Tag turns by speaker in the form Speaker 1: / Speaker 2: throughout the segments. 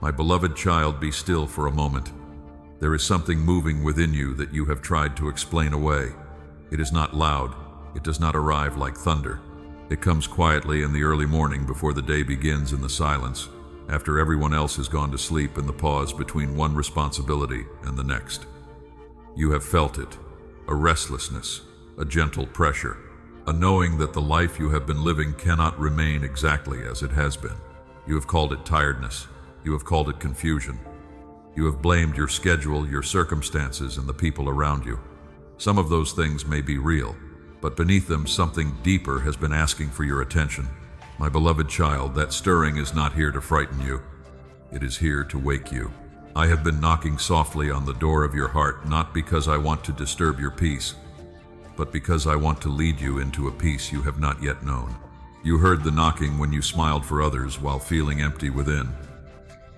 Speaker 1: My beloved child, be still for a moment. There is something moving within you that you have tried to explain away. It is not loud. It does not arrive like thunder. It comes quietly in the early morning before the day begins in the silence, after everyone else has gone to sleep in the pause between one responsibility and the next. You have felt it, a restlessness, a gentle pressure, a knowing that the life you have been living cannot remain exactly as it has been. You have called it tiredness. You have called it confusion. You have blamed your schedule, your circumstances, and the people around you. Some of those things may be real, but beneath them something deeper has been asking for your attention. My beloved child, that stirring is not here to frighten you. It is here to wake you. I have been knocking softly on the door of your heart, not because I want to disturb your peace, but because I want to lead you into a peace you have not yet known. You heard the knocking when you smiled for others while feeling empty within.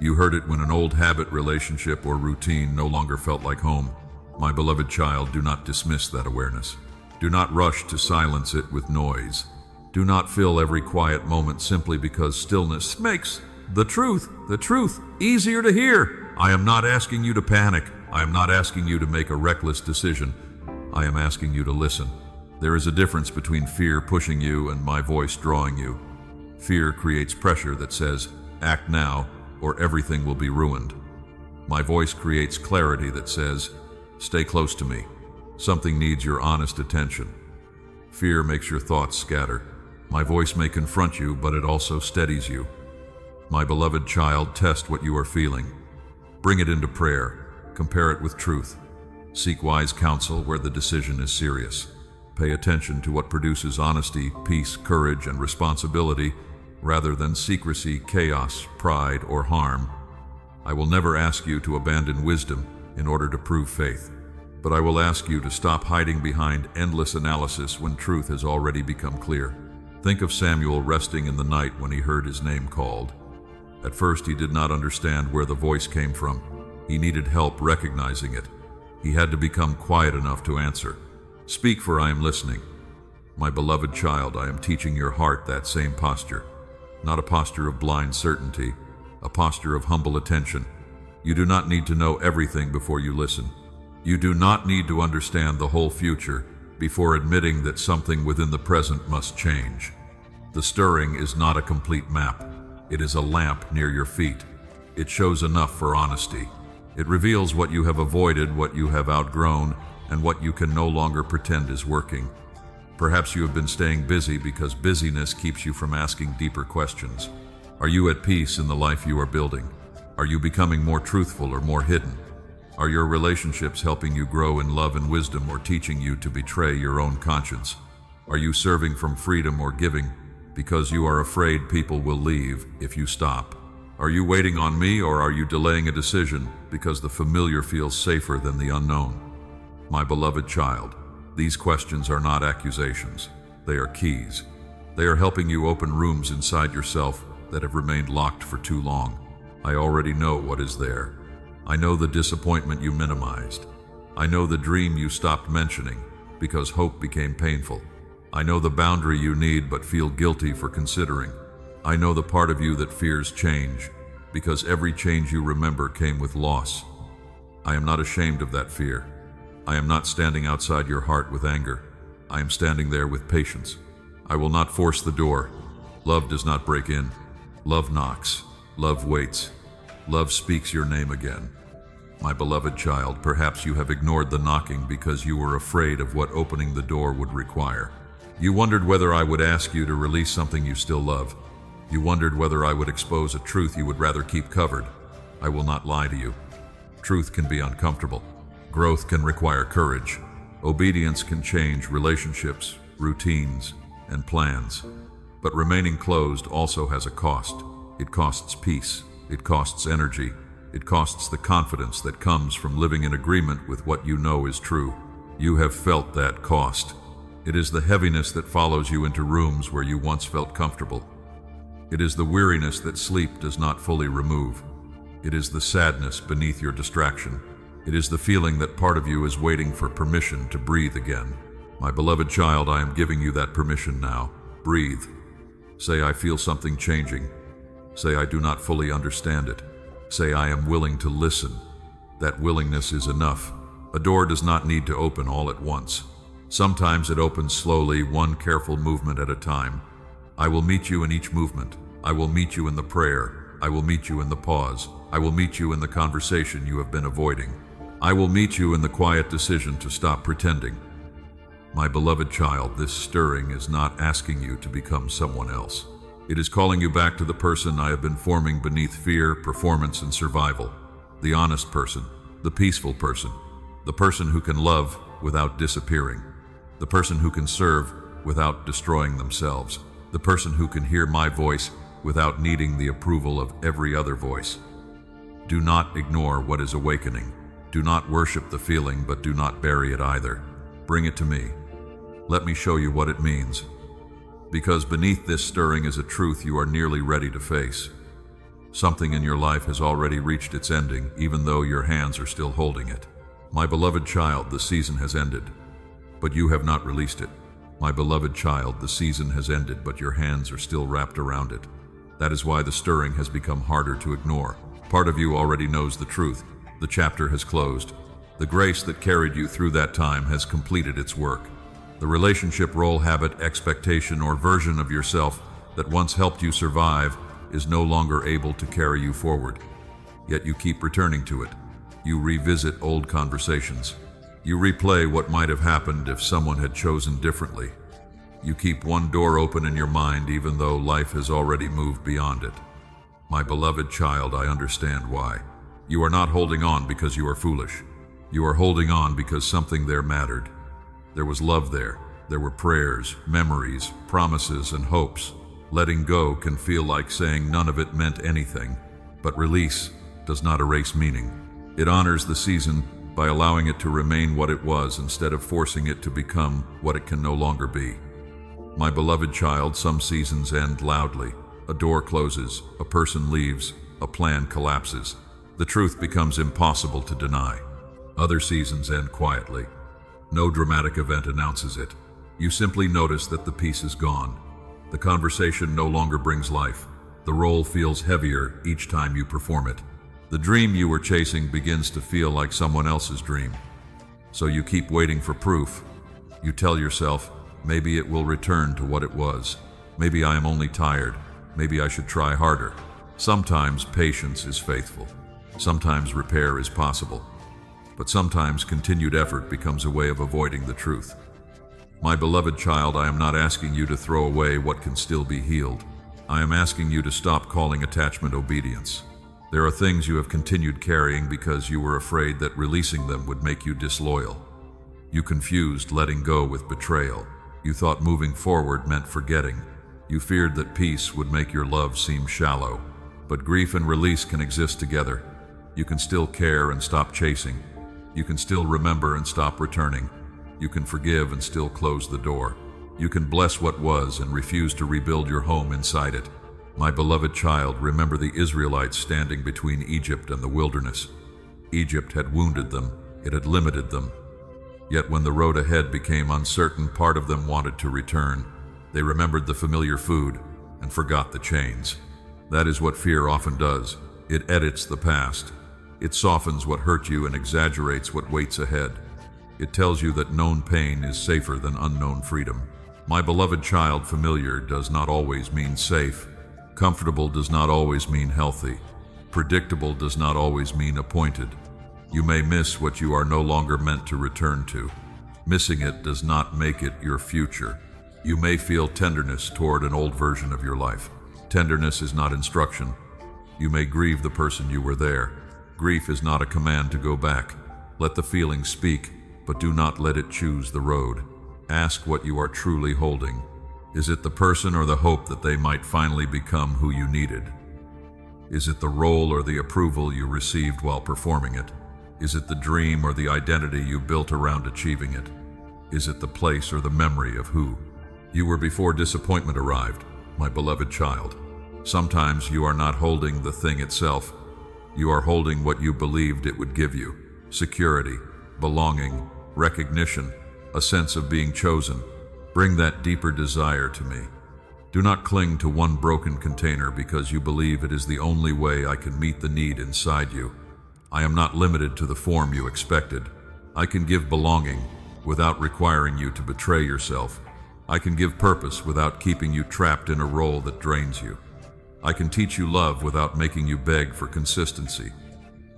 Speaker 1: You heard it when an old habit, relationship, or routine no longer felt like home. My beloved child, do not dismiss that awareness. Do not rush to silence it with noise. Do not fill every quiet moment simply because stillness makes the truth, easier to hear. I am not asking you to panic. I am not asking you to make a reckless decision. I am asking you to listen. There is a difference between fear pushing you and my voice drawing you. Fear creates pressure that says, act now, or everything will be ruined. My voice creates clarity that says, stay close to me. Something needs your honest attention. Fear makes your thoughts scatter. My voice may confront you, but it also steadies you. My beloved child, test what you are feeling. Bring it into prayer. Compare it with truth. Seek wise counsel where the decision is serious. Pay attention to what produces honesty, peace, courage, and responsibility, rather than secrecy, chaos, pride, or harm. I will never ask you to abandon wisdom in order to prove faith, but I will ask you to stop hiding behind endless analysis when truth has already become clear. Think of Samuel resting in the night when he heard his name called. At first, he did not understand where the voice came from. He needed help recognizing it. He had to become quiet enough to answer. Speak, for I am listening. My beloved child, I am teaching your heart that same posture. Not a posture of blind certainty, a posture of humble attention. You do not need to know everything before you listen. You do not need to understand the whole future before admitting that something within the present must change. The stirring is not a complete map. It is a lamp near your feet. It shows enough for honesty. It reveals what you have avoided, what you have outgrown, and what you can no longer pretend is working. Perhaps you have been staying busy because busyness keeps you from asking deeper questions. Are you at peace in the life you are building? Are you becoming more truthful or more hidden? Are your relationships helping you grow in love and wisdom, or teaching you to betray your own conscience? Are you serving from freedom or giving because you are afraid people will leave if you stop? Are you waiting on me, or are you delaying a decision because the familiar feels safer than the unknown? My beloved child, these questions are not accusations. They are keys. They are helping you open rooms inside yourself that have remained locked for too long. I already know what is there. I know the disappointment you minimized. I know the dream you stopped mentioning because hope became painful. I know the boundary you need but feel guilty for considering. I know the part of you that fears change because every change you remember came with loss. I am not ashamed of that fear. I am not standing outside your heart with anger. I am standing there with patience. I will not force the door. Love does not break in. Love knocks. Love waits. Love speaks your name again. My beloved child, perhaps you have ignored the knocking because you were afraid of what opening the door would require. You wondered whether I would ask you to release something you still love. You wondered whether I would expose a truth you would rather keep covered. I will not lie to you. Truth can be uncomfortable. Growth can require courage. Obedience can change relationships, routines, and plans. But remaining closed also has a cost. It costs peace. It costs energy. It costs the confidence that comes from living in agreement with what you know is true. You have felt that cost. It is the heaviness that follows you into rooms where you once felt comfortable. It is the weariness that sleep does not fully remove. It is the sadness beneath your distraction. It is the feeling that part of you is waiting for permission to breathe again. My beloved child, I am giving you that permission now. Breathe. Say, I feel something changing. Say, I do not fully understand it. Say, I am willing to listen. That willingness is enough. A door does not need to open all at once. Sometimes it opens slowly, one careful movement at a time. I will meet you in each movement. I will meet you in the prayer. I will meet you in the pause. I will meet you in the conversation you have been avoiding. I will meet you in the quiet decision to stop pretending. My beloved child, this stirring is not asking you to become someone else. It is calling you back to the person I have been forming beneath fear, performance, and survival. The honest person, the peaceful person, the person who can love without disappearing, the person who can serve without destroying themselves, the person who can hear my voice without needing the approval of every other voice. Do not ignore what is awakening. Do not worship the feeling, but do not bury it either. Bring it to me. Let me show you what it means. Because beneath this stirring is a truth you are nearly ready to face. Something in your life has already reached its ending, even though your hands are still holding it. My beloved child, the season has ended, but you have not released it. My beloved child, the season has ended, but your hands are still wrapped around it. That is why the stirring has become harder to ignore. Part of you already knows the truth. The chapter has closed. The grace that carried you through that time has completed its work. The relationship, role, habit, expectation, or version of yourself that once helped you survive is no longer able to carry you forward. Yet you keep returning to it. You revisit old conversations. You replay what might have happened if someone had chosen differently. You keep one door open in your mind even though life has already moved beyond it. My beloved child, I understand why. You are not holding on because you are foolish. You are holding on because something there mattered. There was love there. There were prayers, memories, promises, and hopes. Letting go can feel like saying none of it meant anything, but release does not erase meaning. It honors the season by allowing it to remain what it was instead of forcing it to become what it can no longer be. My beloved child, some seasons end loudly. A door closes, a person leaves, a plan collapses. The truth becomes impossible to deny. Other seasons end quietly. No dramatic event announces it. You simply notice that the peace is gone. The conversation no longer brings life. The role feels heavier each time you perform it. The dream you were chasing begins to feel like someone else's dream. So you keep waiting for proof. You tell yourself, maybe it will return to what it was. Maybe I am only tired. Maybe I should try harder. Sometimes patience is faithful. Sometimes repair is possible. But sometimes continued effort becomes a way of avoiding the truth. My beloved child, I am not asking you to throw away what can still be healed. I am asking you to stop calling attachment obedience. There are things you have continued carrying because you were afraid that releasing them would make you disloyal. You confused letting go with betrayal. You thought moving forward meant forgetting. You feared that peace would make your love seem shallow. But grief and release can exist together. You can still care and stop chasing. You can still remember and stop returning. You can forgive and still close the door. You can bless what was and refuse to rebuild your home inside it. My beloved child, remember the Israelites standing between Egypt and the wilderness. Egypt had wounded them. It had limited them. Yet when the road ahead became uncertain, part of them wanted to return. They remembered the familiar food and forgot the chains. That is what fear often does. It edits the past. It softens what hurt you and exaggerates what waits ahead. It tells you that known pain is safer than unknown freedom. My beloved child, familiar does not always mean safe. Comfortable does not always mean healthy. Predictable does not always mean appointed. You may miss what you are no longer meant to return to. Missing it does not make it your future. You may feel tenderness toward an old version of your life. Tenderness is not instruction. You may grieve the person you were there. Grief is not a command to go back. Let the feeling speak, but do not let it choose the road. Ask what you are truly holding. Is it the person or the hope that they might finally become who you needed? Is it the role or the approval you received while performing it? Is it the dream or the identity you built around achieving it? Is it the place or the memory of who you were before disappointment arrived, my beloved child? Sometimes you are not holding the thing itself. You are holding what you believed it would give you: security, belonging, recognition, a sense of being chosen. Bring that deeper desire to me. Do not cling to one broken container because you believe it is the only way I can meet the need inside you. I am not limited to the form you expected. I can give belonging without requiring you to betray yourself. I can give purpose without keeping you trapped in a role that drains you. I can teach you love without making you beg for consistency.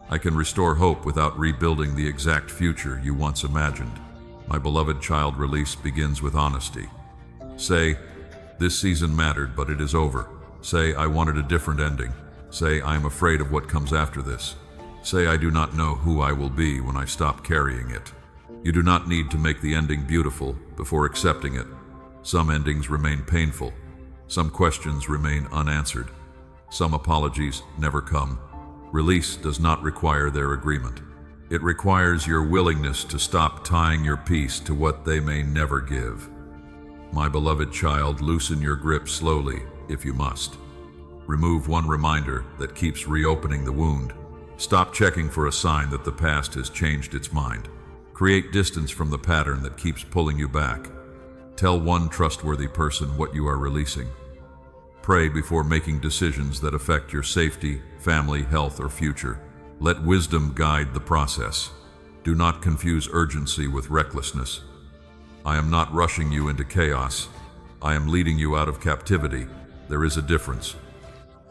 Speaker 1: I can restore hope without rebuilding the exact future you once imagined. My beloved child, release begins with honesty. Say, this season mattered, but it is over. Say, I wanted a different ending. Say, I am afraid of what comes after this. Say, I do not know who I will be when I stop carrying it. You do not need to make the ending beautiful before accepting it. Some endings remain painful. Some questions remain unanswered. Some apologies never come. Release does not require their agreement. It requires your willingness to stop tying your peace to what they may never give. My beloved child, loosen your grip slowly if you must. Remove one reminder that keeps reopening the wound. Stop checking for a sign that the past has changed its mind. Create distance from the pattern that keeps pulling you back. Tell one trustworthy person what you are releasing. Pray before making decisions that affect your safety, family, health, or future. Let wisdom guide the process. Do not confuse urgency with recklessness. I am not rushing you into chaos. I am leading you out of captivity. There is a difference.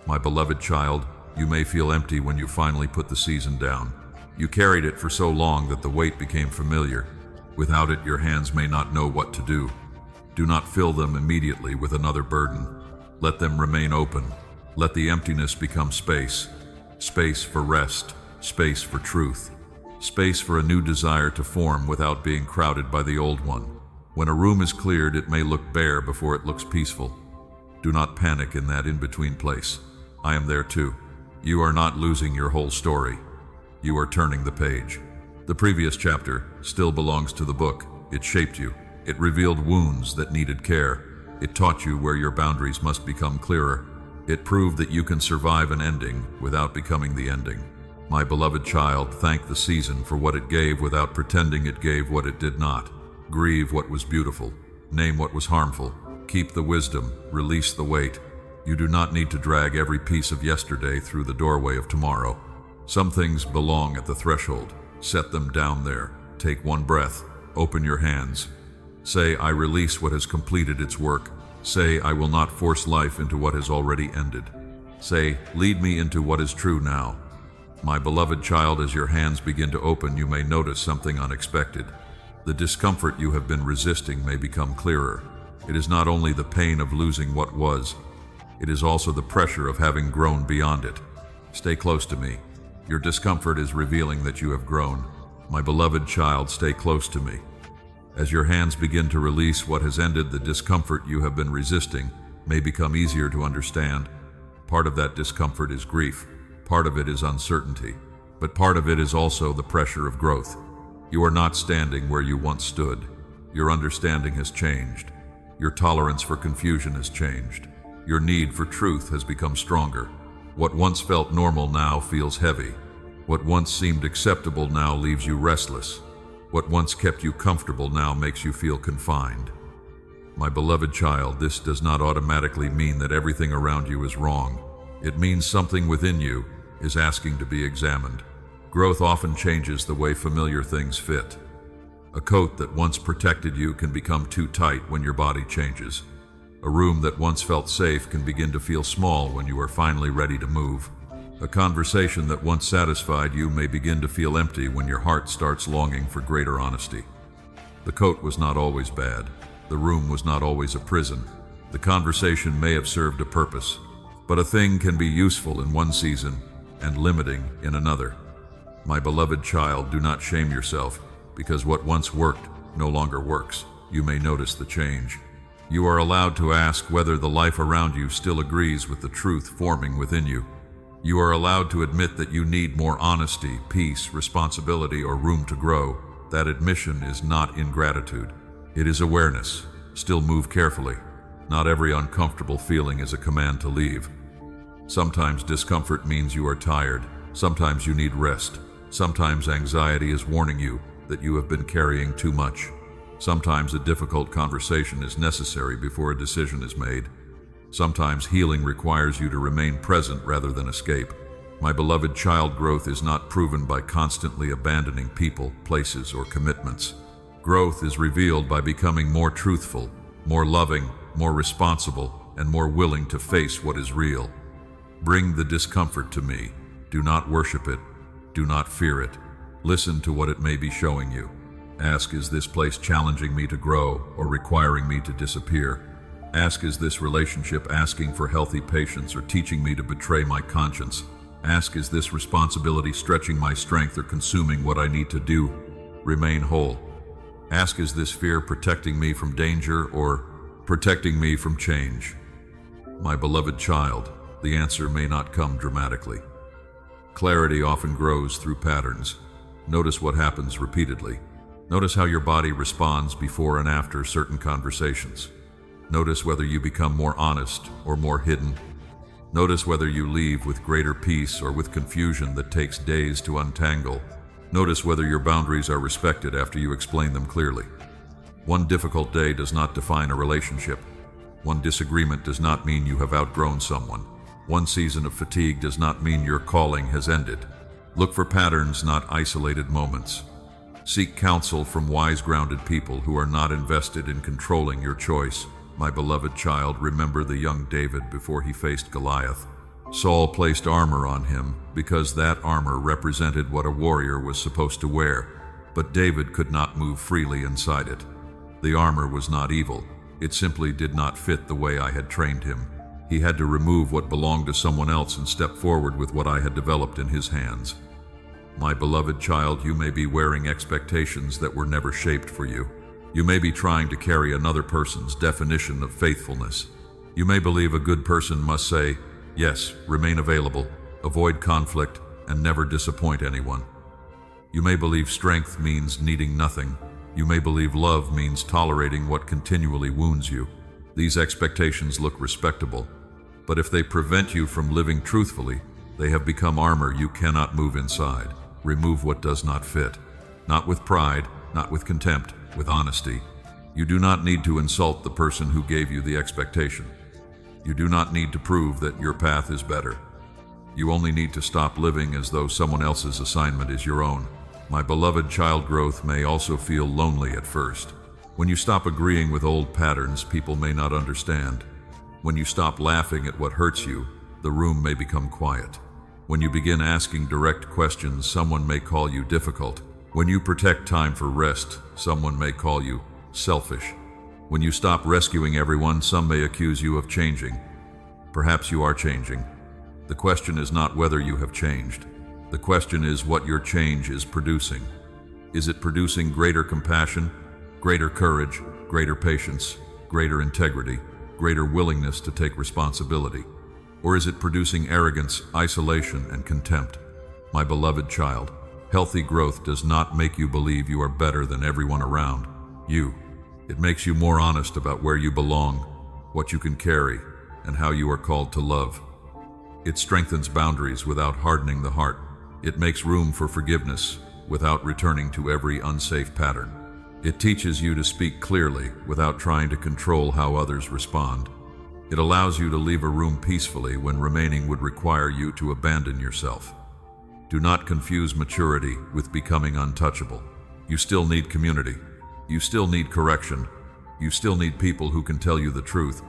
Speaker 1: My beloved child, you may feel empty when you finally put the season down. You carried it for so long that the weight became familiar. Without it, your hands may not know what to do. Do not fill them immediately with another burden. Let them remain open. Let the emptiness become space. Space for rest. Space for truth. Space for a new desire to form without being crowded by the old one. When a room is cleared, it may look bare before it looks peaceful. Do not panic in that in-between place. I am there too. You are not losing your whole story. You are turning the page. The previous chapter still belongs to the book. It shaped you. It revealed wounds that needed care. It taught you where your boundaries must become clearer. It proved that you can survive an ending without becoming the ending. My beloved child, thank the season for what it gave without pretending it gave what it did not. Grieve what was beautiful. Name what was harmful. Keep the wisdom. Release the weight. You do not need to drag every piece of yesterday through the doorway of tomorrow. Some things belong at the threshold. Set them down there. Take one breath. Open your hands. Say, I release what has completed its work. Say, I will not force life into what has already ended. Say, lead me into what is true now. My beloved child, as your hands begin to open, you may notice something unexpected. The discomfort you have been resisting may become clearer. It is not only the pain of losing what was, it is also the pressure of having grown beyond it. Stay close to me. Your discomfort is revealing that you have grown. My beloved child, stay close to me. As your hands begin to release what has ended, the discomfort you have been resisting may become easier to understand. Part of that discomfort is grief. Part of it is uncertainty. But part of it is also the pressure of growth. You are not standing where you once stood. Your understanding has changed. Your tolerance for confusion has changed. Your need for truth has become stronger. What once felt normal now feels heavy. What once seemed acceptable now leaves you restless. What once kept you comfortable now makes you feel confined. My beloved child, this does not automatically mean that everything around you is wrong. It means something within you is asking to be examined. Growth often changes the way familiar things fit. A coat that once protected you can become too tight when your body changes. A room that once felt safe can begin to feel small when you are finally ready to move. A conversation that once satisfied you may begin to feel empty when your heart starts longing for greater honesty. The coat was not always bad. The room was not always a prison. The conversation may have served a purpose, but a thing can be useful in one season and limiting in another. My beloved child, do not shame yourself because what once worked no longer works. You may notice the change. You are allowed to ask whether the life around you still agrees with the truth forming within you. You are allowed to admit that you need more honesty, peace, responsibility, or room to grow. That admission is not ingratitude. It is awareness. Still move carefully. Not every uncomfortable feeling is a command to leave. Sometimes discomfort means you are tired. Sometimes you need rest. Sometimes anxiety is warning you that you have been carrying too much. Sometimes a difficult conversation is necessary before a decision is made. Sometimes healing requires you to remain present rather than escape. My beloved child, growth is not proven by constantly abandoning people, places, or commitments. Growth is revealed by becoming more truthful, more loving, more responsible, and more willing to face what is real. Bring the discomfort to me. Do not worship it. Do not fear it. Listen to what it may be showing you. Ask, is this place challenging me to grow or requiring me to disappear? Ask, is this relationship asking for healthy patience or teaching me to betray my conscience? Ask, is this responsibility stretching my strength or consuming what I need to do? Remain whole. Ask, is this fear protecting me from danger or protecting me from change? My beloved child, the answer may not come dramatically. Clarity often grows through patterns. Notice what happens repeatedly. Notice how your body responds before and after certain conversations. Notice whether you become more honest or more hidden. Notice whether you leave with greater peace or with confusion that takes days to untangle. Notice whether your boundaries are respected after you explain them clearly. One difficult day does not define a relationship. One disagreement does not mean you have outgrown someone. One season of fatigue does not mean your calling has ended. Look for patterns, not isolated moments. Seek counsel from wise, grounded people who are not invested in controlling your choice. My beloved child, remember the young David before he faced Goliath. Saul placed armor on him because that armor represented what a warrior was supposed to wear, but David could not move freely inside it. The armor was not evil. It simply did not fit the way I had trained him. He had to remove what belonged to someone else and step forward with what I had developed in his hands. My beloved child, you may be wearing expectations that were never shaped for you. You may be trying to carry another person's definition of faithfulness. You may believe a good person must say, yes, remain available, avoid conflict, and never disappoint anyone. You may believe strength means needing nothing. You may believe love means tolerating what continually wounds you. These expectations look respectable, but if they prevent you from living truthfully, they have become armor you cannot move inside. Remove what does not fit. Not with pride, not with contempt, with honesty. You do not need to insult the person who gave you the expectation. You do not need to prove that your path is better. You only need to stop living as though someone else's assignment is your own. My beloved child, growth may also feel lonely at first. When you stop agreeing with old patterns people may not understand. When you stop laughing at what hurts you, the room may become quiet. When you begin asking direct questions, someone may call you difficult. When you protect time for rest, someone may call you selfish. When you stop rescuing everyone, some may accuse you of changing. Perhaps you are changing. The question is not whether you have changed. The question is what your change is producing. Is it producing greater compassion, greater courage, greater patience, greater integrity, greater willingness to take responsibility? Or is it producing arrogance, isolation, and contempt? My beloved child, healthy growth does not make you believe you are better than everyone around you. It makes you more honest about where you belong, what you can carry, and how you are called to love. It strengthens boundaries without hardening the heart. It makes room for forgiveness without returning to every unsafe pattern. It teaches you to speak clearly without trying to control how others respond. It allows you to leave a room peacefully when remaining would require you to abandon yourself. Do not confuse maturity with becoming untouchable. You still need community. You still need correction. You still need people who can tell you the truth.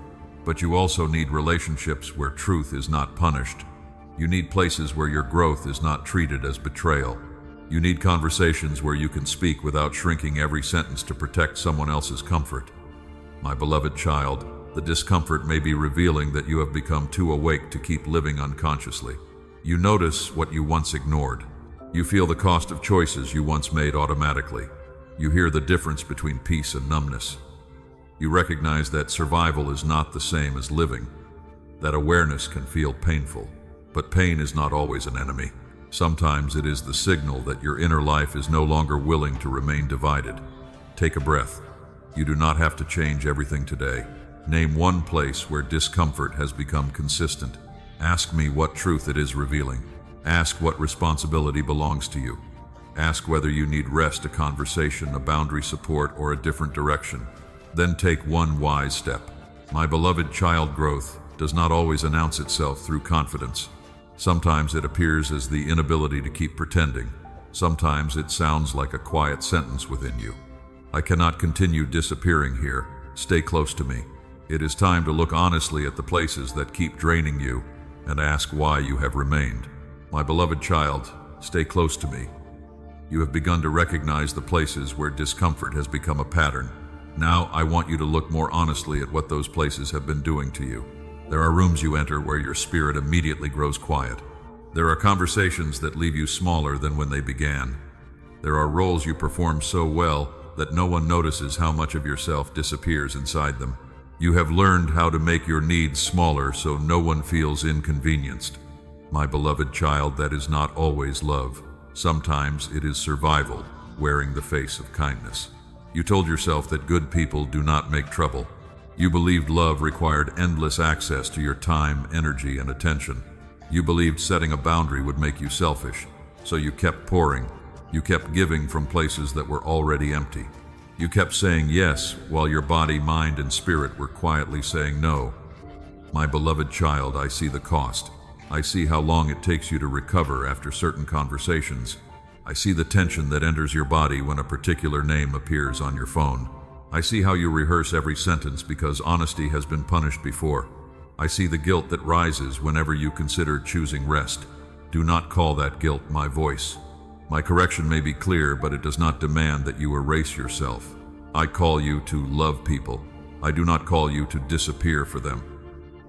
Speaker 1: But you also need relationships where truth is not punished. You need places where your growth is not treated as betrayal. You need conversations where you can speak without shrinking every sentence to protect someone else's comfort. My beloved child, the discomfort may be revealing that you have become too awake to keep living unconsciously. You notice what you once ignored. You feel the cost of choices you once made automatically. You hear the difference between peace and numbness. You recognize that survival is not the same as living. That awareness can feel painful, but pain is not always an enemy. Sometimes it is the signal that your inner life is no longer willing to remain divided. Take a breath. You do not have to change everything today. Name one place where discomfort has become consistent. Ask me what truth it is revealing. Ask what responsibility belongs to you. Ask whether you need rest, a conversation, a boundary, support, or a different direction. Then take one wise step. My beloved child, growth does not always announce itself through confidence. Sometimes it appears as the inability to keep pretending. Sometimes it sounds like a quiet sentence within you. I cannot continue disappearing here. Stay close to me. It is time to look honestly at the places that keep draining you and ask why you have remained. My beloved child, stay close to me. You have begun to recognize the places where discomfort has become a pattern. Now I want you to look more honestly at what those places have been doing to you. There are rooms you enter where your spirit immediately grows quiet. There are conversations that leave you smaller than when they began. There are roles you perform so well that no one notices how much of yourself disappears inside them. You have learned how to make your needs smaller so no one feels inconvenienced. My beloved child, that is not always love. Sometimes it is survival, wearing the face of kindness. You told yourself that good people do not make trouble. You believed love required endless access to your time, energy, and attention. You believed setting a boundary would make you selfish, so you kept pouring. You kept giving from places that were already empty. You kept saying yes while your body, mind, and spirit were quietly saying no. My beloved child, I see the cost. I see how long it takes you to recover after certain conversations. I see the tension that enters your body when a particular name appears on your phone. I see how you rehearse every sentence because honesty has been punished before. I see the guilt that rises whenever you consider choosing rest. Do not call that guilt my voice. My correction may be clear, but it does not demand that you erase yourself. I call you to love people. I do not call you to disappear for them.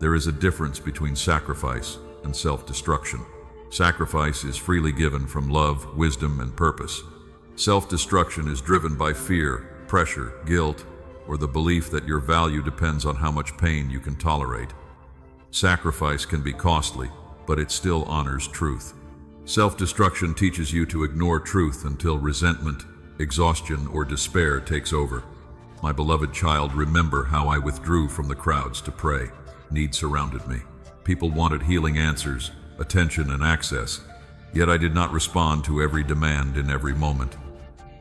Speaker 1: There is a difference between sacrifice and self-destruction. Sacrifice is freely given from love, wisdom, and purpose. Self-destruction is driven by fear, pressure, guilt, or the belief that your value depends on how much pain you can tolerate. Sacrifice can be costly, but it still honors truth. Self-destruction teaches you to ignore truth until resentment, exhaustion, or despair takes over. My beloved child, remember how I withdrew from the crowds to pray. Need surrounded me. People wanted healing answers, attention, and access, yet I did not respond to every demand in every moment.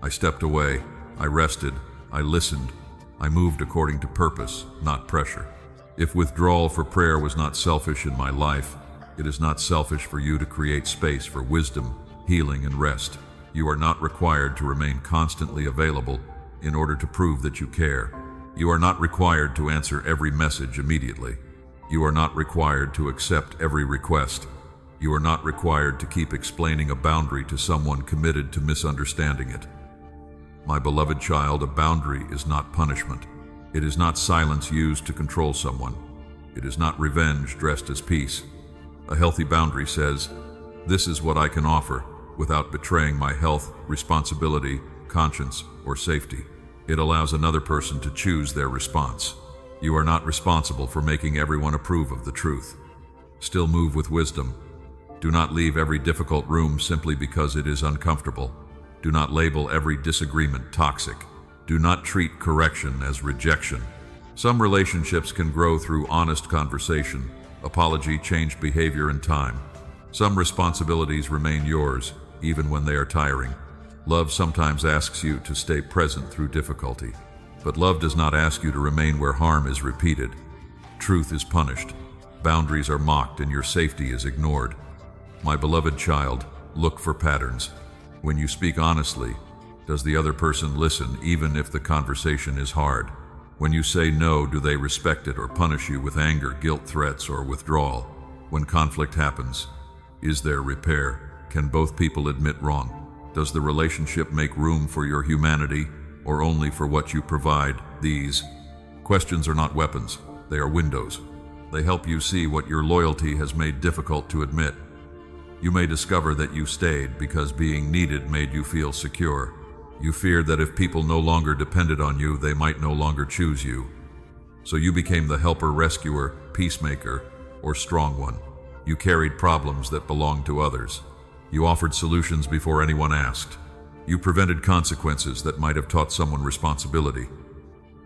Speaker 1: I stepped away. I rested, I listened, I moved according to purpose, not pressure. If withdrawal for prayer was not selfish in my life, it is not selfish for you to create space for wisdom, healing, and rest. You are not required to remain constantly available in order to prove that you care. You are not required to answer every message immediately. You are not required to accept every request. You are not required to keep explaining a boundary to someone committed to misunderstanding it. My beloved child, a boundary is not punishment. It is not silence used to control someone. It is not revenge dressed as peace. A healthy boundary says, "This is what I can offer," without betraying my health, responsibility, conscience, or safety. It allows another person to choose their response. You are not responsible for making everyone approve of the truth. Still move with wisdom. Do not leave every difficult room simply because it is uncomfortable. Do not label every disagreement toxic. Do not treat correction as rejection. Some relationships can grow through honest conversation, apology, changed behavior, and time. Some responsibilities remain yours, even when they are tiring. Love sometimes asks you to stay present through difficulty, but love does not ask you to remain where harm is repeated. Truth is punished. Boundaries are mocked, and your safety is ignored. My beloved child, look for patterns. When you speak honestly, does the other person listen even if the conversation is hard? When you say no, do they respect it or punish you with anger, guilt, threats, or withdrawal? When conflict happens, is there repair? Can both people admit wrong? Does the relationship make room for your humanity or only for what you provide? These questions are not weapons, they are windows. They help you see what your loyalty has made difficult to admit. You may discover that you stayed because being needed made you feel secure. You feared that if people no longer depended on you, they might no longer choose you. So you became the helper, rescuer, peacemaker, or strong one. You carried problems that belonged to others. You offered solutions before anyone asked. You prevented consequences that might have taught someone responsibility.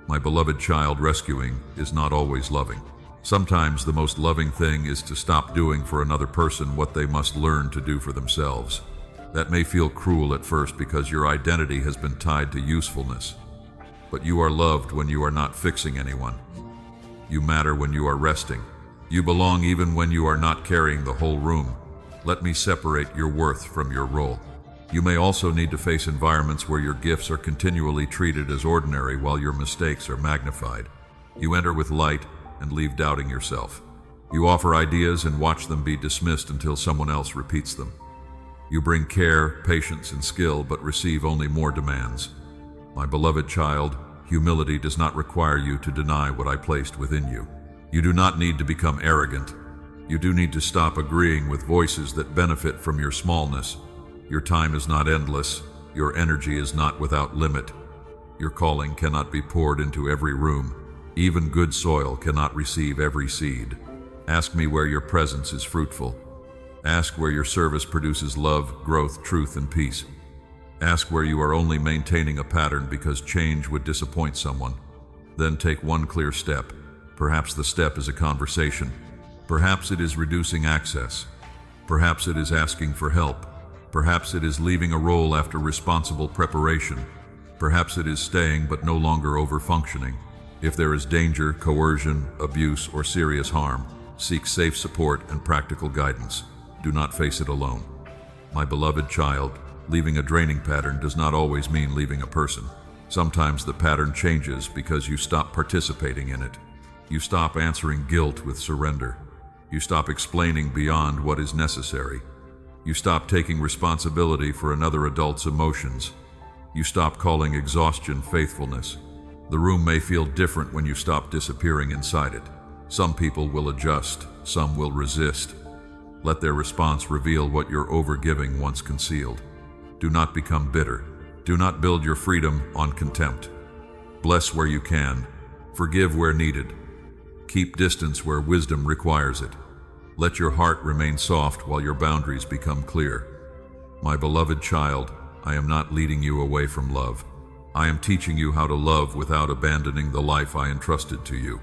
Speaker 1: My beloved child, rescuing is not always loving. Sometimes the most loving thing is to stop doing for another person what they must learn to do for themselves. That may feel cruel at first because your identity has been tied to usefulness. But you are loved when you are not fixing anyone. You matter when you are resting. You belong even when you are not carrying the whole room. Let me separate your worth from your role. You may also need to face environments where your gifts are continually treated as ordinary while your mistakes are magnified. You enter with light and leave doubting yourself. You offer ideas and watch them be dismissed until someone else repeats them. You bring care, patience, and skill, but receive only more demands. My beloved child, humility does not require you to deny what I placed within you. You do not need to become arrogant. You do need to stop agreeing with voices that benefit from your smallness. Your time is not endless. Your energy is not without limit. Your calling cannot be poured into every room. Even good soil cannot receive every seed. Ask me where your presence is fruitful. Ask where your service produces love, growth, truth, and peace. Ask where you are only maintaining a pattern because change would disappoint someone. Then take one clear step. Perhaps the step is a conversation. Perhaps it is reducing access. Perhaps it is asking for help. Perhaps it is leaving a role after responsible preparation. Perhaps it is staying but no longer over-functioning. If there is danger, coercion, abuse, or serious harm, seek safe support and practical guidance. Do not face it alone. My beloved child, leaving a draining pattern does not always mean leaving a person. Sometimes the pattern changes because you stop participating in it. You stop answering guilt with surrender. You stop explaining beyond what is necessary. You stop taking responsibility for another adult's emotions. You stop calling exhaustion faithfulness. The room may feel different when you stop disappearing inside it. Some people will adjust, some will resist. Let their response reveal what your overgiving once concealed. Do not become bitter. Do not build your freedom on contempt. Bless where you can. Forgive where needed. Keep distance where wisdom requires it. Let your heart remain soft while your boundaries become clear. My beloved child, I am not leading you away from love. I am teaching you how to love without abandoning the life I entrusted to you.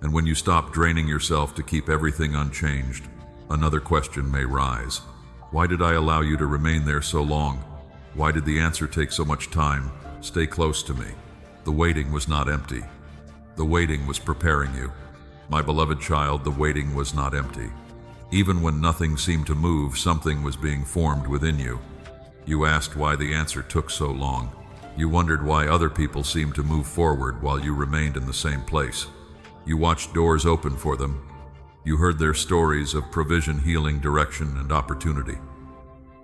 Speaker 1: And when you stop draining yourself to keep everything unchanged, another question may rise. Why did I allow you to remain there so long? Why did the answer take so much time? Stay close to me. The waiting was not empty. The waiting was preparing you. My beloved child, the waiting was not empty. Even when nothing seemed to move, something was being formed within you. You asked why the answer took so long. You wondered why other people seemed to move forward while you remained in the same place. You watched doors open for them. You heard their stories of provision, healing, direction, and opportunity.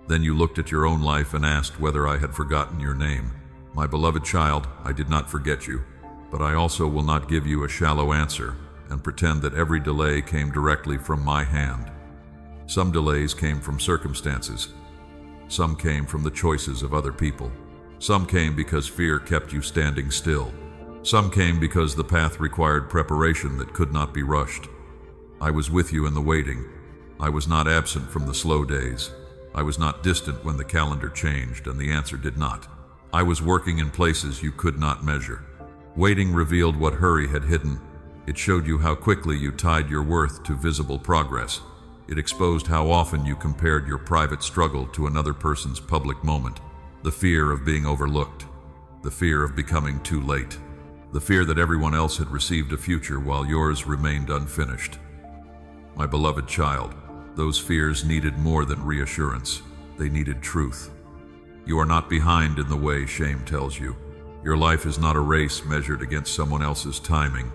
Speaker 1: Then you looked at your own life and asked whether I had forgotten your name. My beloved child, I did not forget you, but I also will not give you a shallow answer and pretend that every delay came directly from my hand. Some delays came from circumstances. Some came from the choices of other people. Some came because fear kept you standing still. Some came because the path required preparation that could not be rushed. I was with you in the waiting. I was not absent from the slow days. I was not distant when the calendar changed and the answer did not. I was working in places you could not measure. Waiting revealed what hurry had hidden. It showed you how quickly you tied your worth to visible progress. It exposed how often you compared your private struggle to another person's public moment. The fear of being overlooked. The fear of becoming too late. The fear that everyone else had received a future while yours remained unfinished. My beloved child, those fears needed more than reassurance. They needed truth. You are not behind in the way shame tells you. Your life is not a race measured against someone else's timing.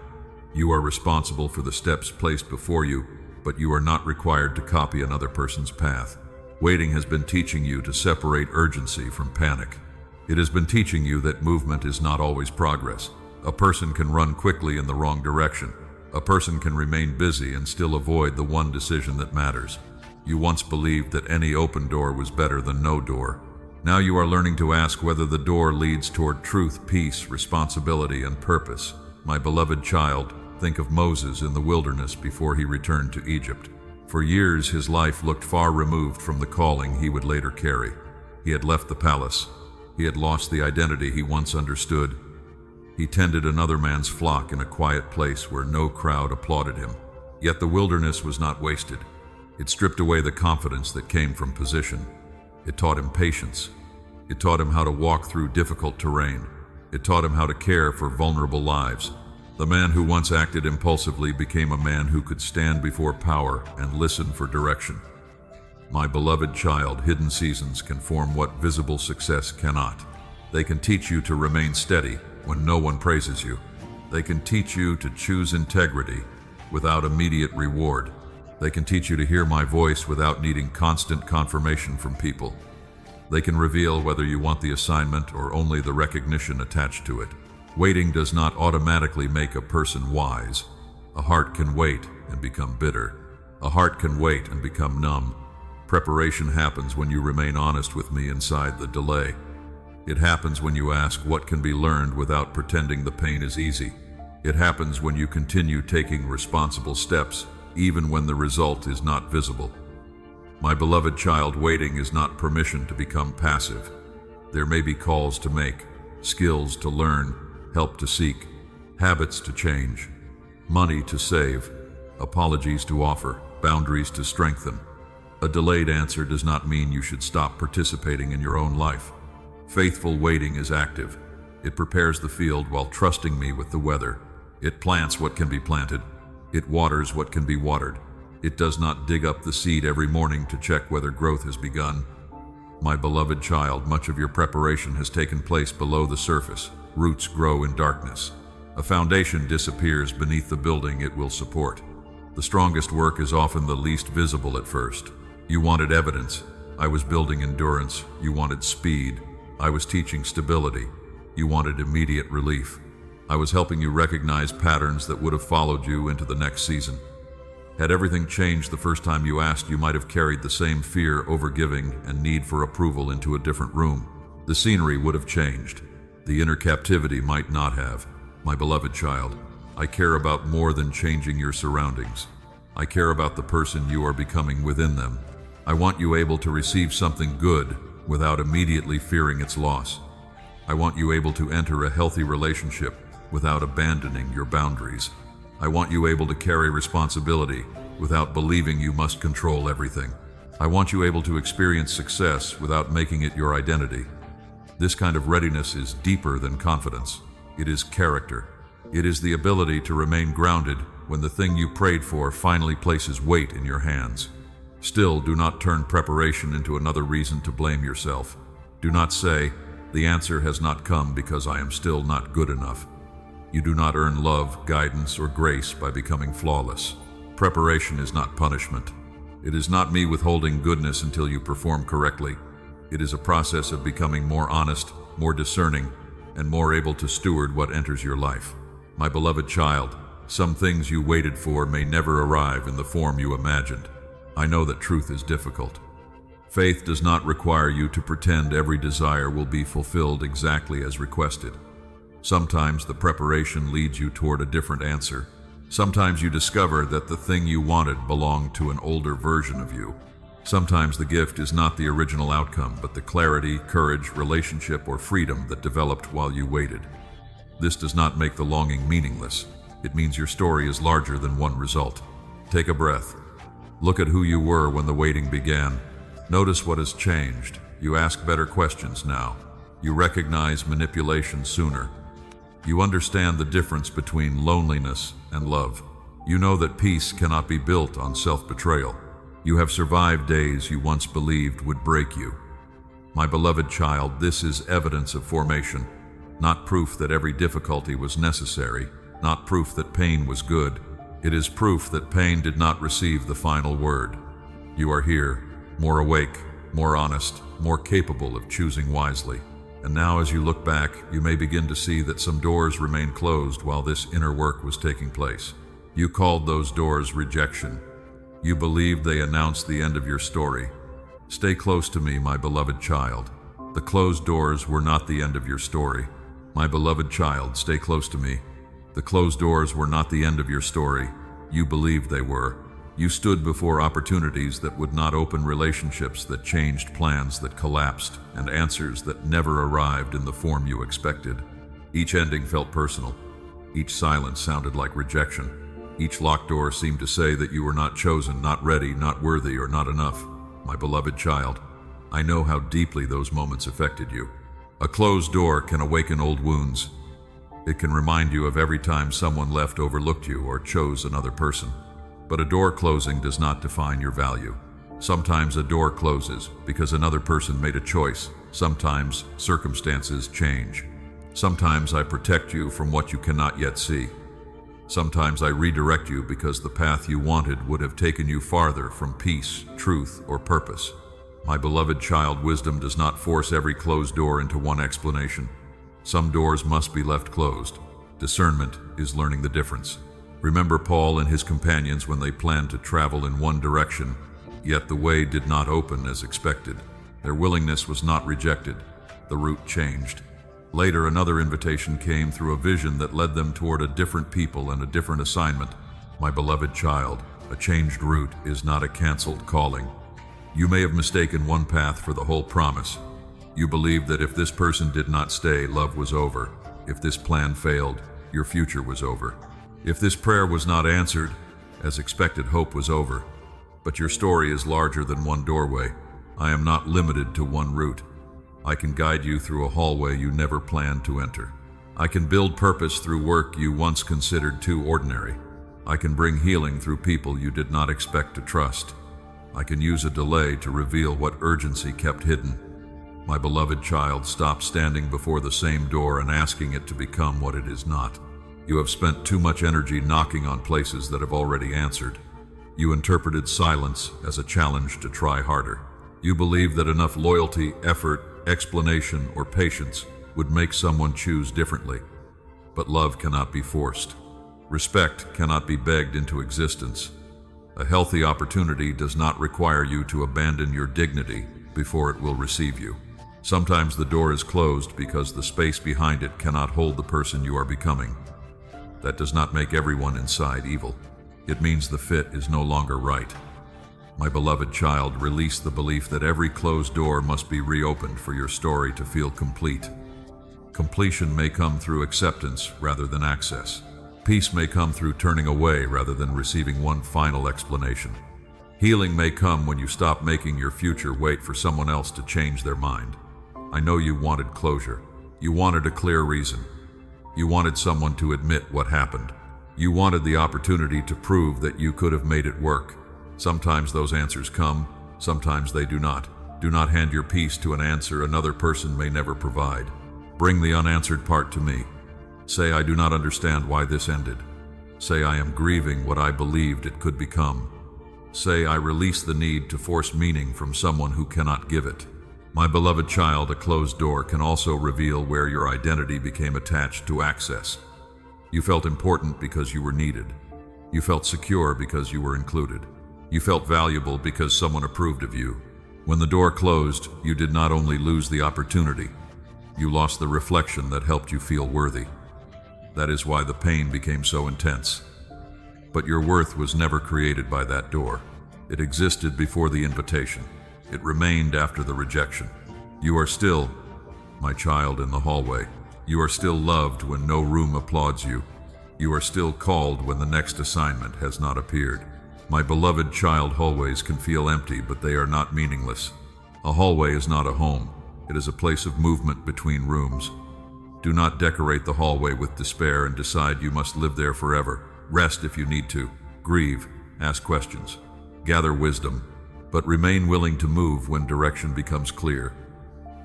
Speaker 1: You are responsible for the steps placed before you, but you are not required to copy another person's path. Waiting has been teaching you to separate urgency from panic. It has been teaching you that movement is not always progress. A person can run quickly in the wrong direction. A person can remain busy and still avoid the one decision that matters. You once believed that any open door was better than no door. Now you are learning to ask whether the door leads toward truth, peace, responsibility, and purpose. My beloved child, think of Moses in the wilderness before he returned to Egypt. For years, his life looked far removed from the calling he would later carry. He had left the palace. He had lost the identity he once understood. He tended another man's flock in a quiet place where no crowd applauded him. Yet the wilderness was not wasted. It stripped away the confidence that came from position. It taught him patience. It taught him how to walk through difficult terrain. It taught him how to care for vulnerable lives. The man who once acted impulsively became a man who could stand before power and listen for direction. My beloved child, hidden seasons can form what visible success cannot. They can teach you to remain steady when no one praises you. They can teach you to choose integrity without immediate reward. They can teach you to hear my voice without needing constant confirmation from people. They can reveal whether you want the assignment or only the recognition attached to it. Waiting does not automatically make a person wise. A heart can wait and become bitter. A heart can wait and become numb. Preparation happens when you remain honest with me inside the delay. It happens when you ask what can be learned without pretending the pain is easy. It happens when you continue taking responsible steps, even when the result is not visible. My beloved child, waiting is not permission to become passive. There may be calls to make, skills to learn, help to seek, habits to change, money to save, apologies to offer, boundaries to strengthen. A delayed answer does not mean you should stop participating in your own life. Faithful waiting is active. It prepares the field while trusting me with the weather. It plants what can be planted. It waters what can be watered. It does not dig up the seed every morning to check whether growth has begun. My beloved child, much of your preparation has taken place below the surface. Roots grow in darkness. A foundation disappears beneath the building it will support. The strongest work is often the least visible at first. You wanted evidence. I was building endurance. You wanted speed. I was teaching stability. You wanted immediate relief. I was helping you recognize patterns that would have followed you into the next season. Had everything changed the first time you asked, you might have carried the same fear, overgiving, and need for approval into a different room. The scenery would have changed. The inner captivity might not have. My beloved child, I care about more than changing your surroundings. I care about the person you are becoming within them. I want you able to receive something good without immediately fearing its loss. I want you able to enter a healthy relationship without abandoning your boundaries. I want you able to carry responsibility without believing you must control everything. I want you able to experience success without making it your identity. This kind of readiness is deeper than confidence. It is character. It is the ability to remain grounded when the thing you prayed for finally places weight in your hands. Still, do not turn preparation into another reason to blame yourself. Do not say, "The answer has not come because I am still not good enough." You do not earn love, guidance, or grace by becoming flawless. Preparation is not punishment. It is not me withholding goodness until you perform correctly. It is a process of becoming more honest, more discerning, and more able to steward what enters your life. My beloved child, some things you waited for may never arrive in the form you imagined. I know that truth is difficult. Faith does not require you to pretend every desire will be fulfilled exactly as requested. Sometimes the preparation leads you toward a different answer. Sometimes you discover that the thing you wanted belonged to an older version of you. Sometimes the gift is not the original outcome, but the clarity, courage, relationship, or freedom that developed while you waited. This does not make the longing meaningless. It means your story is larger than one result. Take a breath. Look at who you were when the waiting began. Notice what has changed. You ask better questions now. You recognize manipulation sooner. You understand the difference between loneliness and love. You know that peace cannot be built on self-betrayal. You have survived days you once believed would break you. My beloved child, this is evidence of formation, not proof that every difficulty was necessary, not proof that pain was good. It is proof that pain did not receive the final word. You are here, more awake, more honest, more capable of choosing wisely. And now as you look back, you may begin to see that some doors remained closed while this inner work was taking place. You called those doors rejection. You believed they announced the end of your story. Stay close to me, my beloved child. The closed doors were not the end of your story. My beloved child, stay close to me. The closed doors were not the end of your story. You believed they were. You stood before opportunities that would not open, relationships that changed, plans that collapsed, and answers that never arrived in the form you expected. Each ending felt personal. Each silence sounded like rejection. Each locked door seemed to say that you were not chosen, not ready, not worthy, or not enough. My beloved child, I know how deeply those moments affected you. A closed door can awaken old wounds. It can remind you of every time someone left, overlooked you, or chose another person. But a door closing does not define your value. Sometimes a door closes because another person made a choice. Sometimes circumstances change. Sometimes I protect you from what you cannot yet see. Sometimes I redirect you because the path you wanted would have taken you farther from peace, truth, or purpose. My beloved child, wisdom does not force every closed door into one explanation. Some doors must be left closed. Discernment is learning the difference. Remember Paul and his companions when they planned to travel in one direction, yet the way did not open as expected. Their willingness was not rejected. The route changed. Later, another invitation came through a vision that led them toward a different people and a different assignment. My beloved child, a changed route is not a canceled calling. You may have mistaken one path for the whole promise. You believed that if this person did not stay, love was over. If this plan failed, your future was over. If this prayer was not answered, as expected, hope was over. But your story is larger than one doorway. I am not limited to one route. I can guide you through a hallway you never planned to enter. I can build purpose through work you once considered too ordinary. I can bring healing through people you did not expect to trust. I can use a delay to reveal what urgency kept hidden. My beloved child, stop standing before the same door and asking it to become what it is not. You have spent too much energy knocking on places that have already answered. You interpreted silence as a challenge to try harder. You believed that enough loyalty, effort, explanation, or patience would make someone choose differently. But love cannot be forced. Respect cannot be begged into existence. A healthy opportunity does not require you to abandon your dignity before it will receive you. Sometimes the door is closed because the space behind it cannot hold the person you are becoming. That does not make everyone inside evil. It means the fit is no longer right. My beloved child, release the belief that every closed door must be reopened for your story to feel complete. Completion may come through acceptance rather than access. Peace may come through turning away rather than receiving one final explanation. Healing may come when you stop making your future wait for someone else to change their mind. I know you wanted closure. You wanted a clear reason. You wanted someone to admit what happened. You wanted the opportunity to prove that you could have made it work. Sometimes those answers come, sometimes they do not. Do not hand your peace to an answer another person may never provide. Bring the unanswered part to me. Say, I do not understand why this ended. Say, I am grieving what I believed it could become. Say, I release the need to force meaning from someone who cannot give it. My beloved child, a closed door can also reveal where your identity became attached to access. You felt important because you were needed. You felt secure because you were included. You felt valuable because someone approved of you. When the door closed, you did not only lose the opportunity, you lost the reflection that helped you feel worthy. That is why the pain became so intense. But your worth was never created by that door. It existed before the invitation. It remained after the rejection. You are still, my child, in the hallway. You are still loved when no room applauds you. You are still called when the next assignment has not appeared. My beloved child, hallways can feel empty, but they are not meaningless. A hallway is not a home. It is a place of movement between rooms. Do not decorate the hallway with despair and decide you must live there forever. Rest if you need to. Grieve. Ask questions. Gather wisdom. But remain willing to move when direction becomes clear.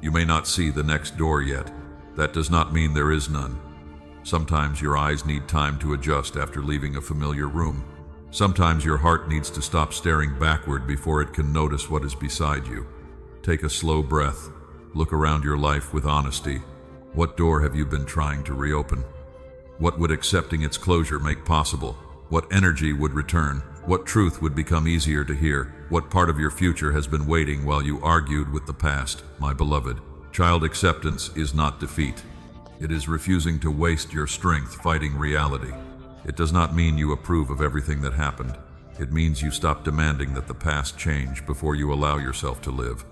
Speaker 1: You may not see the next door yet. That does not mean there is none. Sometimes your eyes need time to adjust after leaving a familiar room. Sometimes your heart needs to stop staring backward before it can notice what is beside you. Take a slow breath. Look around your life with honesty. What door have you been trying to reopen? What would accepting its closure make possible? What energy would return? What truth would become easier to hear? What part of your future has been waiting while you argued with the past, my beloved? Child, acceptance is not defeat. It is refusing to waste your strength fighting reality. It does not mean you approve of everything that happened. It means you stop demanding that the past change before you allow yourself to live.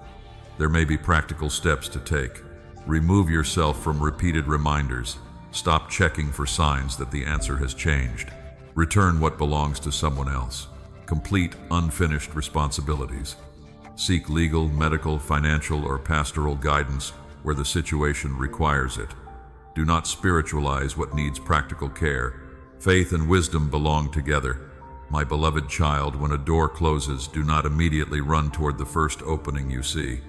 Speaker 1: There may be practical steps to take. Remove yourself from repeated reminders. Stop checking for signs that the answer has changed. Return what belongs to someone else. Complete unfinished responsibilities. Seek legal, medical, financial, or pastoral guidance where the situation requires it. Do not spiritualize what needs practical care. Faith and wisdom belong together. My beloved child, when a door closes, do not immediately run toward the first opening you see.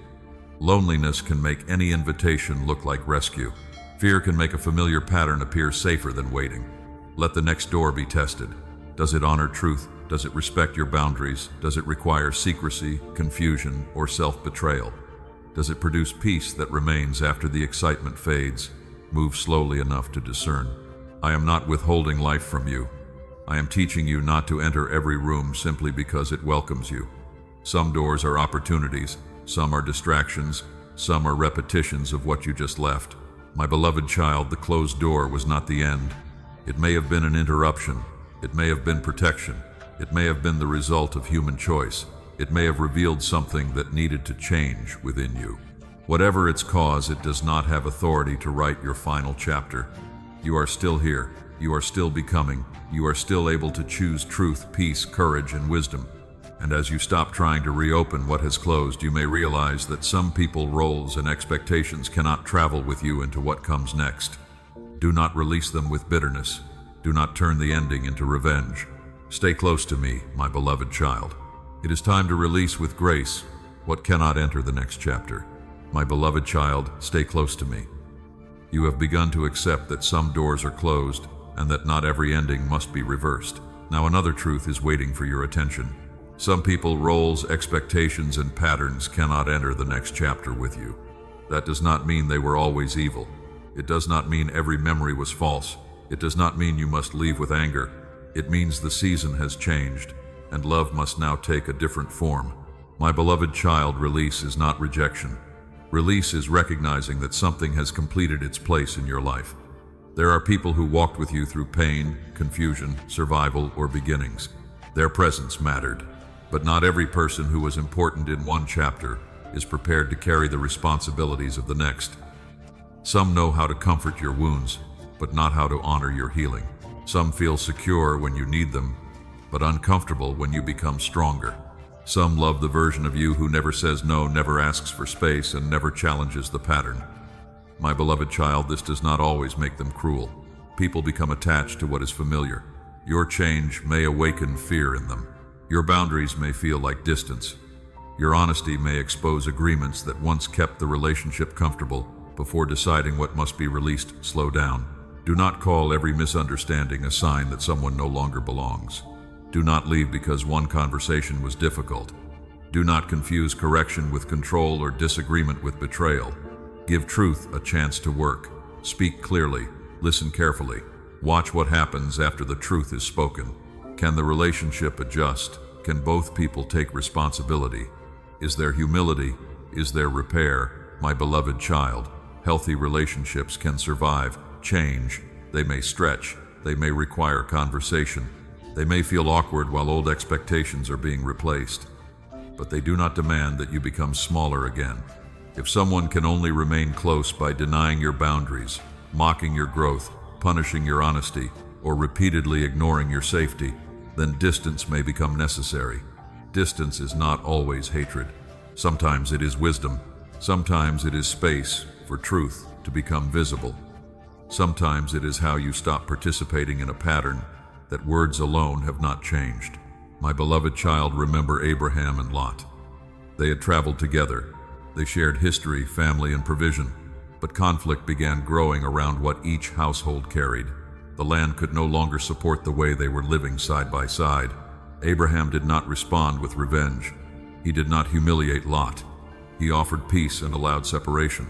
Speaker 1: Loneliness can make any invitation look like rescue. Fear can make a familiar pattern appear safer than waiting. Let the next door be tested. Does it honor truth? Does it respect your boundaries? Does it require secrecy, confusion, or self-betrayal? Does it produce peace that remains after the excitement fades? Move slowly enough to discern. I am not withholding life from you. I am teaching you not to enter every room simply because it welcomes you. Some doors are opportunities, some are distractions, some are repetitions of what you just left. My beloved child, the closed door was not the end. It may have been an interruption. It may have been protection. It may have been the result of human choice. It may have revealed something that needed to change within you. Whatever its cause, it does not have authority to write your final chapter. You are still here. You are still becoming. You are still able to choose truth, peace, courage, and wisdom. And as you stop trying to reopen what has closed, you may realize that some people, roles, and expectations cannot travel with you into what comes next. Do not release them with bitterness. Do not turn the ending into revenge. Stay close to me, my beloved child. It is time to release with grace what cannot enter the next chapter. My beloved child, stay close to me. You have begun to accept that some doors are closed and that not every ending must be reversed. Now another truth is waiting for your attention. Some people, roles, expectations, and patterns cannot enter the next chapter with you. That does not mean they were always evil. It does not mean every memory was false. It does not mean you must leave with anger. It means the season has changed, and love must now take a different form. My beloved child, release is not rejection. Release is recognizing that something has completed its place in your life. There are people who walked with you through pain, confusion, survival, or beginnings. Their presence mattered. But not every person who was important in one chapter is prepared to carry the responsibilities of the next. Some know how to comfort your wounds, but not how to honor your healing. Some feel secure when you need them, but uncomfortable when you become stronger. Some love the version of you who never says no, never asks for space, and never challenges the pattern. My beloved child, this does not always make them cruel. People become attached to what is familiar. Your change may awaken fear in them. Your boundaries may feel like distance. Your honesty may expose agreements that once kept the relationship comfortable. Before deciding what must be released, slow down. Do not call every misunderstanding a sign that someone no longer belongs. Do not leave because one conversation was difficult. Do not confuse correction with control or disagreement with betrayal. Give truth a chance to work. Speak clearly. Listen carefully. Watch what happens after the truth is spoken. Can the relationship adjust? Can both people take responsibility? Is there humility? Is there repair? My beloved child, healthy relationships can survive, change. They may stretch. They may require conversation. They may feel awkward while old expectations are being replaced. But they do not demand that you become smaller again. If someone can only remain close by denying your boundaries, mocking your growth, punishing your honesty, or repeatedly ignoring your safety, then distance may become necessary. Distance is not always hatred. Sometimes it is wisdom. Sometimes it is space for truth to become visible. Sometimes it is how you stop participating in a pattern that words alone have not changed. My beloved child, remember Abraham and Lot. They had traveled together. They shared history, family, and provision. But conflict began growing around what each household carried. The land could no longer support the way they were living side by side. Abraham did not respond with revenge. He did not humiliate Lot. He offered peace and allowed separation.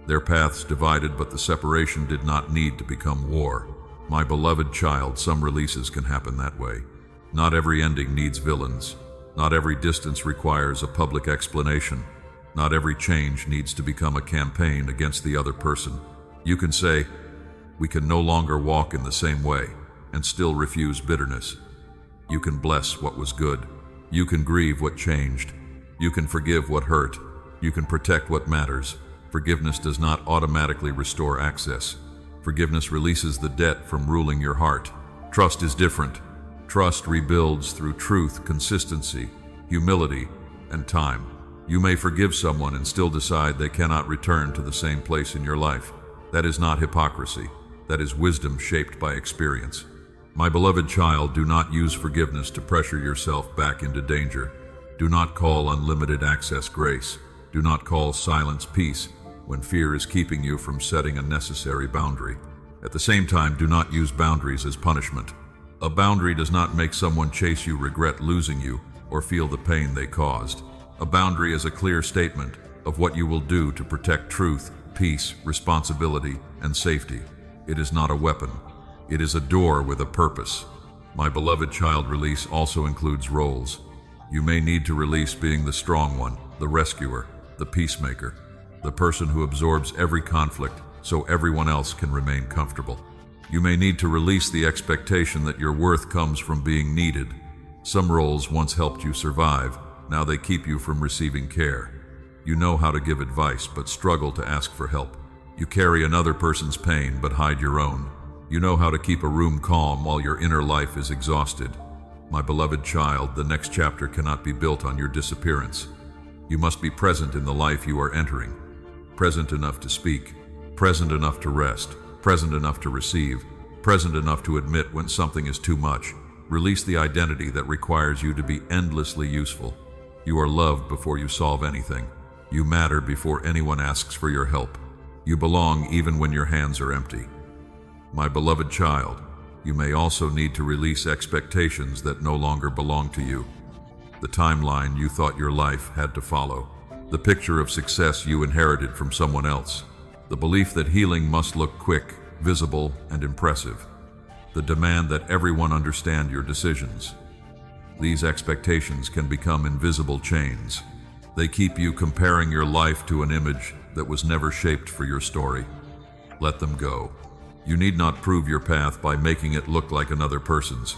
Speaker 1: Their paths divided, but the separation did not need to become war. My beloved child, some releases can happen that way. Not every ending needs villains. Not every distance requires a public explanation. Not every change needs to become a campaign against the other person. You can say, "We can no longer walk in the same way," and still refuse bitterness. You can bless what was good. You can grieve what changed. You can forgive what hurt. You can protect what matters. Forgiveness does not automatically restore access. Forgiveness releases the debt from ruling your heart. Trust is different. Trust rebuilds through truth, consistency, humility, and time. You may forgive someone and still decide they cannot return to the same place in your life. That is not hypocrisy. That is wisdom shaped by experience. My beloved child, do not use forgiveness to pressure yourself back into danger. Do not call unlimited access grace. Do not call silence peace when fear is keeping you from setting a necessary boundary. At the same time, do not use boundaries as punishment. A boundary does not make someone chase you, regret losing you, or feel the pain they caused. A boundary is a clear statement of what you will do to protect truth, peace, responsibility, and safety. It is not a weapon. It is a door with a purpose. My beloved child, release also includes roles. You may need to release being the strong one, the rescuer, the peacemaker, the person who absorbs every conflict so everyone else can remain comfortable. You may need to release the expectation that your worth comes from being needed. Some roles once helped you survive, now they keep you from receiving care. You know how to give advice, but struggle to ask for help. You carry another person's pain, but hide your own. You know how to keep a room calm while your inner life is exhausted. My beloved child, the next chapter cannot be built on your disappearance. You must be present in the life you are entering. Present enough to speak, present enough to rest, present enough to receive, present enough to admit when something is too much. Release the identity that requires you to be endlessly useful. You are loved before you solve anything. You matter before anyone asks for your help. You belong even when your hands are empty. My beloved child, you may also need to release expectations that no longer belong to you. The timeline you thought your life had to follow. The picture of success you inherited from someone else. The belief that healing must look quick, visible, and impressive. The demand that everyone understand your decisions. These expectations can become invisible chains. They keep you comparing your life to an image that was never shaped for your story. Let them go. You need not prove your path by making it look like another person's.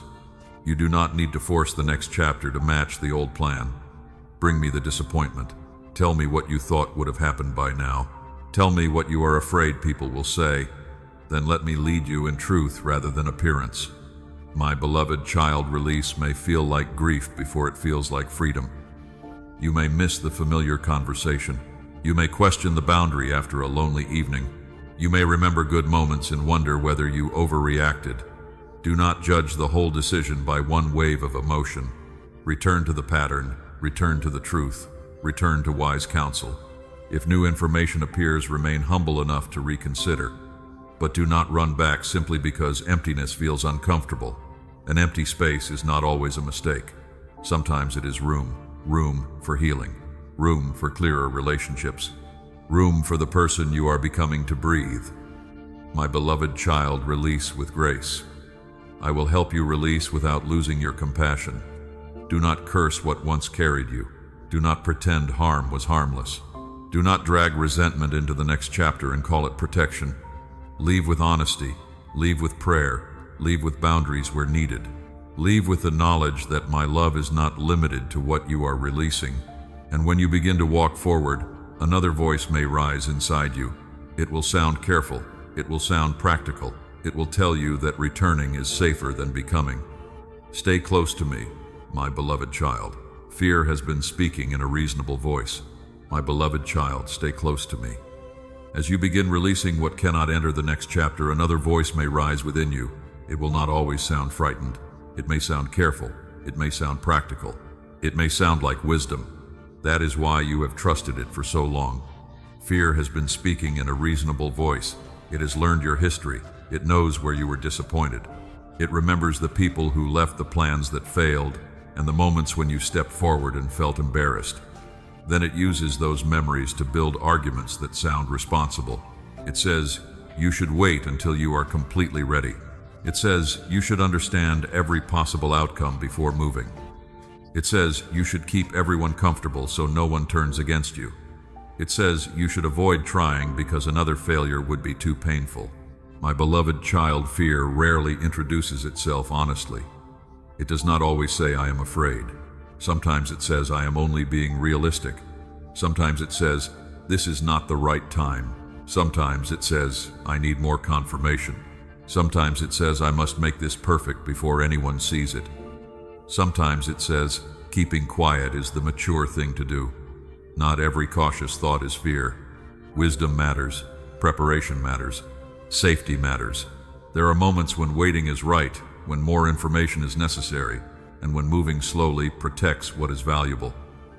Speaker 1: You do not need to force the next chapter to match the old plan. Bring me the disappointment. Tell me what you thought would have happened by now. Tell me what you are afraid people will say. Then let me lead you in truth rather than appearance. My beloved child, release may feel like grief before it feels like freedom. You may miss the familiar conversation. You may question the boundary after a lonely evening. You may remember good moments and wonder whether you overreacted. Do not judge the whole decision by one wave of emotion. Return to the pattern, return to the truth, return to wise counsel. If new information appears, remain humble enough to reconsider. But do not run back simply because emptiness feels uncomfortable. An empty space is not always a mistake. Sometimes it is room for healing, room for clearer relationships, room for the person you are becoming to breathe. My beloved child, release with grace. I will help you release without losing your compassion. Do not curse what once carried you. Do not pretend harm was harmless. Do not drag resentment into the next chapter and call it protection. Leave with honesty. Leave with prayer. Leave with boundaries where needed. Leave with the knowledge that my love is not limited to what you are releasing. And when you begin to walk forward, another voice may rise inside you. It will sound careful. It will sound practical. It will tell you that returning is safer than becoming. Stay close to me, my beloved child. Fear has been speaking in a reasonable voice. My beloved child, stay close to me. As you begin releasing what cannot enter the next chapter, another voice may rise within you. It will not always sound frightened. It may sound careful. It may sound practical. It may sound like wisdom. That is why you have trusted it for so long. Fear has been speaking in a reasonable voice. It has learned your history. It knows where you were disappointed. It remembers the people who left, the plans that failed, and the moments when you stepped forward and felt embarrassed. Then it uses those memories to build arguments that sound responsible. It says, you should wait until you are completely ready. It says, you should understand every possible outcome before moving. It says, you should keep everyone comfortable so no one turns against you. It says, you should avoid trying because another failure would be too painful. My beloved child, fear rarely introduces itself honestly. It does not always say, I am afraid. Sometimes it says, I am only being realistic. Sometimes it says, this is not the right time. Sometimes it says, I need more confirmation. Sometimes it says, I must make this perfect before anyone sees it. Sometimes it says, keeping quiet is the mature thing to do. Not every cautious thought is fear. Wisdom matters. Preparation matters. Safety matters. There are moments when waiting is right, when more information is necessary, and when moving slowly protects what is valuable.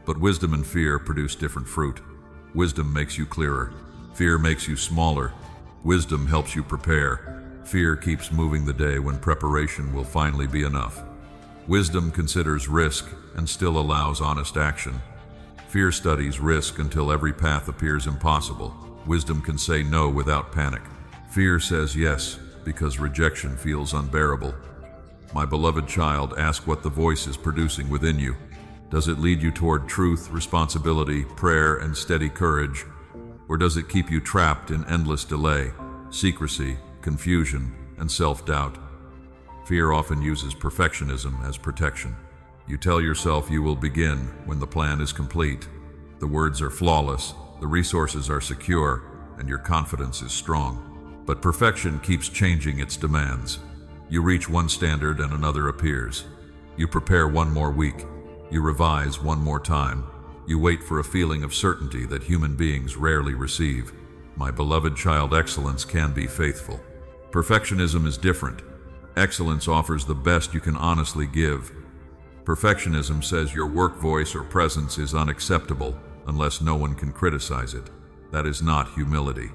Speaker 1: But wisdom and fear produce different fruit. Wisdom makes you clearer. Fear makes you smaller. Wisdom helps you prepare. Fear keeps moving the day when preparation will finally be enough. Wisdom considers risk and still allows honest action. Fear studies risk until every path appears impossible. Wisdom can say no without panic. Fear says yes because rejection feels unbearable. My beloved child, ask what the voice is producing within you. Does it lead you toward truth, responsibility, prayer, and steady courage? Or does it keep you trapped in endless delay, secrecy, confusion, and self-doubt? Fear often uses perfectionism as protection. You tell yourself you will begin when the plan is complete. The words are flawless, the resources are secure, and your confidence is strong. But perfection keeps changing its demands. You reach one standard and another appears. You prepare one more week. You revise one more time. You wait for a feeling of certainty that human beings rarely receive. My beloved child, excellence can be faithful. Perfectionism is different. Excellence offers the best you can honestly give. Perfectionism says your work voice or presence is unacceptable unless no one can criticize it. That is not humility.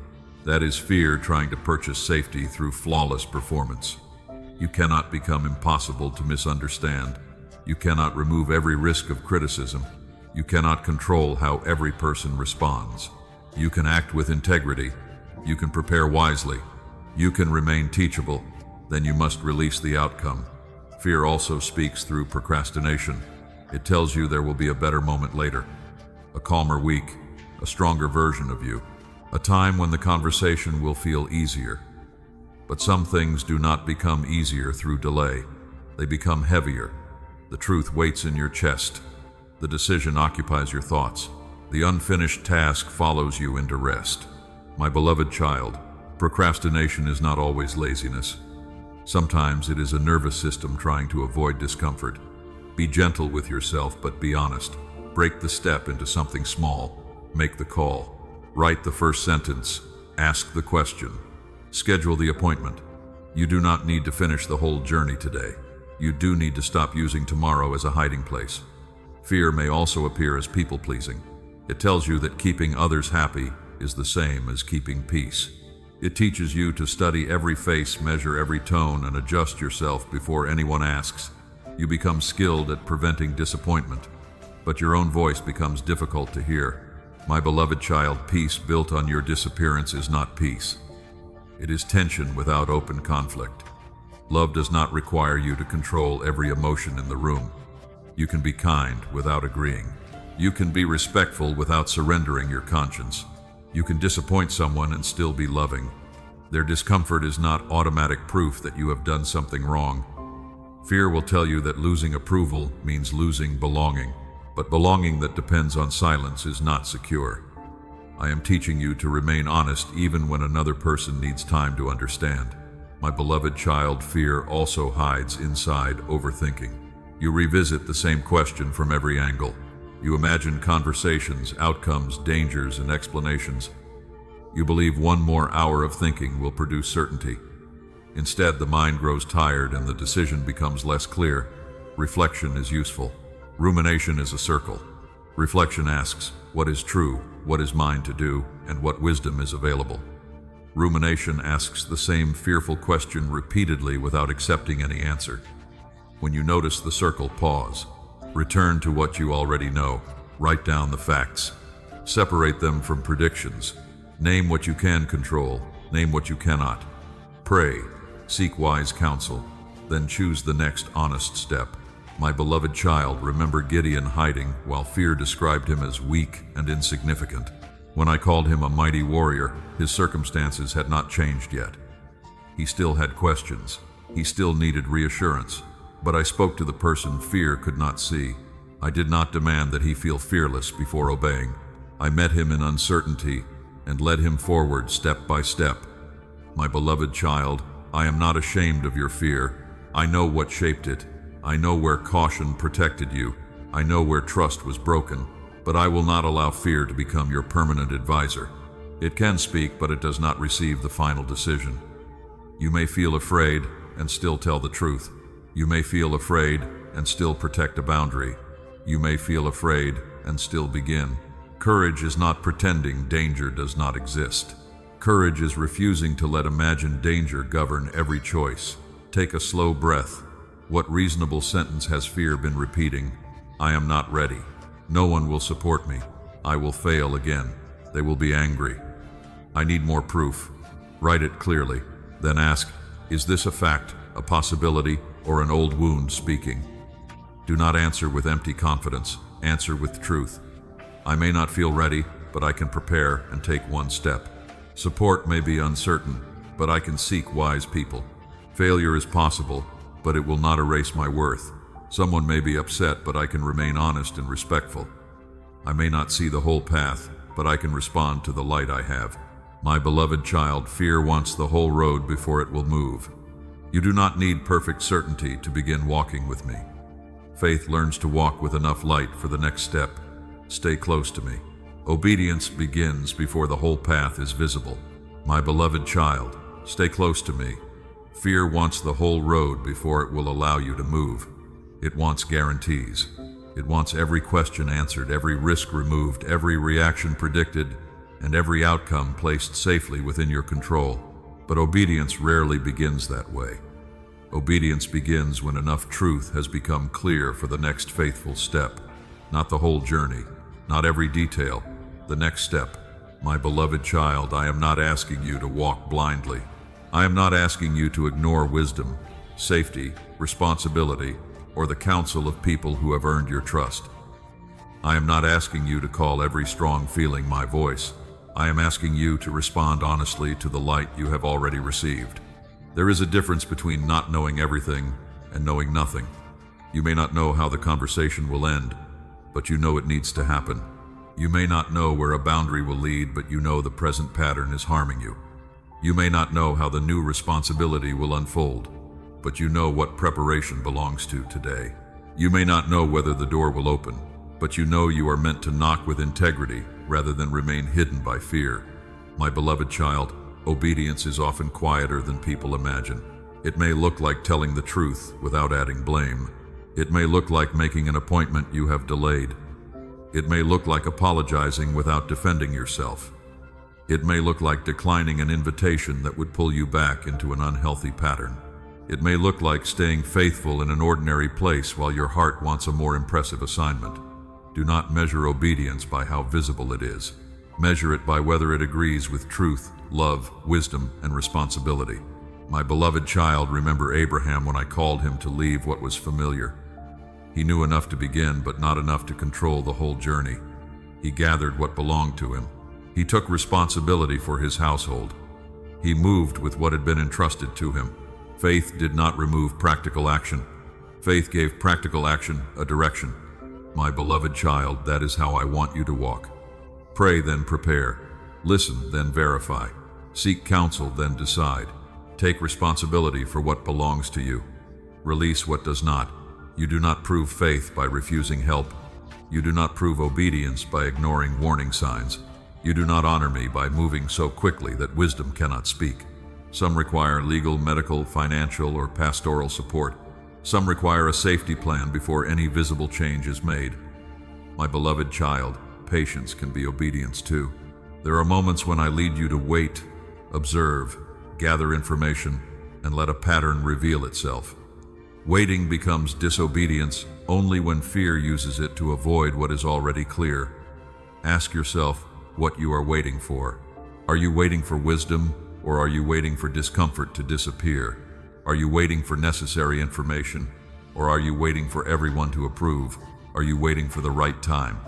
Speaker 1: That is fear trying to purchase safety through flawless performance. You cannot become impossible to misunderstand. You cannot remove every risk of criticism. You cannot control how every person responds. You can act with integrity. You can prepare wisely. You can remain teachable. Then you must release the outcome. Fear also speaks through procrastination. It tells you there will be a better moment later, a calmer week, a stronger version of you, a time when the conversation will feel easier. But some things do not become easier through delay. They become heavier. The truth waits in your chest. The decision occupies your thoughts. The unfinished task follows you into rest. My beloved child, procrastination is not always laziness. Sometimes it is a nervous system trying to avoid discomfort. Be gentle with yourself, but be honest. Break the step into something small. Make the call. Write the first sentence. Ask the question. Schedule the appointment. You do not need to finish the whole journey today. You do need to stop using tomorrow as a hiding place. Fear may also appear as people-pleasing. It tells you that keeping others happy is the same as keeping peace. It teaches you to study every face, measure every tone, and adjust yourself before anyone asks. You become skilled at preventing disappointment, but your own voice becomes difficult to hear. My beloved child, peace built on your disappearance is not peace. It is tension without open conflict. Love does not require you to control every emotion in the room. You can be kind without agreeing. You can be respectful without surrendering your conscience. You can disappoint someone and still be loving. Their discomfort is not automatic proof that you have done something wrong. Fear will tell you that losing approval means losing belonging, but belonging that depends on silence is not secure. I am teaching you to remain honest even when another person needs time to understand. My beloved child, fear also hides inside overthinking. You revisit the same question from every angle. You imagine conversations, outcomes, dangers, and explanations. You believe one more hour of thinking will produce certainty. Instead, the mind grows tired and the decision becomes less clear. Reflection is useful. Rumination is a circle. Reflection asks, what is true, what is mine to do, and what wisdom is available? Rumination asks the same fearful question repeatedly without accepting any answer. When you notice the circle, pause. Return to what you already know. Write down the facts. Separate them from predictions. Name what you can control. Name what you cannot. Pray. Seek wise counsel. Then choose the next honest step. My beloved child, remember Gideon hiding while fear described him as weak and insignificant. When I called him a mighty warrior, his circumstances had not changed yet. He still had questions. He still needed reassurance. But I spoke to the person fear could not see. I did not demand that he feel fearless before obeying. I met him in uncertainty and led him forward step by step. My beloved child, I am not ashamed of your fear. I know what shaped it. I know where caution protected you. I know where trust was broken. But I will not allow fear to become your permanent advisor. It can speak, but it does not receive the final decision. You may feel afraid and still tell the truth. You may feel afraid and still protect a boundary. You may feel afraid and still begin. Courage is not pretending danger does not exist. Courage is refusing to let imagined danger govern every choice. Take a slow breath. What reasonable sentence has fear been repeating? I am not ready. No one will support me. I will fail again. They will be angry. I need more proof. Write it clearly. Then ask, is this a fact, a possibility, or an old wound speaking? Do not answer with empty confidence. Answer with truth. I may not feel ready, but I can prepare and take one step. Support may be uncertain, but I can seek wise people. Failure is possible, but it will not erase my worth. Someone may be upset, but I can remain honest and respectful. I may not see the whole path, but I can respond to the light I have. My beloved child, fear wants the whole road before it will move. You do not need perfect certainty to begin walking with me. Faith learns to walk with enough light for the next step. Stay close to me. Obedience begins before the whole path is visible. My beloved child, stay close to me. Fear wants the whole road before it will allow you to move. It wants guarantees. It wants every question answered, every risk removed, every reaction predicted, and every outcome placed safely within your control. But obedience rarely begins that way. Obedience begins when enough truth has become clear for the next faithful step. Not the whole journey, not every detail, the next step. My beloved child, I am not asking you to walk blindly. I am not asking you to ignore wisdom, safety, responsibility, or the counsel of people who have earned your trust. I am not asking you to call every strong feeling my voice. I am asking you to respond honestly to the light you have already received. There is a difference between not knowing everything and knowing nothing. You may not know how the conversation will end, but you know it needs to happen. You may not know where a boundary will lead, but you know the present pattern is harming you. You may not know how the new responsibility will unfold, but you know what preparation belongs to today. You may not know whether the door will open, but you know you are meant to knock with integrity rather than remain hidden by fear. My beloved child, obedience is often quieter than people imagine. It may look like telling the truth without adding blame. It may look like making an appointment you have delayed. It may look like apologizing without defending yourself. It may look like declining an invitation that would pull you back into an unhealthy pattern. It may look like staying faithful in an ordinary place while your heart wants a more impressive assignment. Do not measure obedience by how visible it is. Measure it by whether it agrees with truth, love, wisdom, and responsibility. My beloved child, remember Abraham when I called him to leave what was familiar. He knew enough to begin, but not enough to control the whole journey. He gathered what belonged to him. He took responsibility for his household. He moved with what had been entrusted to him. Faith did not remove practical action. Faith gave practical action a direction. My beloved child, that is how I want you to walk. Pray, then prepare. Listen, then verify. Seek counsel, then decide. Take responsibility for what belongs to you. Release what does not. You do not prove faith by refusing help. You do not prove obedience by ignoring warning signs. You do not honor me by moving so quickly that wisdom cannot speak. Some require legal, medical, financial, or pastoral support. Some require a safety plan before any visible change is made. My beloved child, patience can be obedience too. There are moments when I lead you to wait, observe, gather information, and let a pattern reveal itself. Waiting becomes disobedience only when fear uses it to avoid what is already clear. Ask yourself what you are waiting for. Are you waiting for wisdom, or are you waiting for discomfort to disappear? Are you waiting for necessary information, or are you waiting for everyone to approve? Are you waiting for the right time,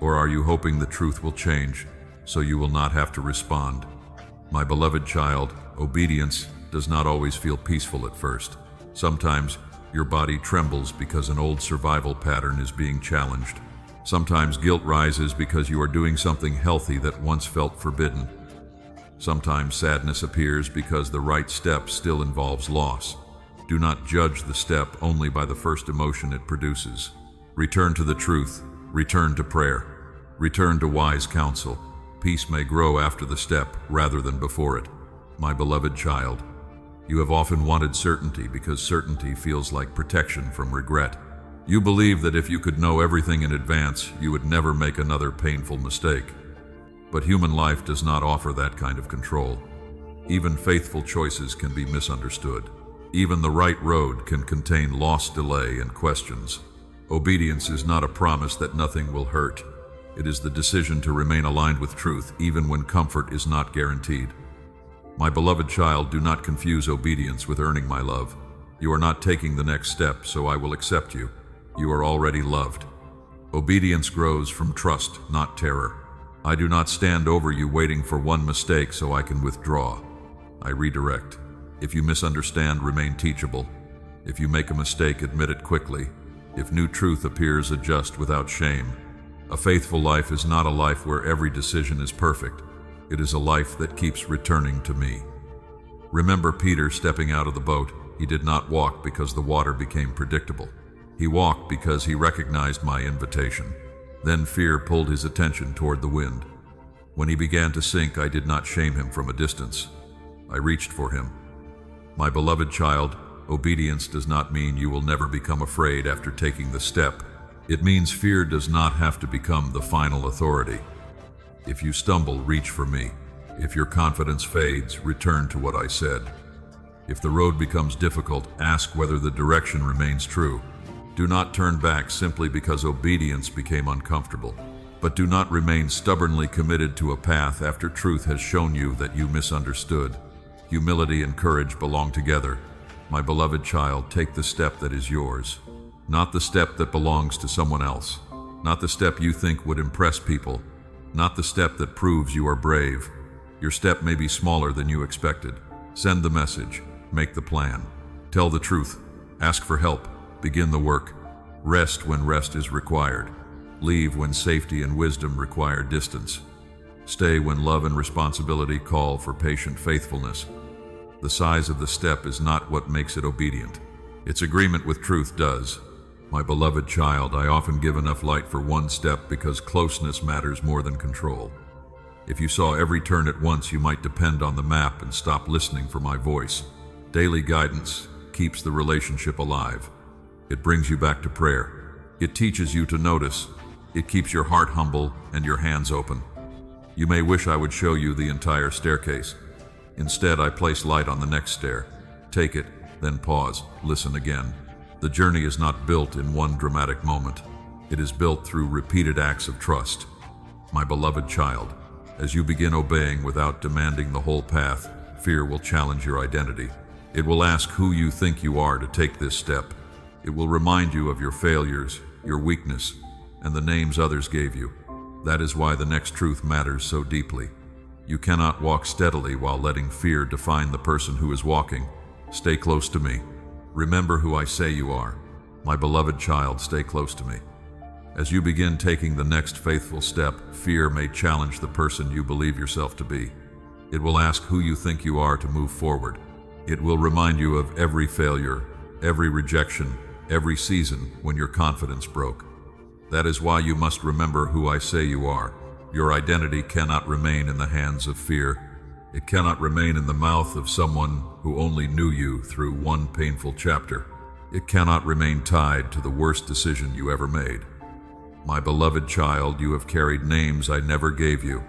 Speaker 1: or are you hoping the truth will change so you will not have to respond? My beloved child, obedience does not always feel peaceful at first. Sometimes your body trembles because an old survival pattern is being challenged. Sometimes guilt rises because you are doing something healthy that once felt forbidden. Sometimes sadness appears because the right step still involves loss. Do not judge the step only by the first emotion it produces. Return to the truth. Return to prayer. Return to wise counsel. Peace may grow after the step rather than before it. My beloved child, you have often wanted certainty because certainty feels like protection from regret. You believe that if you could know everything in advance, you would never make another painful mistake. But human life does not offer that kind of control. Even faithful choices can be misunderstood. Even the right road can contain loss, delay, and questions. Obedience is not a promise that nothing will hurt. It is the decision to remain aligned with truth even when comfort is not guaranteed. My beloved child, do not confuse obedience with earning my love. You are not taking the next step, so I will accept you. You are already loved. Obedience grows from trust, not terror. I do not stand over you waiting for one mistake so I can withdraw. I redirect. If you misunderstand, remain teachable. If you make a mistake, admit it quickly. If new truth appears, adjust without shame. A faithful life is not a life where every decision is perfect. It is a life that keeps returning to me. Remember Peter stepping out of the boat. He did not walk because the water became predictable. He walked because he recognized my invitation. Then fear pulled his attention toward the wind. When he began to sink, I did not shame him from a distance. I reached for him. My beloved child, obedience does not mean you will never become afraid after taking the step. It means fear does not have to become the final authority. If you stumble, reach for me. If your confidence fades, return to what I said. If the road becomes difficult, ask whether the direction remains true. Do not turn back simply because obedience became uncomfortable. But do not remain stubbornly committed to a path after truth has shown you that you misunderstood. Humility and courage belong together. My beloved child, take the step that is yours. Not the step that belongs to someone else. Not the step you think would impress people. Not the step that proves you are brave. Your step may be smaller than you expected. Send the message. Make the plan. Tell the truth. Ask for help. Begin the work. Rest when rest is required. Leave when safety and wisdom require distance. Stay when love and responsibility call for patient faithfulness. The size of the step is not what makes it obedient. Its agreement with truth does. My beloved child, I often give enough light for one step because closeness matters more than control. If you saw every turn at once, you might depend on the map and stop listening for my voice. Daily guidance keeps the relationship alive. It brings you back to prayer. It teaches you to notice. It keeps your heart humble and your hands open. You may wish I would show you the entire staircase. Instead, I place light on the next stair. Take it, then pause, listen again. The journey is not built in one dramatic moment. It is built through repeated acts of trust. My beloved child, as you begin obeying without demanding the whole path, fear will challenge your identity. It will ask who you think you are to take this step. It will remind you of your failures, your weakness, and the names others gave you. That is why the next truth matters so deeply. You cannot walk steadily while letting fear define the person who is walking. Stay close to me. Remember who I say you are. My beloved child, stay close to me. As you begin taking the next faithful step, fear may challenge the person you believe yourself to be. It will ask who you think you are to move forward. It will remind you of every failure, every rejection, every season when your confidence broke. That is why you must remember who I say you are. Your identity cannot remain in the hands of fear. It cannot remain in the mouth of someone who only knew you through one painful chapter. It cannot remain tied to the worst decision you ever made. My beloved child, you have carried names I never gave you.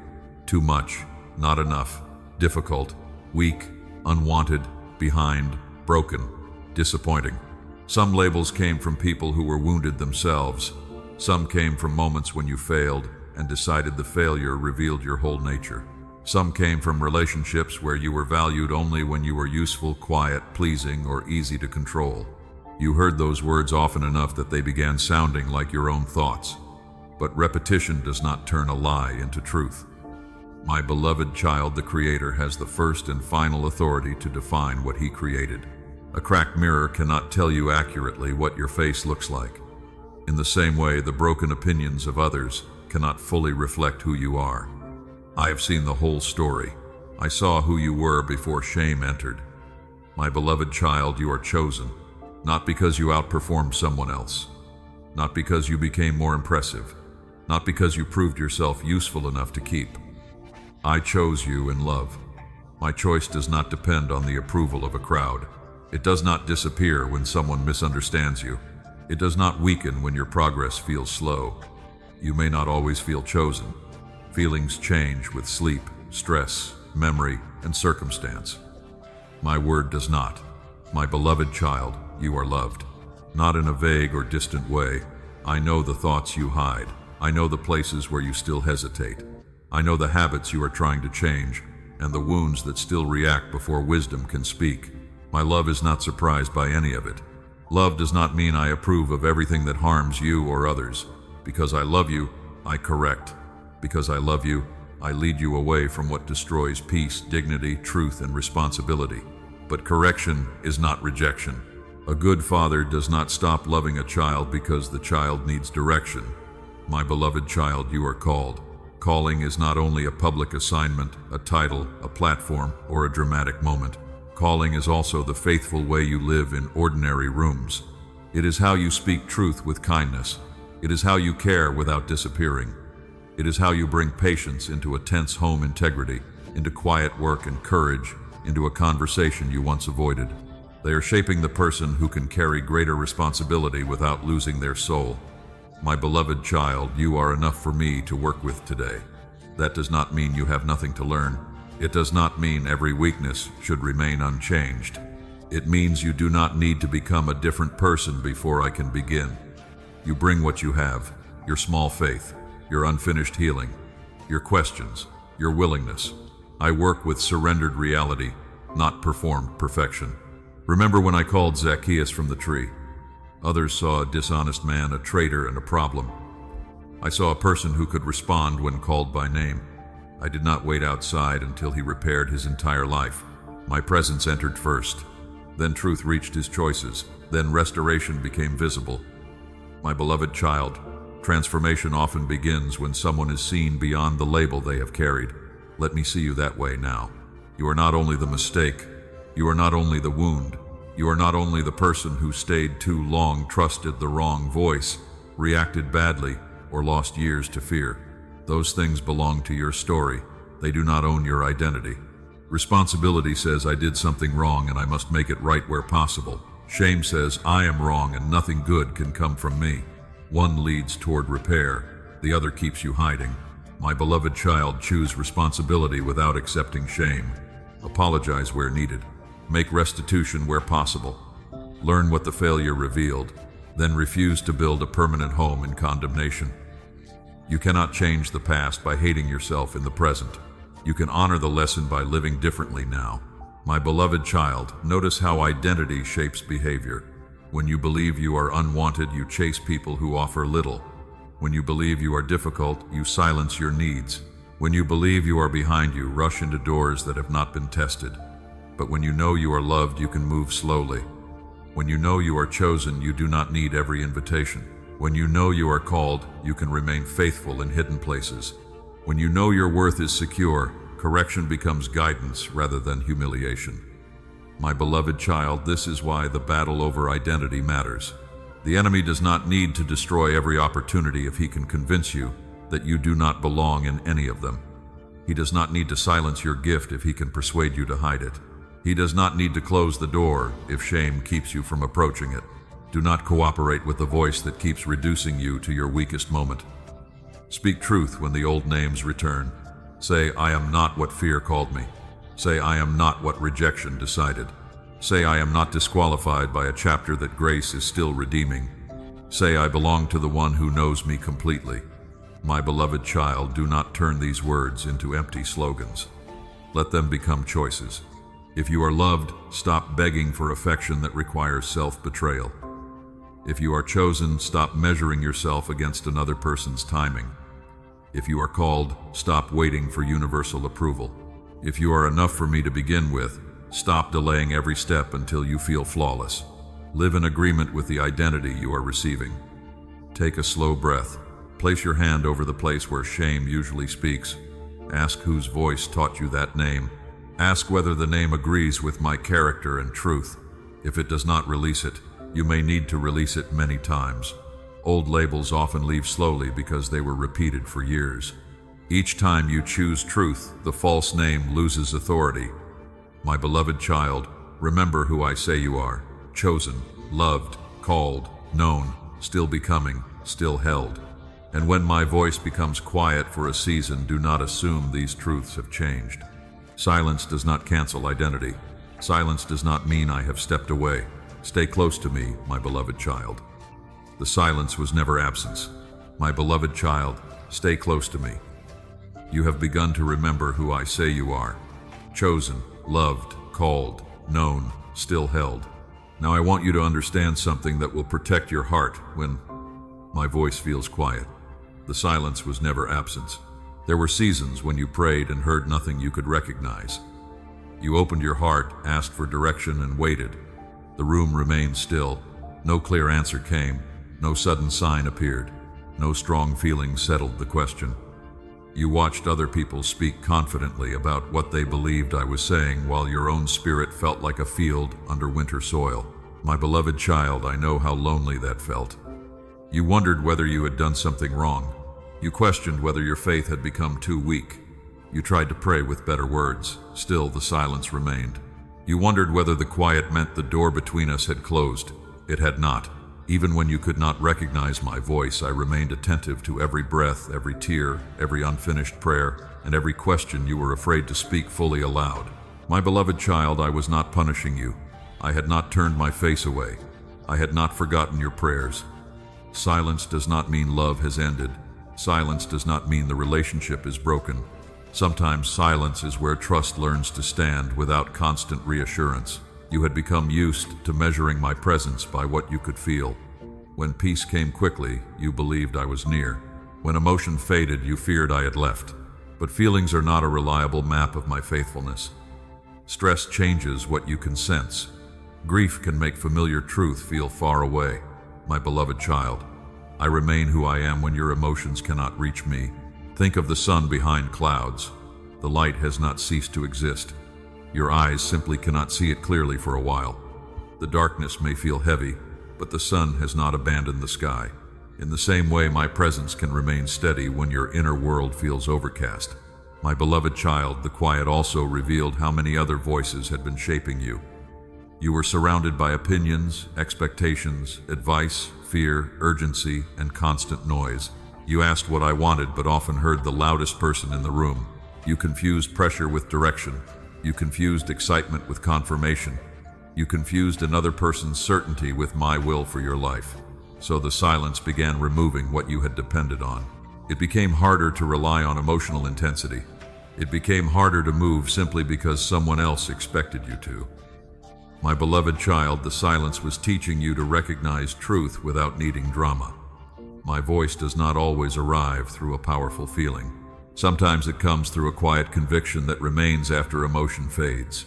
Speaker 1: Too much, not enough, difficult, weak, unwanted, behind, broken, disappointing. Some labels came from people who were wounded themselves. Some came from moments when you failed and decided the failure revealed your whole nature. Some came from relationships where you were valued only when you were useful, quiet, pleasing, or easy to control. You heard those words often enough that they began sounding like your own thoughts. But repetition does not turn a lie into truth. My beloved child, the Creator has the first and final authority to define what He created. A cracked mirror cannot tell you accurately what your face looks like. In the same way, the broken opinions of others cannot fully reflect who you are. I have seen the whole story. I saw who you were before shame entered. My beloved child, you are chosen, not because you outperformed someone else, not because you became more impressive, not because you proved yourself useful enough to keep. I chose you in love. My choice does not depend on the approval of a crowd. It does not disappear when someone misunderstands you. It does not weaken when your progress feels slow. You may not always feel chosen. Feelings change with sleep, stress, memory, and circumstance. My word does not. My beloved child, you are loved. Not in a vague or distant way. I know the thoughts you hide. I know the places where you still hesitate. I know the habits you are trying to change, and the wounds that still react before wisdom can speak. My love is not surprised by any of it. Love does not mean I approve of everything that harms you or others. Because I love you, I correct. Because I love you, I lead you away from what destroys peace, dignity, truth, and responsibility. But correction is not rejection. A good father does not stop loving a child because the child needs direction. My beloved child, you are called. Calling is not only a public assignment, a title, a platform, or a dramatic moment. Calling is also the faithful way you live in ordinary rooms. It is how you speak truth with kindness. It is how you care without disappearing. It is how you bring patience into a tense home integrity, into quiet work and courage, into a conversation you once avoided. They are shaping the person who can carry greater responsibility without losing their soul. My beloved child, you are enough for me to work with today. That does not mean you have nothing to learn. It does not mean every weakness should remain unchanged. It means you do not need to become a different person before I can begin. You bring what you have, your small faith, your unfinished healing, your questions, your willingness. I work with surrendered reality, not performed perfection. Remember when I called Zacchaeus from the tree? Others saw a dishonest man, a traitor, and a problem. I saw a person who could respond when called by name. I did not wait outside until he repaired his entire life. My presence entered first. Then truth reached his choices. Then restoration became visible. My beloved child, transformation often begins when someone is seen beyond the label they have carried. Let me see you that way now. You are not only the mistake. You are not only the wound. You are not only the person who stayed too long, trusted the wrong voice, reacted badly, or lost years to fear. Those things belong to your story. They do not own your identity. Responsibility says I did something wrong and I must make it right where possible. Shame says I am wrong and nothing good can come from me. One leads toward repair, the other keeps you hiding. My beloved child, choose responsibility without accepting shame. Apologize where needed. Make restitution where possible. Learn what the failure revealed, then refuse to build a permanent home in condemnation. You cannot change the past by hating yourself in the present. You can honor the lesson by living differently now. My beloved child, notice how identity shapes behavior. When you believe you are unwanted, you chase people who offer little. When you believe you are difficult, you silence your needs. When you believe you are behind, you rush into doors that have not been tested. But when you know you are loved, you can move slowly. When you know you are chosen, you do not need every invitation. When you know you are called, you can remain faithful in hidden places. When you know your worth is secure, correction becomes guidance rather than humiliation. My beloved child, this is why the battle over identity matters. The enemy does not need to destroy every opportunity if he can convince you that you do not belong in any of them. He does not need to silence your gift if he can persuade you to hide it. He does not need to close the door if shame keeps you from approaching it. Do not cooperate with the voice that keeps reducing you to your weakest moment. Speak truth when the old names return. Say, I am not what fear called me. Say, I am not what rejection decided. Say, I am not disqualified by a chapter that grace is still redeeming. Say, I belong to the one who knows me completely. My beloved child, do not turn these words into empty slogans. Let them become choices. If you are loved, stop begging for affection that requires self-betrayal. If you are chosen, stop measuring yourself against another person's timing. If you are called, stop waiting for universal approval. If you are enough for me to begin with, stop delaying every step until you feel flawless. Live in agreement with the identity you are receiving. Take a slow breath. Place your hand over the place where shame usually speaks. Ask whose voice taught you that name. Ask whether the name agrees with my character and truth. If it does not release it, you may need to release it many times. Old labels often leave slowly because they were repeated for years. Each time you choose truth, the false name loses authority. My beloved child, remember who I say you are: chosen, loved, called, known, still becoming, still held. And when my voice becomes quiet for a season, do not assume these truths have changed. Silence does not cancel identity. Silence does not mean I have stepped away. Stay close to me, my beloved child. The silence was never absence. My beloved child, stay close to me. You have begun to remember who I say you are: chosen, loved, called, known, still held. Now I want you to understand something that will protect your heart when my voice feels quiet. The silence was never absence. There were seasons when you prayed and heard nothing you could recognize. You opened your heart, asked for direction, and waited. The room remained still. No clear answer came. No sudden sign appeared. No strong feeling settled the question. You watched other people speak confidently about what they believed I was saying, while your own spirit felt like a field under winter soil. My beloved child, I know how lonely that felt. You wondered whether you had done something wrong. You questioned whether your faith had become too weak. You tried to pray with better words. Still, the silence remained. You wondered whether the quiet meant the door between us had closed. It had not. Even when you could not recognize my voice, I remained attentive to every breath, every tear, every unfinished prayer, and every question you were afraid to speak fully aloud. My beloved child, I was not punishing you. I had not turned my face away. I had not forgotten your prayers. Silence does not mean love has ended. Silence does not mean the relationship is broken. Sometimes silence is where trust learns to stand without constant reassurance. You had become used to measuring my presence by what you could feel. When peace came quickly, you believed I was near. When emotion faded, you feared I had left. But feelings are not a reliable map of my faithfulness. Stress changes what you can sense. Grief can make familiar truth feel far away. My beloved child, I remain who I am when your emotions cannot reach me. Think of the sun behind clouds. The light has not ceased to exist. Your eyes simply cannot see it clearly for a while. The darkness may feel heavy, but the sun has not abandoned the sky. In the same way, my presence can remain steady when your inner world feels overcast. My beloved child, the quiet also revealed how many other voices had been shaping you. You were surrounded by opinions, expectations, advice, fear, urgency, and constant noise. You asked what I wanted, but often heard the loudest person in the room. You confused pressure with direction. You confused excitement with confirmation. You confused another person's certainty with my will for your life. So the silence began removing what you had depended on. It became harder to rely on emotional intensity. It became harder to move simply because someone else expected you to. My beloved child, the silence was teaching you to recognize truth without needing drama. My voice does not always arrive through a powerful feeling. Sometimes it comes through a quiet conviction that remains after emotion fades.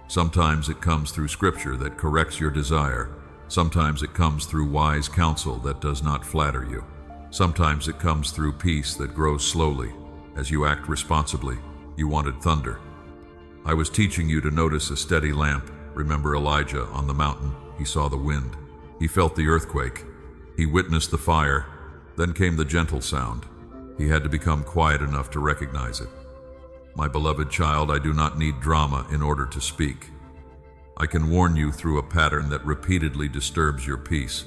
Speaker 1: Sometimes it comes through scripture that corrects your desire. Sometimes it comes through wise counsel that does not flatter you. Sometimes it comes through peace that grows slowly. As you act responsibly, you wanted thunder. I was teaching you to notice a steady lamp. Remember Elijah on the mountain? He saw the wind. He felt the earthquake. He witnessed the fire. Then came the gentle sound. He had to become quiet enough to recognize it. My beloved child, I do not need drama in order to speak. I can warn you through a pattern that repeatedly disturbs your peace.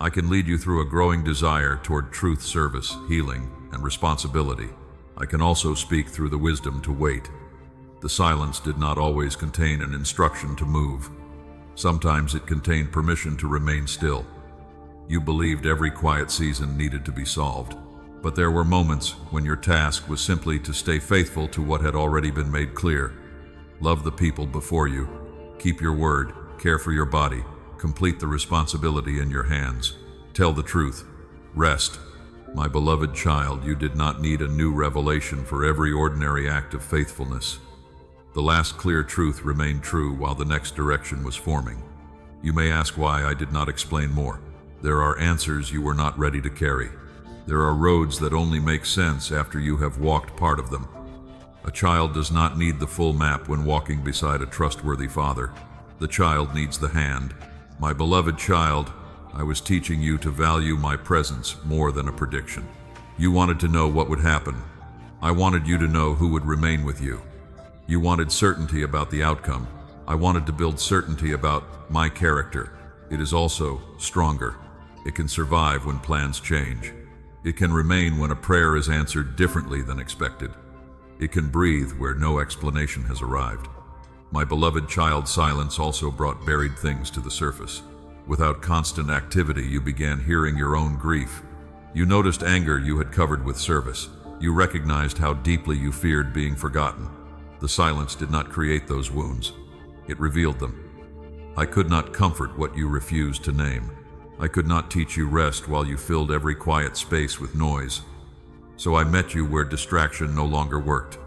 Speaker 1: I can lead you through a growing desire toward truth, service, healing, and responsibility. I can also speak through the wisdom to wait. The silence did not always contain an instruction to move. Sometimes it contained permission to remain still. You believed every quiet season needed to be solved. But there were moments when your task was simply to stay faithful to what had already been made clear. Love the people before you. Keep your word. Care for your body. Complete the responsibility in your hands. Tell the truth. Rest. My beloved child, you did not need a new revelation for every ordinary act of faithfulness. The last clear truth remained true while the next direction was forming. You may ask why I did not explain more. There are answers you were not ready to carry. There are roads that only make sense after you have walked part of them. A child does not need the full map when walking beside a trustworthy father. The child needs the hand. My beloved child, I was teaching you to value my presence more than a prediction. You wanted to know what would happen. I wanted you to know who would remain with you. You wanted certainty about the outcome. I wanted to build certainty about my character. It is also stronger. It can survive when plans change. It can remain when a prayer is answered differently than expected. It can breathe where no explanation has arrived. My beloved child, silence also brought buried things to the surface. Without constant activity, you began hearing your own grief. You noticed anger you had covered with service. You recognized how deeply you feared being forgotten. The silence did not create those wounds. It revealed them. I could not comfort what you refused to name. I could not teach you rest while you filled every quiet space with noise. So I met you where distraction no longer worked.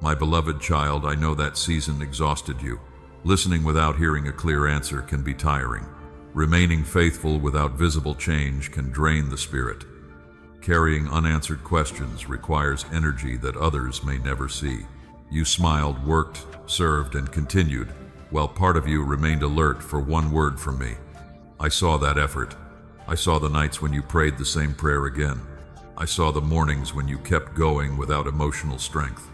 Speaker 1: My beloved child, I know that season exhausted you. Listening without hearing a clear answer can be tiring. Remaining faithful without visible change can drain the spirit. Carrying unanswered questions requires energy that others may never see. You smiled, worked, served, and continued, while part of you remained alert for one word from me. I saw that effort. I saw the nights when you prayed the same prayer again. I saw the mornings when you kept going without emotional strength.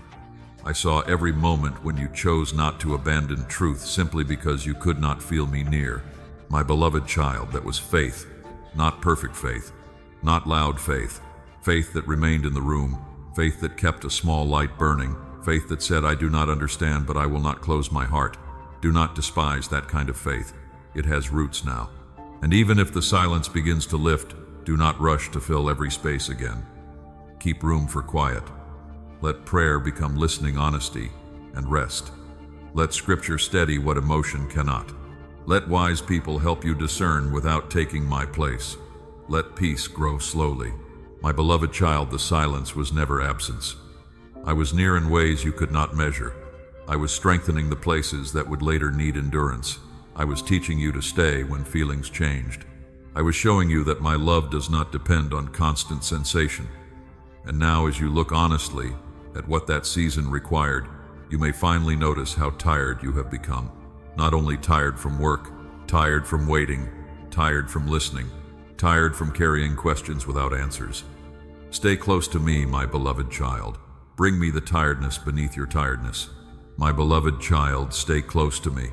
Speaker 1: I saw every moment when you chose not to abandon truth simply because you could not feel me near. My beloved child, that was faith, not perfect faith, not loud faith, faith that remained in the room, faith that kept a small light burning, faith that said, I do not understand, but I will not close my heart. Do not despise that kind of faith. It has roots now. And even if the silence begins to lift, do not rush to fill every space again. Keep room for quiet. Let prayer become listening honesty and rest. Let scripture steady what emotion cannot. Let wise people help you discern without taking my place. Let peace grow slowly. My beloved child, the silence was never absence. I was near in ways you could not measure. I was strengthening the places that would later need endurance. I was teaching you to stay when feelings changed. I was showing you that my love does not depend on constant sensation. And now, as you look honestly at what that season required, you may finally notice how tired you have become. Not only tired from work, tired from waiting, tired from listening, tired from carrying questions without answers. Stay close to me, my beloved child. Bring me the tiredness beneath your tiredness. My beloved child, stay close to me.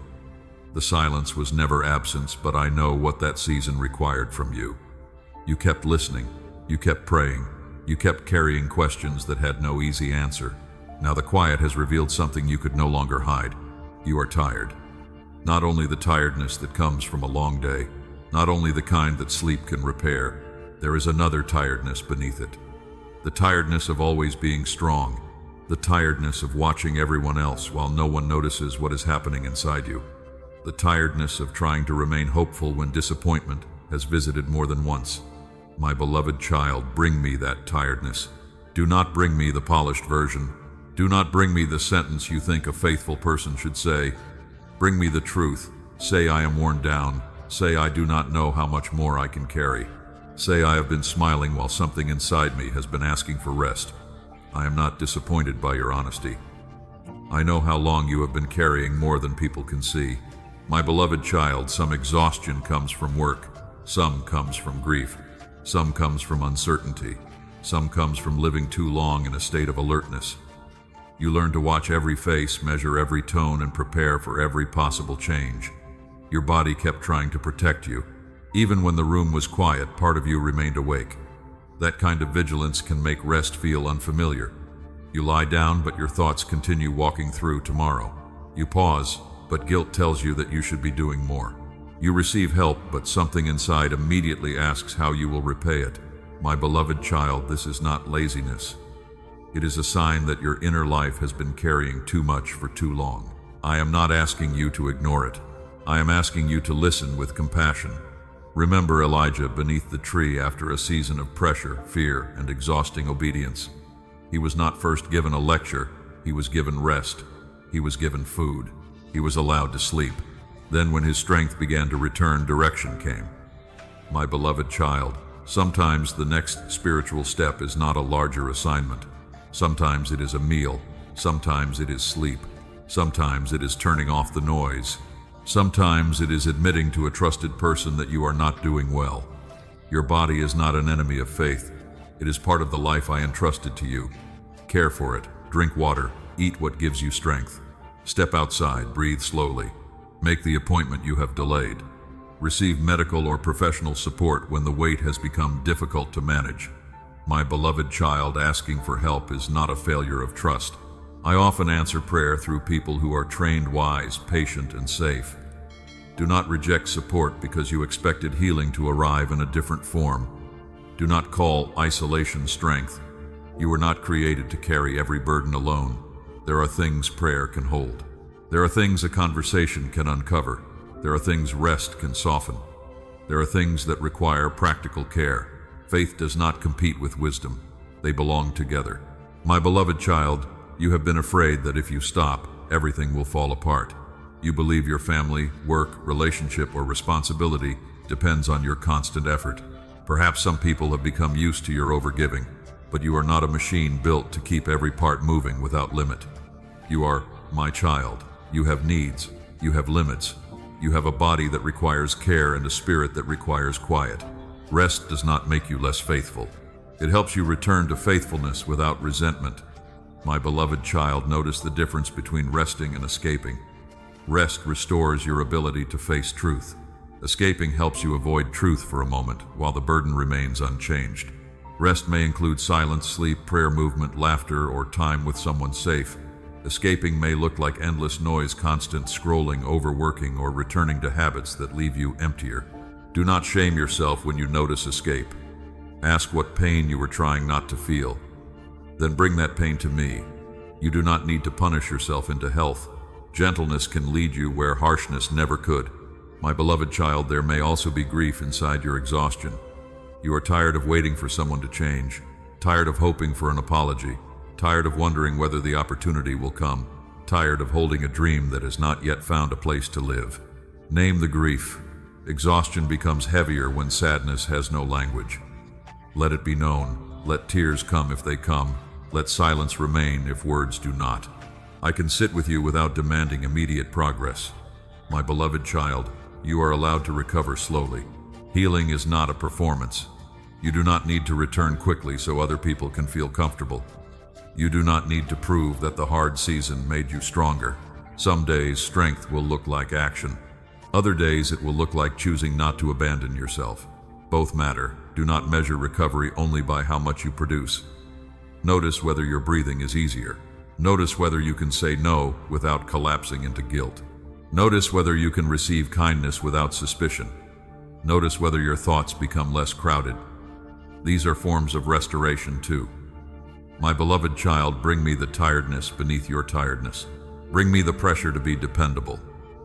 Speaker 1: The silence was never absence, but I know what that season required from you. You kept listening. You kept praying. You kept carrying questions that had no easy answer. Now the quiet has revealed something you could no longer hide. You are tired. Not only the tiredness that comes from a long day, not only the kind that sleep can repair, there is another tiredness beneath it. The tiredness of always being strong. The tiredness of watching everyone else while no one notices what is happening inside you. The tiredness of trying to remain hopeful when disappointment has visited more than once. My beloved child, bring me that tiredness. Do not bring me the polished version. Do not bring me the sentence you think a faithful person should say. Bring me the truth. Say I am worn down. Say I do not know how much more I can carry. Say I have been smiling while something inside me has been asking for rest. I am not disappointed by your honesty. I know how long you have been carrying more than people can see. My beloved child, some exhaustion comes from work. Some comes from grief. Some comes from uncertainty. Some comes from living too long in a state of alertness. You learn to watch every face, measure every tone, and prepare for every possible change. Your body kept trying to protect you. Even when the room was quiet, part of you remained awake. That kind of vigilance can make rest feel unfamiliar. You lie down, but your thoughts continue walking through tomorrow. You pause, but guilt tells you that you should be doing more. You receive help, but something inside immediately asks how you will repay it. My beloved child, this is not laziness. It is a sign that your inner life has been carrying too much for too long. I am not asking you to ignore it. I am asking you to listen with compassion. Remember Elijah beneath the tree after a season of pressure, fear, and exhausting obedience. He was not first given a lecture. He was given rest. He was given food. He was allowed to sleep. Then when his strength began to return, direction came. My beloved child, sometimes the next spiritual step is not a larger assignment. Sometimes it is a meal. Sometimes it is sleep. Sometimes it is turning off the noise. Sometimes it is admitting to a trusted person that you are not doing well. Your body is not an enemy of faith. It is part of the life I entrusted to you. Care for it. Drink water. Eat what gives you strength. Step outside. Breathe slowly. Make the appointment you have delayed. Receive medical or professional support when the weight has become difficult to manage. My beloved child, asking for help is not a failure of trust. I often answer prayer through people who are trained, wise, patient, and safe. Do not reject support because you expected healing to arrive in a different form. Do not call isolation strength. You were not created to carry every burden alone. There are things prayer can hold. There are things a conversation can uncover. There are things rest can soften. There are things that require practical care. Faith does not compete with wisdom. They belong together. My beloved child, you have been afraid that if you stop, everything will fall apart. You believe your family, work, relationship, or responsibility depends on your constant effort. Perhaps some people have become used to your overgiving, but you are not a machine built to keep every part moving without limit. You are my child. You have needs. You have limits. You have a body that requires care and a spirit that requires quiet. Rest does not make you less faithful. It helps you return to faithfulness without resentment. My beloved child, notice the difference between resting and escaping. Rest restores your ability to face truth. Escaping helps you avoid truth for a moment, while the burden remains unchanged. Rest may include silence, sleep, prayer, movement, laughter, or time with someone safe. Escaping may look like endless noise, constant scrolling, overworking, or returning to habits that leave you emptier. Do not shame yourself when you notice escape. Ask what pain you were trying not to feel. Then bring that pain to me. You do not need to punish yourself into health. Gentleness can lead you where harshness never could. My beloved child, there may also be grief inside your exhaustion. You are tired of waiting for someone to change, tired of hoping for an apology, tired of wondering whether the opportunity will come, tired of holding a dream that has not yet found a place to live. Name the grief. Exhaustion becomes heavier when sadness has no language. Let it be known. Let tears come if they come. Let silence remain if words do not. I can sit with you without demanding immediate progress. My beloved child, you are allowed to recover slowly. Healing is not a performance. You do not need to return quickly so other people can feel comfortable. You do not need to prove that the hard season made you stronger. Some days, strength will look like action. Other days, it will look like choosing not to abandon yourself. Both matter. Do not measure recovery only by how much you produce. Notice whether your breathing is easier. Notice whether you can say no without collapsing into guilt. Notice whether you can receive kindness without suspicion. Notice whether your thoughts become less crowded. These are forms of restoration too. My beloved child, bring me the tiredness beneath your tiredness. Bring me the pressure to be dependable.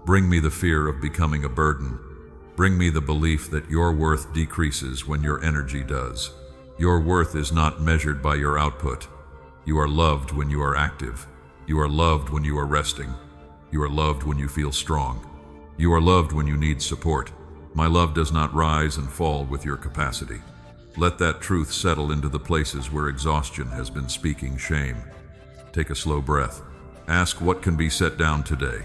Speaker 1: Bring me the fear of becoming a burden. Bring me the belief that your worth decreases when your energy does. Your worth is not measured by your output. You are loved when you are active. You are loved when you are resting. You are loved when you feel strong. You are loved when you need support. My love does not rise and fall with your capacity. Let that truth settle into the places where exhaustion has been speaking shame. Take a slow breath. Ask what can be set down today,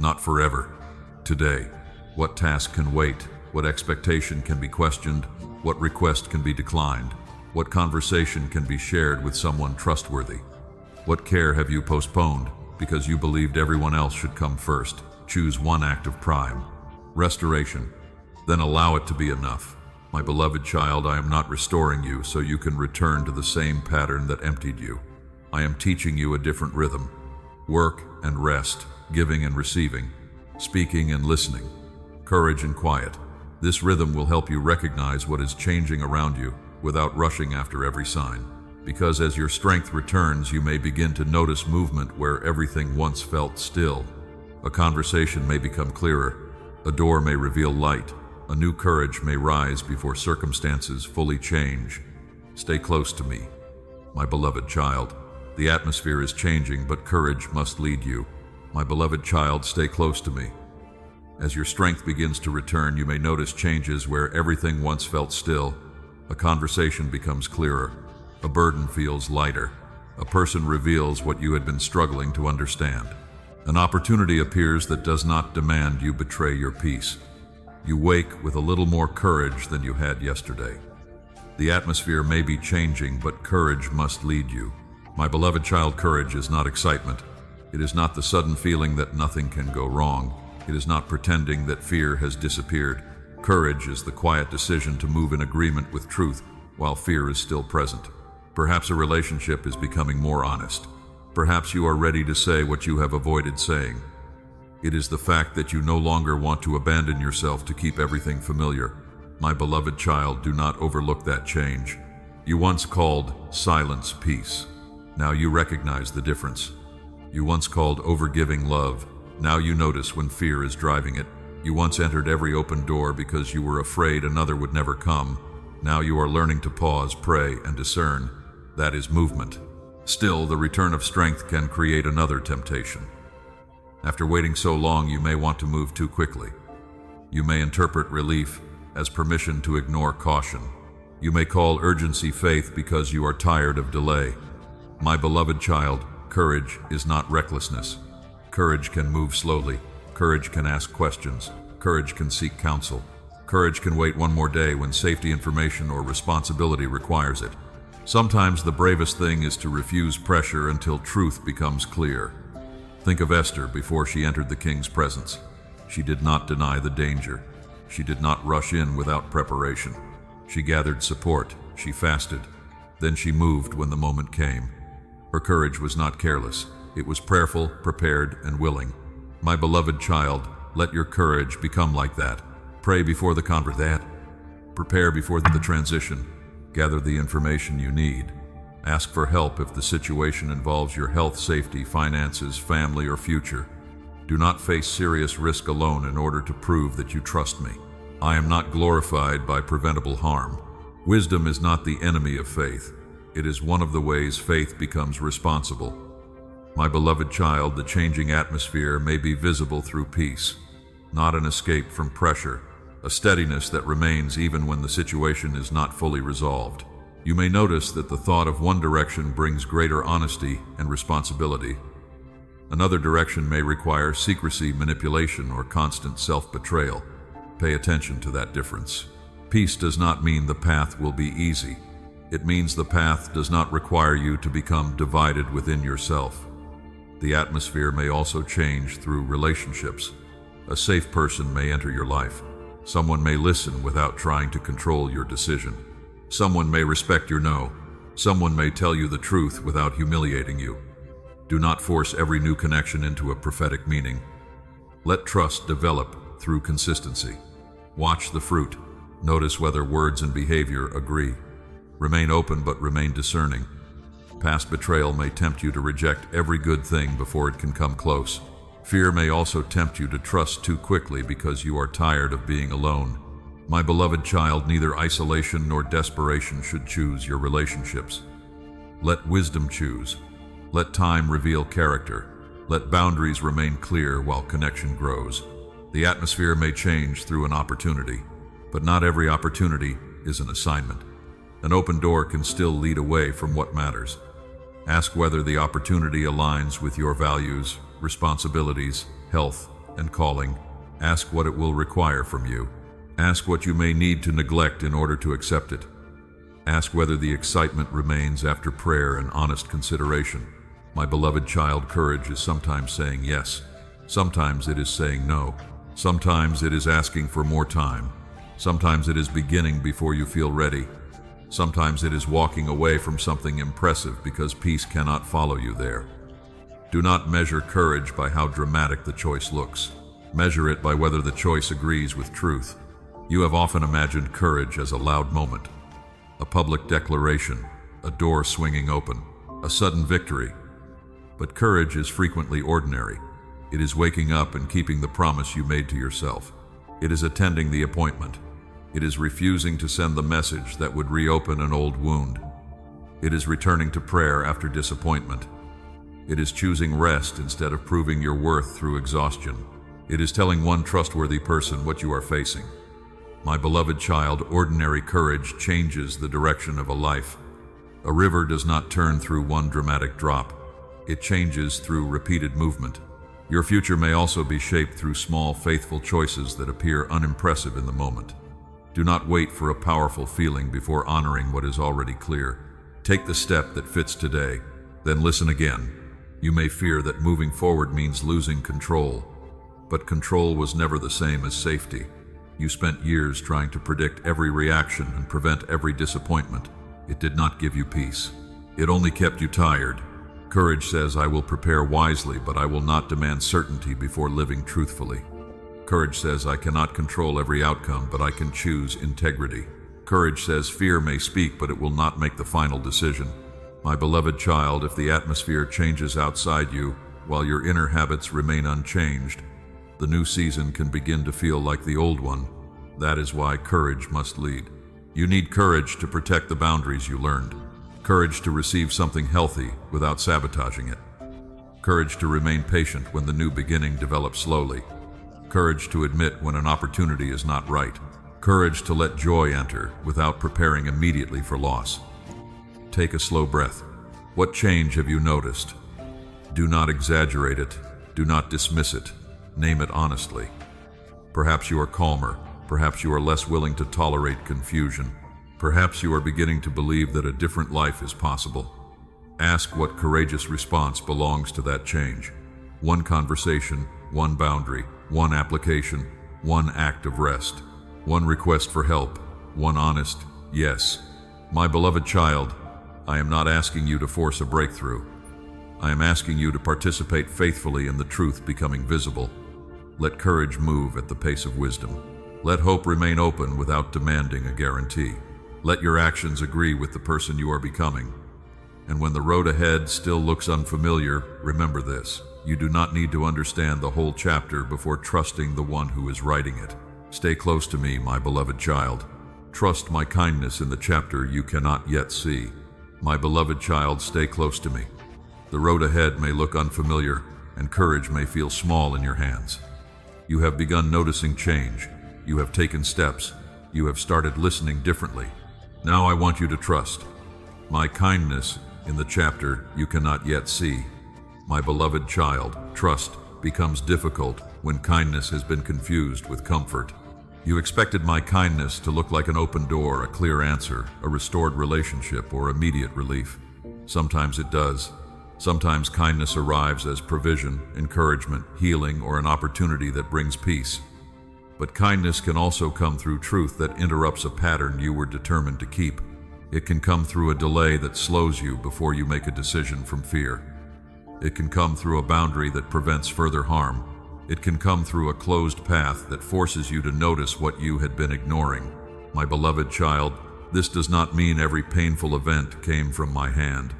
Speaker 1: not forever. Today, what task can wait? What expectation can be questioned? What request can be declined? What conversation can be shared with someone trustworthy? What care have you postponed because you believed everyone else should come first? Choose one act of prime. Restoration. Then allow it to be enough. My beloved child, I am not restoring you so you can return to the same pattern that emptied you. I am teaching you a different rhythm. Work and rest, giving and receiving, speaking and listening, courage and quiet. This rhythm will help you recognize what is changing around you without rushing after every sign. Because as your strength returns, you may begin to notice movement where everything once felt still. A conversation may become clearer. A door may reveal light. A new courage may rise before circumstances fully change. Stay close to me, my beloved child. The atmosphere is changing, but courage must lead you. My beloved child, stay close to me. As your strength begins to return, you may notice changes where everything once felt still. A conversation becomes clearer. A burden feels lighter. A person reveals what you had been struggling to understand. An opportunity appears that does not demand you betray your peace. You wake with a little more courage than you had yesterday. The atmosphere may be changing, but courage must lead you. My beloved child, courage is not excitement. It is not the sudden feeling that nothing can go wrong. It is not pretending that fear has disappeared. Courage is the quiet decision to move in agreement with truth while fear is still present. Perhaps a relationship is becoming more honest. Perhaps you are ready to say what you have avoided saying. It is the fact that you no longer want to abandon yourself to keep everything familiar. My beloved child, do not overlook that change. You once called silence peace. Now you recognize the difference. You once called overgiving love. Now you notice when fear is driving it. You once entered every open door because you were afraid another would never come. Now you are learning to pause, pray, and discern. That is movement. Still, the return of strength can create another temptation. After waiting so long, you may want to move too quickly. You may interpret relief as permission to ignore caution. You may call urgency faith because you are tired of delay. My beloved child, courage is not recklessness. Courage can move slowly. Courage can ask questions. Courage can seek counsel. Courage can wait one more day when safety information or responsibility requires it. Sometimes the bravest thing is to refuse pressure until truth becomes clear. Think of Esther before she entered the king's presence. She did not deny the danger. She did not rush in without preparation. She gathered support. She fasted. Then she moved when the moment came. Her courage was not careless. It was prayerful, prepared, and willing. My beloved child, let your courage become like that. Pray before the conversation. Prepare before the transition. Gather the information you need. Ask for help if the situation involves your health, safety, finances, family, or future. Do not face serious risk alone in order to prove that you trust me. I am not glorified by preventable harm. Wisdom is not the enemy of faith. It is one of the ways faith becomes responsible. My beloved child, the changing atmosphere may be visible through peace, not an escape from pressure, a steadiness that remains even when the situation is not fully resolved. You may notice that the thought of one direction brings greater honesty and responsibility. Another direction may require secrecy, manipulation, or constant self-betrayal. Pay attention to that difference. Peace does not mean the path will be easy. It means the path does not require you to become divided within yourself. The atmosphere may also change through relationships. A safe person may enter your life. Someone may listen without trying to control your decision. Someone may respect your no. Someone may tell you the truth without humiliating you. Do not force every new connection into a prophetic meaning. Let trust develop through consistency. Watch the fruit. Notice whether words and behavior agree. Remain open but remain discerning. Past betrayal may tempt you to reject every good thing before it can come close. Fear may also tempt you to trust too quickly because you are tired of being alone. My beloved child, neither isolation nor desperation should choose your relationships. Let wisdom choose. Let time reveal character. Let boundaries remain clear while connection grows. The atmosphere may change through an opportunity, but not every opportunity is an assignment. An open door can still lead away from what matters. Ask whether the opportunity aligns with your values, responsibilities, health, and calling. Ask what it will require from you. Ask what you may need to neglect in order to accept it. Ask whether the excitement remains after prayer and honest consideration. My beloved child, courage is sometimes saying yes. Sometimes it is saying no. Sometimes it is asking for more time. Sometimes it is beginning before you feel ready. Sometimes it is walking away from something impressive because peace cannot follow you there. Do not measure courage by how dramatic the choice looks. Measure it by whether the choice agrees with truth. You have often imagined courage as a loud moment, a public declaration, a door swinging open, a sudden victory. But courage is frequently ordinary. It is waking up and keeping the promise you made to yourself. It is attending the appointment. It is refusing to send the message that would reopen an old wound. It is returning to prayer after disappointment. It is choosing rest instead of proving your worth through exhaustion. It is telling one trustworthy person what you are facing. My beloved child, ordinary courage changes the direction of a life. A river does not turn through one dramatic drop. It changes through repeated movement. Your future may also be shaped through small, faithful choices that appear unimpressive in the moment. Do not wait for a powerful feeling before honoring what is already clear. Take the step that fits today. Then listen again. You may fear that moving forward means losing control, but control was never the same as safety. You spent years trying to predict every reaction and prevent every disappointment. It did not give you peace. It only kept you tired. Courage says, I will prepare wisely, but I will not demand certainty before living truthfully. Courage says, I cannot control every outcome, but I can choose integrity. Courage says, fear may speak, but it will not make the final decision. My beloved child, if the atmosphere changes outside you, while your inner habits remain unchanged, the new season can begin to feel like the old one. That is why courage must lead. You need courage to protect the boundaries you learned. Courage to receive something healthy without sabotaging it. Courage to remain patient when the new beginning develops slowly. Courage to admit when an opportunity is not right. Courage to let joy enter without preparing immediately for loss. Take a slow breath. What change have you noticed? Do not exaggerate it. Do not dismiss it. Name it honestly. Perhaps you are calmer. Perhaps you are less willing to tolerate confusion. Perhaps you are beginning to believe that a different life is possible. Ask what courageous response belongs to that change. One conversation, one boundary, one application, one act of rest, one request for help, one honest yes. My beloved child, I am not asking you to force a breakthrough. I am asking you to participate faithfully in the truth becoming visible. Let courage move at the pace of wisdom. Let hope remain open without demanding a guarantee. Let your actions agree with the person you are becoming. And when the road ahead still looks unfamiliar, remember this. You do not need to understand the whole chapter before trusting the one who is writing it. Stay close to me, my beloved child. Trust my kindness in the chapter you cannot yet see. My beloved child, stay close to me. The road ahead may look unfamiliar, and courage may feel small in your hands. You have begun noticing change. You have taken steps. You have started listening differently. Now I want you to trust. My kindness in the chapter you cannot yet see. My beloved child, trust becomes difficult when kindness has been confused with comfort. You expected my kindness to look like an open door, a clear answer, a restored relationship, or immediate relief. Sometimes it does. Sometimes kindness arrives as provision, encouragement, healing, or an opportunity that brings peace. But kindness can also come through truth that interrupts a pattern you were determined to keep. It can come through a delay that slows you before you make a decision from fear. It can come through a boundary that prevents further harm. It can come through a closed path that forces you to notice what you had been ignoring. My beloved child, this does not mean every painful event came from my hand.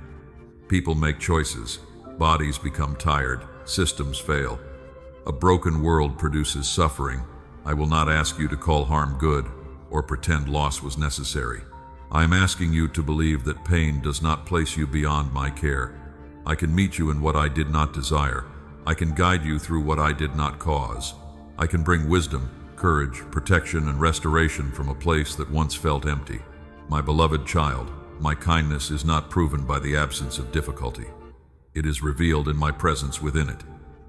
Speaker 1: People make choices. Bodies become tired. Systems fail. A broken world produces suffering. I will not ask you to call harm good or pretend loss was necessary. I am asking you to believe that pain does not place you beyond my care. I can meet you in what I did not desire. I can guide you through what I did not cause. I can bring wisdom, courage, protection, and restoration from a place that once felt empty. My beloved child, my kindness is not proven by the absence of difficulty. It is revealed in my presence within it.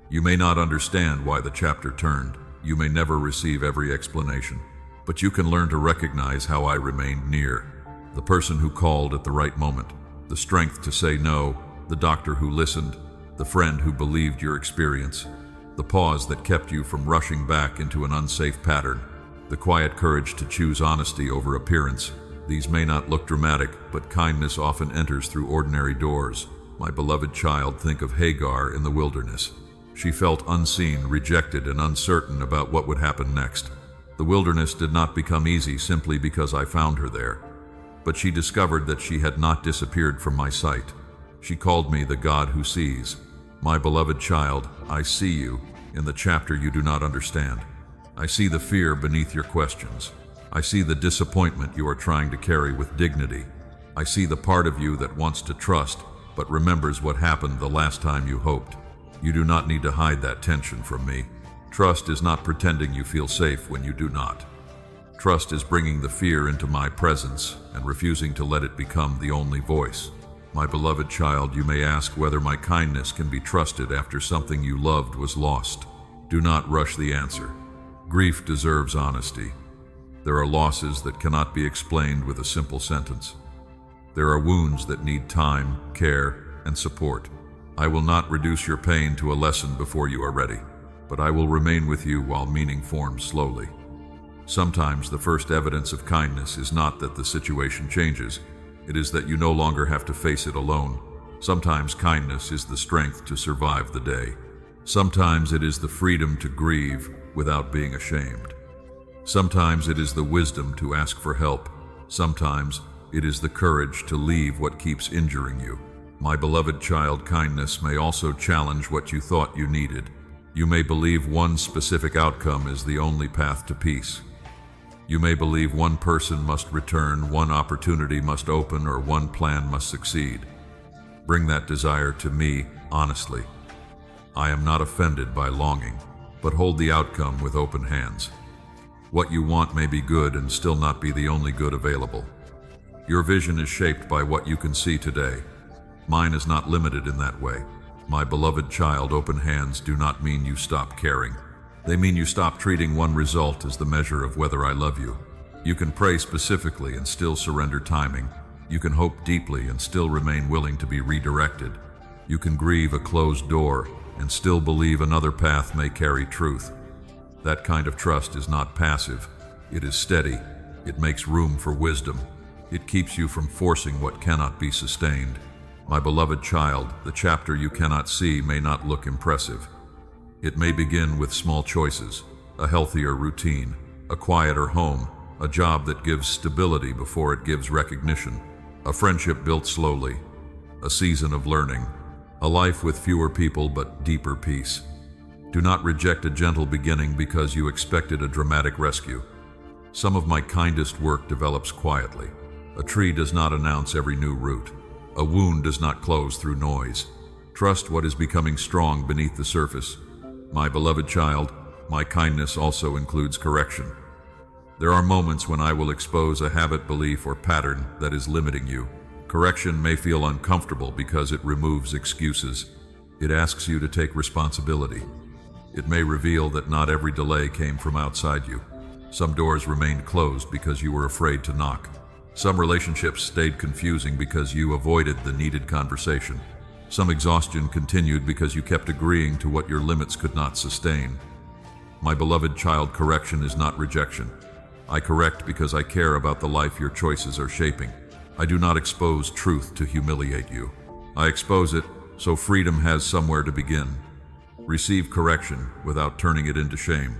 Speaker 1: You may not understand why the chapter turned. You may never receive every explanation, but you can learn to recognize how I remained near. The person who called at the right moment, the strength to say no, the doctor who listened, the friend who believed your experience, the pause that kept you from rushing back into an unsafe pattern, the quiet courage to choose honesty over appearance. These may not look dramatic, but kindness often enters through ordinary doors. My beloved child, think of Hagar in the wilderness. She felt unseen, rejected, and uncertain about what would happen next. The wilderness did not become easy simply because I found her there, but she discovered that she had not disappeared from my sight. She called me the God who sees. My beloved child, I see you in the chapter you do not understand. I see the fear beneath your questions. I see the disappointment you are trying to carry with dignity. I see the part of you that wants to trust, but remembers what happened the last time you hoped. You do not need to hide that tension from me. Trust is not pretending you feel safe when you do not. Trust is bringing the fear into my presence and refusing to let it become the only voice. My beloved child, you may ask whether my kindness can be trusted after something you loved was lost. Do not rush the answer. Grief deserves honesty. There are losses that cannot be explained with a simple sentence. There are wounds that need time, care, and support. I will not reduce your pain to a lesson before you are ready, but I will remain with you while meaning forms slowly. Sometimes the first evidence of kindness is not that the situation changes, it is that you no longer have to face it alone. Sometimes kindness is the strength to survive the day. Sometimes it is the freedom to grieve without being ashamed. Sometimes it is the wisdom to ask for help. Sometimes it is the courage to leave what keeps injuring you. My beloved child, kindness may also challenge what you thought you needed. You may believe one specific outcome is the only path to peace. You may believe one person must return, one opportunity must open, or one plan must succeed. Bring that desire to me honestly. I am not offended by longing, but hold the outcome with open hands. What you want may be good and still not be the only good available. Your vision is shaped by what you can see today. Mine is not limited in that way. My beloved child, open hands do not mean you stop caring. They mean you stop treating one result as the measure of whether I love you. You can pray specifically and still surrender timing. You can hope deeply and still remain willing to be redirected. You can grieve a closed door and still believe another path may carry truth. That kind of trust is not passive. It is steady. It makes room for wisdom. It keeps you from forcing what cannot be sustained. My beloved child, the chapter you cannot see may not look impressive. It may begin with small choices, a healthier routine, a quieter home, a job that gives stability before it gives recognition, a friendship built slowly, a season of learning, a life with fewer people but deeper peace. Do not reject a gentle beginning because you expected a dramatic rescue. Some of my kindest work develops quietly. A tree does not announce every new root. A wound does not close through noise. Trust what is becoming strong beneath the surface. My beloved child, my kindness also includes correction. There are moments when I will expose a habit, belief, or pattern that is limiting you. Correction may feel uncomfortable because it removes excuses. It asks you to take responsibility. It may reveal that not every delay came from outside you. Some doors remained closed because you were afraid to knock. Some relationships stayed confusing because you avoided the needed conversation. Some exhaustion continued because you kept agreeing to what your limits could not sustain. My beloved child, correction is not rejection. I correct because I care about the life your choices are shaping. I do not expose truth to humiliate you. I expose it so freedom has somewhere to begin. Receive correction without turning it into shame.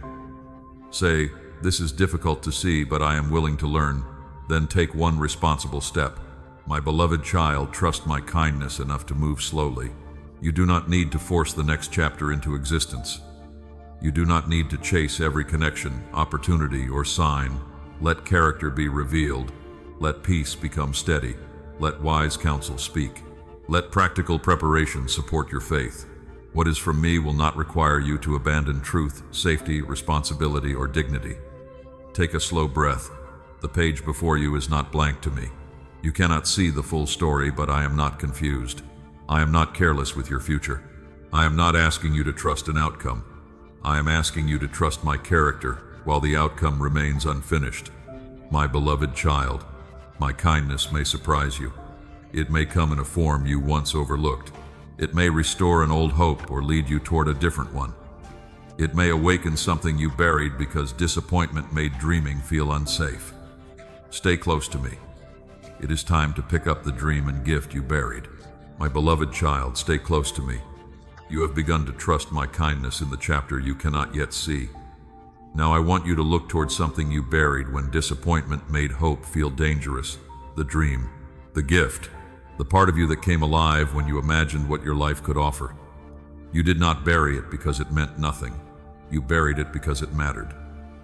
Speaker 1: Say, this is difficult to see, but I am willing to learn. Then take one responsible step. My beloved child, trust my kindness enough to move slowly. You do not need to force the next chapter into existence. You do not need to chase every connection, opportunity, or sign. Let character be revealed. Let peace become steady. Let wise counsel speak. Let practical preparation support your faith. What is from me will not require you to abandon truth, safety, responsibility, or dignity. Take a slow breath. The page before you is not blank to me. You cannot see the full story, but I am not confused. I am not careless with your future. I am not asking you to trust an outcome. I am asking you to trust my character while the outcome remains unfinished. My beloved child, my kindness may surprise you. It may come in a form you once overlooked. It may restore an old hope or lead you toward a different one. It may awaken something you buried because disappointment made dreaming feel unsafe. Stay close to me. It is time to pick up the dream and gift you buried. My beloved child, stay close to me. You have begun to trust my kindness in the chapter you cannot yet see. Now I want you to look toward something you buried when disappointment made hope feel dangerous. The dream, the gift, the part of you that came alive when you imagined what your life could offer. You did not bury it because it meant nothing. You buried it because it mattered.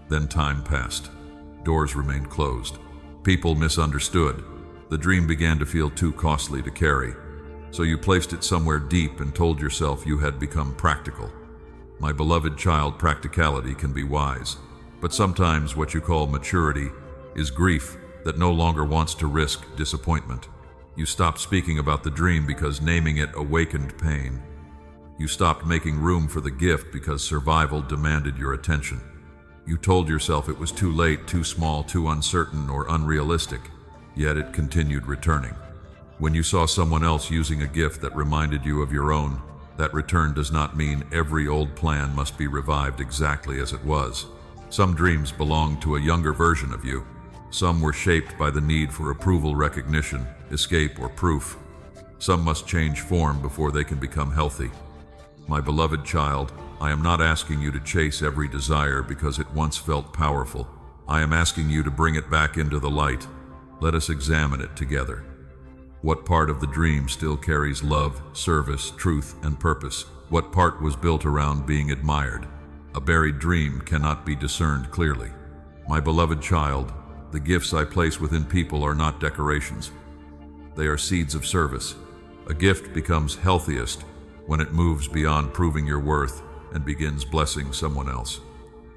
Speaker 1: Then time passed. Doors remained closed. People misunderstood. The dream began to feel too costly to carry. So you placed it somewhere deep and told yourself you had become practical. My beloved child, practicality can be wise, but sometimes what you call maturity is grief that no longer wants to risk disappointment. You stopped speaking about the dream because naming it awakened pain. You stopped making room for the gift because survival demanded your attention. You told yourself it was too late, too small, too uncertain, or unrealistic, yet it continued returning. When you saw someone else using a gift that reminded you of your own, that return does not mean every old plan must be revived exactly as it was. Some dreams belong to a younger version of you. Some were shaped by the need for approval, recognition, escape, or proof. Some must change form before they can become healthy. My beloved child, I am not asking you to chase every desire because it once felt powerful. I am asking you to bring it back into the light. Let us examine it together. What part of the dream still carries love, service, truth, and purpose? What part was built around being admired? A buried dream cannot be discerned clearly. My beloved child, the gifts I place within people are not decorations. They are seeds of service. A gift becomes healthiest when it moves beyond proving your worth and begins blessing someone else.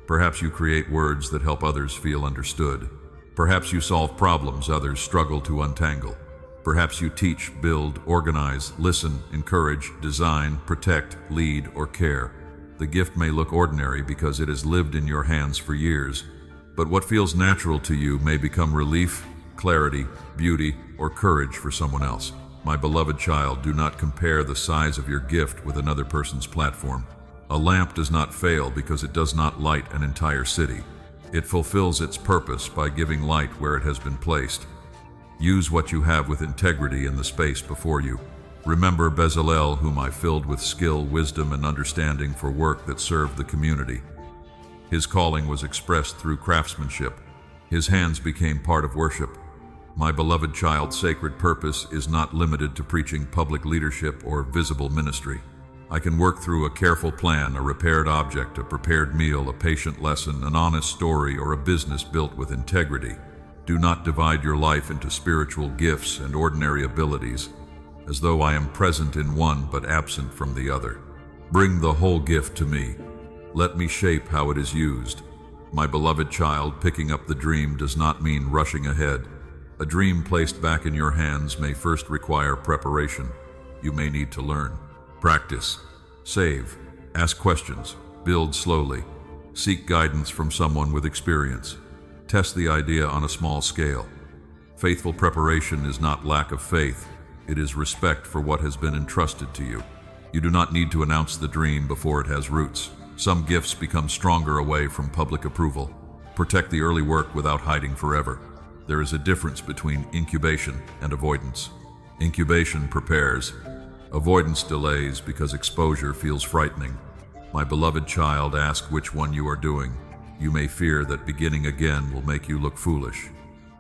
Speaker 1: Perhaps you create words that help others feel understood. Perhaps you solve problems others struggle to untangle. Perhaps you teach, build, organize, listen, encourage, design, protect, lead, or care. The gift may look ordinary because it has lived in your hands for years, but what feels natural to you may become relief, clarity, beauty, or courage for someone else. My beloved child, do not compare the size of your gift with another person's platform. A lamp does not fail because it does not light an entire city. It fulfills its purpose by giving light where it has been placed. Use what you have with integrity in the space before you. Remember Bezalel, whom I filled with skill, wisdom, and understanding for work that served the community. His calling was expressed through craftsmanship. His hands became part of worship. My beloved child, sacred purpose is not limited to preaching, public leadership, or visible ministry. I can work through a careful plan, a repaired object, a prepared meal, a patient lesson, an honest story, or a business built with integrity. Do not divide your life into spiritual gifts and ordinary abilities, as though I am present in one but absent from the other. Bring the whole gift to me. Let me shape how it is used. My beloved child, picking up the dream does not mean rushing ahead. A dream placed back in your hands may first require preparation. You may need to learn, practice, save, ask questions, build slowly, seek guidance from someone with experience. Test the idea on a small scale. Faithful preparation is not lack of faith. It is respect for what has been entrusted to you. You do not need to announce the dream before it has roots. Some gifts become stronger away from public approval. Protect the early work without hiding forever. There is a difference between incubation and avoidance. Incubation prepares. Avoidance delays because exposure feels frightening. My beloved child, ask which one you are doing. You may fear that beginning again will make you look foolish.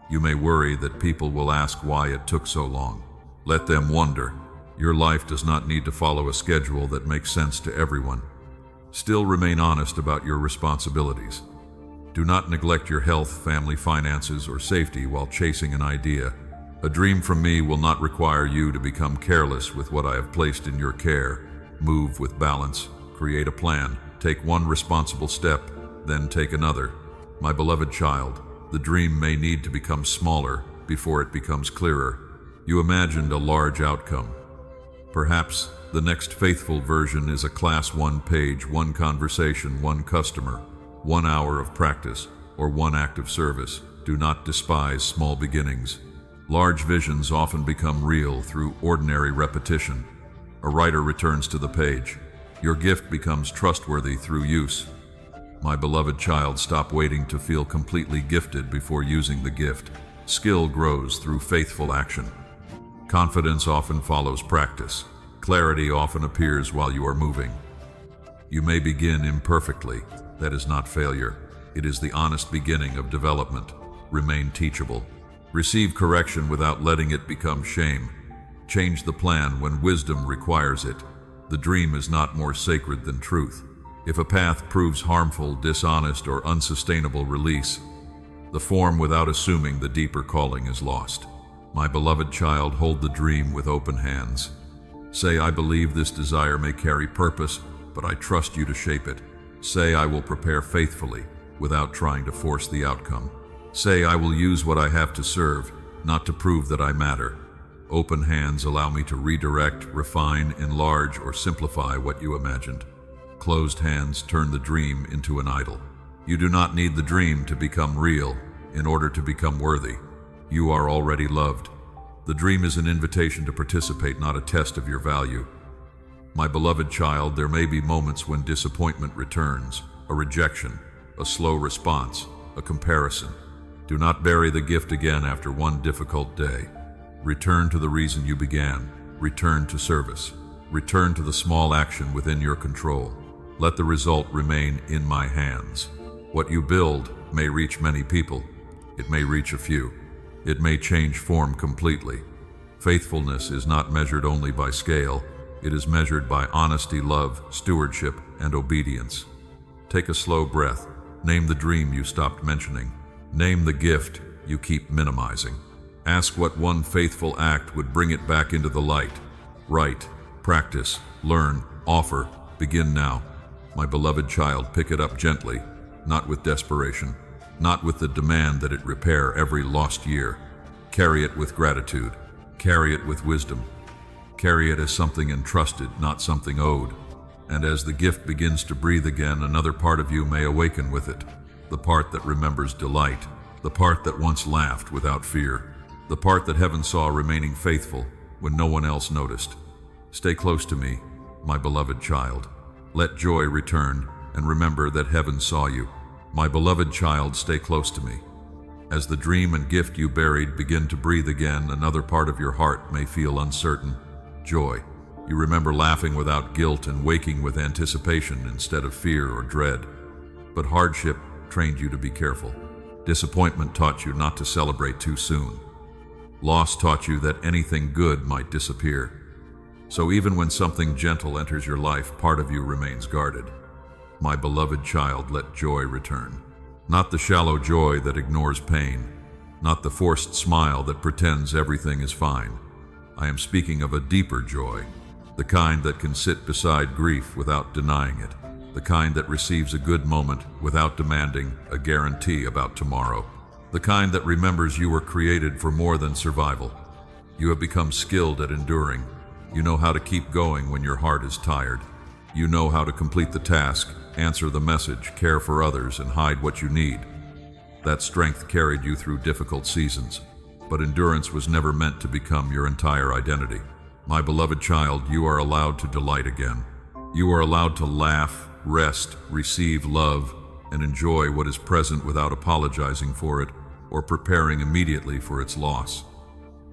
Speaker 1: You may worry that people will ask why it took so long. Let them wonder. Your life does not need to follow a schedule that makes sense to everyone. Still remain honest about your responsibilities. Do not neglect your health, family, finances, or safety while chasing an idea. A dream from me will not require you to become careless with what I have placed in your care. Move with balance, create a plan, take one responsible step, then take another. My beloved child, the dream may need to become smaller before it becomes clearer. You imagined a large outcome. Perhaps the next faithful version is a class 1 page, 1 conversation, 1 customer, 1 hour of practice, or 1 act of service. Do not despise small beginnings. Large visions often become real through ordinary repetition. A writer returns to the page. Your gift becomes trustworthy through use. My beloved child, stop waiting to feel completely gifted before using the gift. Skill grows through faithful action. Confidence often follows practice. Clarity often appears while you are moving. You may begin imperfectly. That is not failure. It is the honest beginning of development. Remain teachable. Receive correction without letting it become shame. Change the plan when wisdom requires it. The dream is not more sacred than truth. If a path proves harmful, dishonest, or unsustainable, release. The form without assuming the deeper calling is lost. My beloved child, hold the dream with open hands. Say, I believe this desire may carry purpose, but I trust you to shape it. Say, I will prepare faithfully, without trying to force the outcome. Say, I will use what I have to serve, not to prove that I matter. Open hands allow me to redirect, refine, enlarge, or simplify what you imagined. Closed hands turn the dream into an idol. You do not need the dream to become real in order to become worthy. You are already loved. The dream is an invitation to participate, not a test of your value. My beloved child, there may be moments when disappointment returns, a rejection, a slow response, a comparison. Do not bury the gift again after one difficult day. Return to the reason you began. Return to service. Return to the small action within your control. Let the result remain in my hands. What you build may reach many people. It may reach a few. It may change form completely. Faithfulness is not measured only by scale. It is measured by honesty, love, stewardship, and obedience. Take a slow breath. Name the dream you stopped mentioning. Name the gift you keep minimizing. Ask what one faithful act would bring it back into the light. Write, practice, learn, offer. Begin now. My beloved child, pick it up gently, not with desperation, not with the demand that it repair every lost year. Carry it with gratitude. Carry it with wisdom. Carry it as something entrusted, not something owed. And as the gift begins to breathe again, another part of you may awaken with it. The part that remembers delight. The part that once laughed without fear. The part that heaven saw remaining faithful when no one else noticed. Stay close to me, my beloved child. Let joy return, and remember that heaven saw you. My beloved child, stay close to me. As the dream and gift you buried begin to breathe again, another part of your heart may feel uncertain. Joy. You remember laughing without guilt and waking with anticipation instead of fear or dread. But hardship trained you to be careful. Disappointment taught you not to celebrate too soon. Loss taught you that anything good might disappear. So even when something gentle enters your life, part of you remains guarded. My beloved child, let joy return. Not the shallow joy that ignores pain, not the forced smile that pretends everything is fine. I am speaking of a deeper joy, the kind that can sit beside grief without denying it, the kind that receives a good moment without demanding a guarantee about tomorrow, the kind that remembers you were created for more than survival. You have become skilled at enduring. You know how to keep going when your heart is tired. You know how to complete the task, answer the message, care for others, and hide what you need. That strength carried you through difficult seasons, but endurance was never meant to become your entire identity. My beloved child, you are allowed to delight again. You are allowed to laugh, rest, receive love, and enjoy what is present without apologizing for it or preparing immediately for its loss.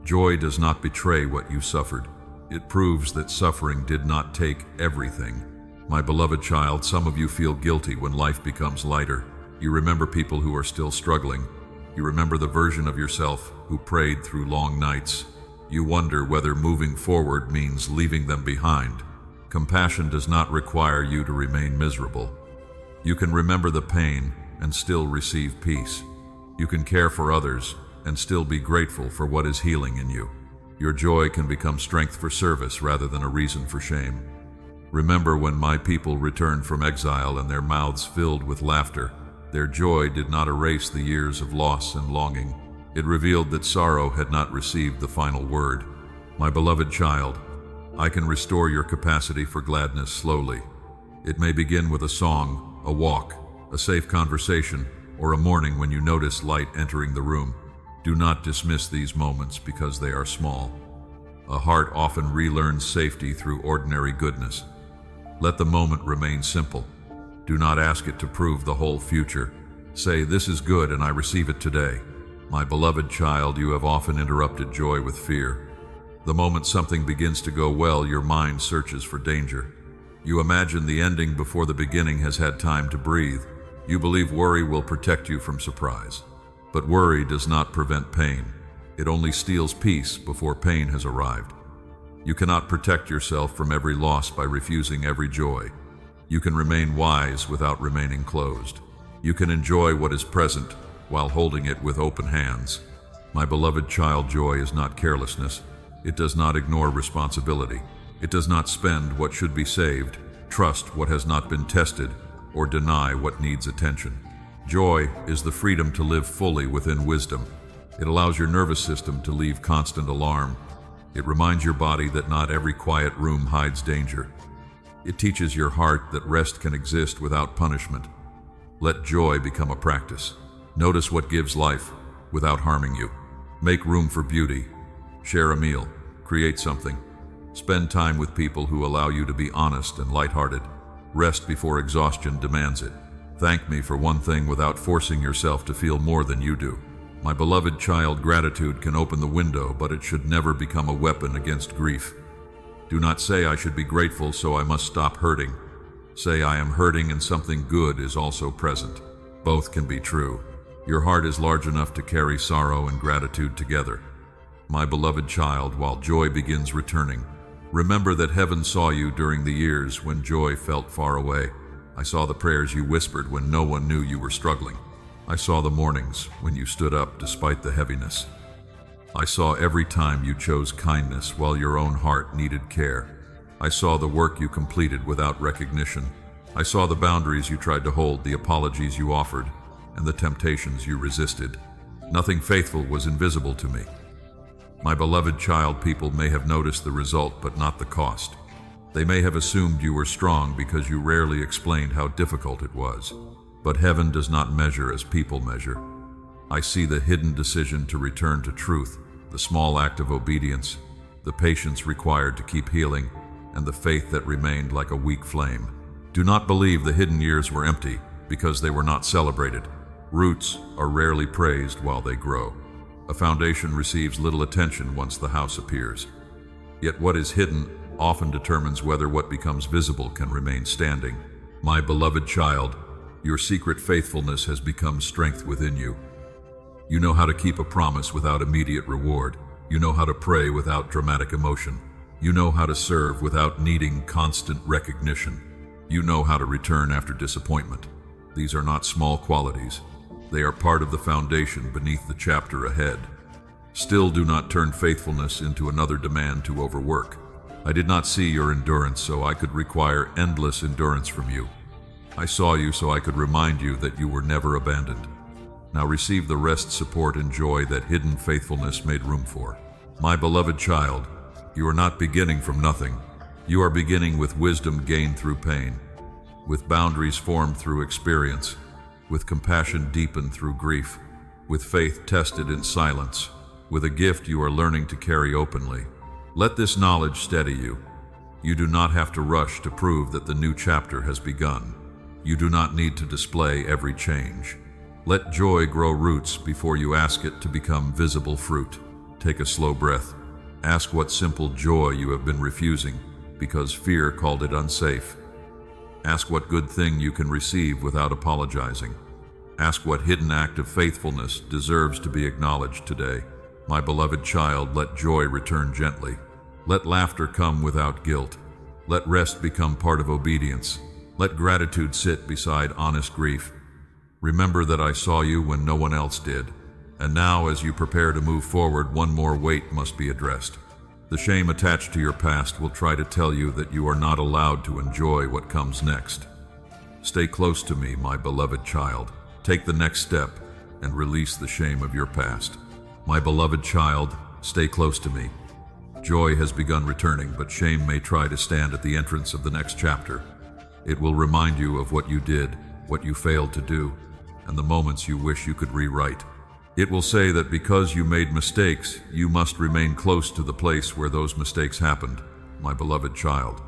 Speaker 1: Joy does not betray what you suffered. It proves that suffering did not take everything. My beloved child, some of you feel guilty when life becomes lighter. You remember people who are still struggling. You remember the version of yourself who prayed through long nights. You wonder whether moving forward means leaving them behind. Compassion does not require you to remain miserable. You can remember the pain and still receive peace. You can care for others and still be grateful for what is healing in you. Your joy can become strength for service rather than a reason for shame. Remember when my people returned from exile and their mouths filled with laughter. Their joy did not erase the years of loss and longing. It revealed that sorrow had not received the final word. My beloved child, I can restore your capacity for gladness slowly. It may begin with a song, a walk, a safe conversation, or a morning when you notice light entering the room. Do not dismiss these moments because they are small. A heart often relearns safety through ordinary goodness. Let the moment remain simple. Do not ask it to prove the whole future. Say, "This is good and I receive it today." My beloved child, you have often interrupted joy with fear. The moment something begins to go well, your mind searches for danger. You imagine the ending before the beginning has had time to breathe. You believe worry will protect you from surprise. But worry does not prevent pain. It only steals peace before pain has arrived. You cannot protect yourself from every loss by refusing every joy. You can remain wise without remaining closed. You can enjoy what is present while holding it with open hands. My beloved child, joy is not carelessness. It does not ignore responsibility. It does not spend what should be saved, trust what has not been tested, or deny what needs attention. Joy is the freedom to live fully within wisdom. It allows your nervous system to leave constant alarm. It reminds your body that not every quiet room hides danger. It teaches your heart that rest can exist without punishment. Let joy become a practice. Notice what gives life without harming you. Make room for beauty. Share a meal. Create something. Spend time with people who allow you to be honest and lighthearted. Rest before exhaustion demands it. Thank me for one thing without forcing yourself to feel more than you do. My beloved child, gratitude can open the window, but it should never become a weapon against grief. Do not say I should be grateful, so I must stop hurting. Say I am hurting and something good is also present. Both can be true. Your heart is large enough to carry sorrow and gratitude together. My beloved child, while joy begins returning, remember that heaven saw you during the years when joy felt far away. I saw the prayers you whispered when no one knew you were struggling. I saw the mornings when you stood up despite the heaviness. I saw every time you chose kindness while your own heart needed care. I saw the work you completed without recognition. I saw the boundaries you tried to hold, the apologies you offered, and the temptations you resisted. Nothing faithful was invisible to me. My beloved child, people may have noticed the result but not the cost. They may have assumed you were strong because you rarely explained how difficult it was. But heaven does not measure as people measure. I see the hidden decision to return to truth, the small act of obedience, the patience required to keep healing, and the faith that remained like a weak flame. Do not believe the hidden years were empty because they were not celebrated. Roots are rarely praised while they grow. A foundation receives little attention once the house appears. Yet what is hidden often determines whether what becomes visible can remain standing. My beloved child, your secret faithfulness has become strength within you. You know how to keep a promise without immediate reward. You know how to pray without dramatic emotion. You know how to serve without needing constant recognition. You know how to return after disappointment. These are not small qualities. They are part of the foundation beneath the chapter ahead. Still, do not turn faithfulness into another demand to overwork. I did not see your endurance, so I could require endless endurance from you. I saw you so I could remind you that you were never abandoned. Now receive the rest, support, and joy that hidden faithfulness made room for. My beloved child, you are not beginning from nothing. You are beginning with wisdom gained through pain, with boundaries formed through experience, with compassion deepened through grief, with faith tested in silence, with a gift you are learning to carry openly. Let this knowledge steady you. You do not have to rush to prove that the new chapter has begun. You do not need to display every change. Let joy grow roots before you ask it to become visible fruit. Take a slow breath. Ask what simple joy you have been refusing because fear called it unsafe. Ask what good thing you can receive without apologizing. Ask what hidden act of faithfulness deserves to be acknowledged today. My beloved child, let joy return gently. Let laughter come without guilt. Let rest become part of obedience. Let gratitude sit beside honest grief. Remember that I saw you when no one else did. And now, as you prepare to move forward, one more weight must be addressed. The shame attached to your past will try to tell you that you are not allowed to enjoy what comes next. Stay close to me, my beloved child. Take the next step and release the shame of your past. My beloved child, stay close to me. Joy has begun returning, but shame may try to stand at the entrance of the next chapter. It will remind you of what you did, what you failed to do, and the moments you wish you could rewrite. It will say that because you made mistakes, you must remain close to the place where those mistakes happened. My beloved child,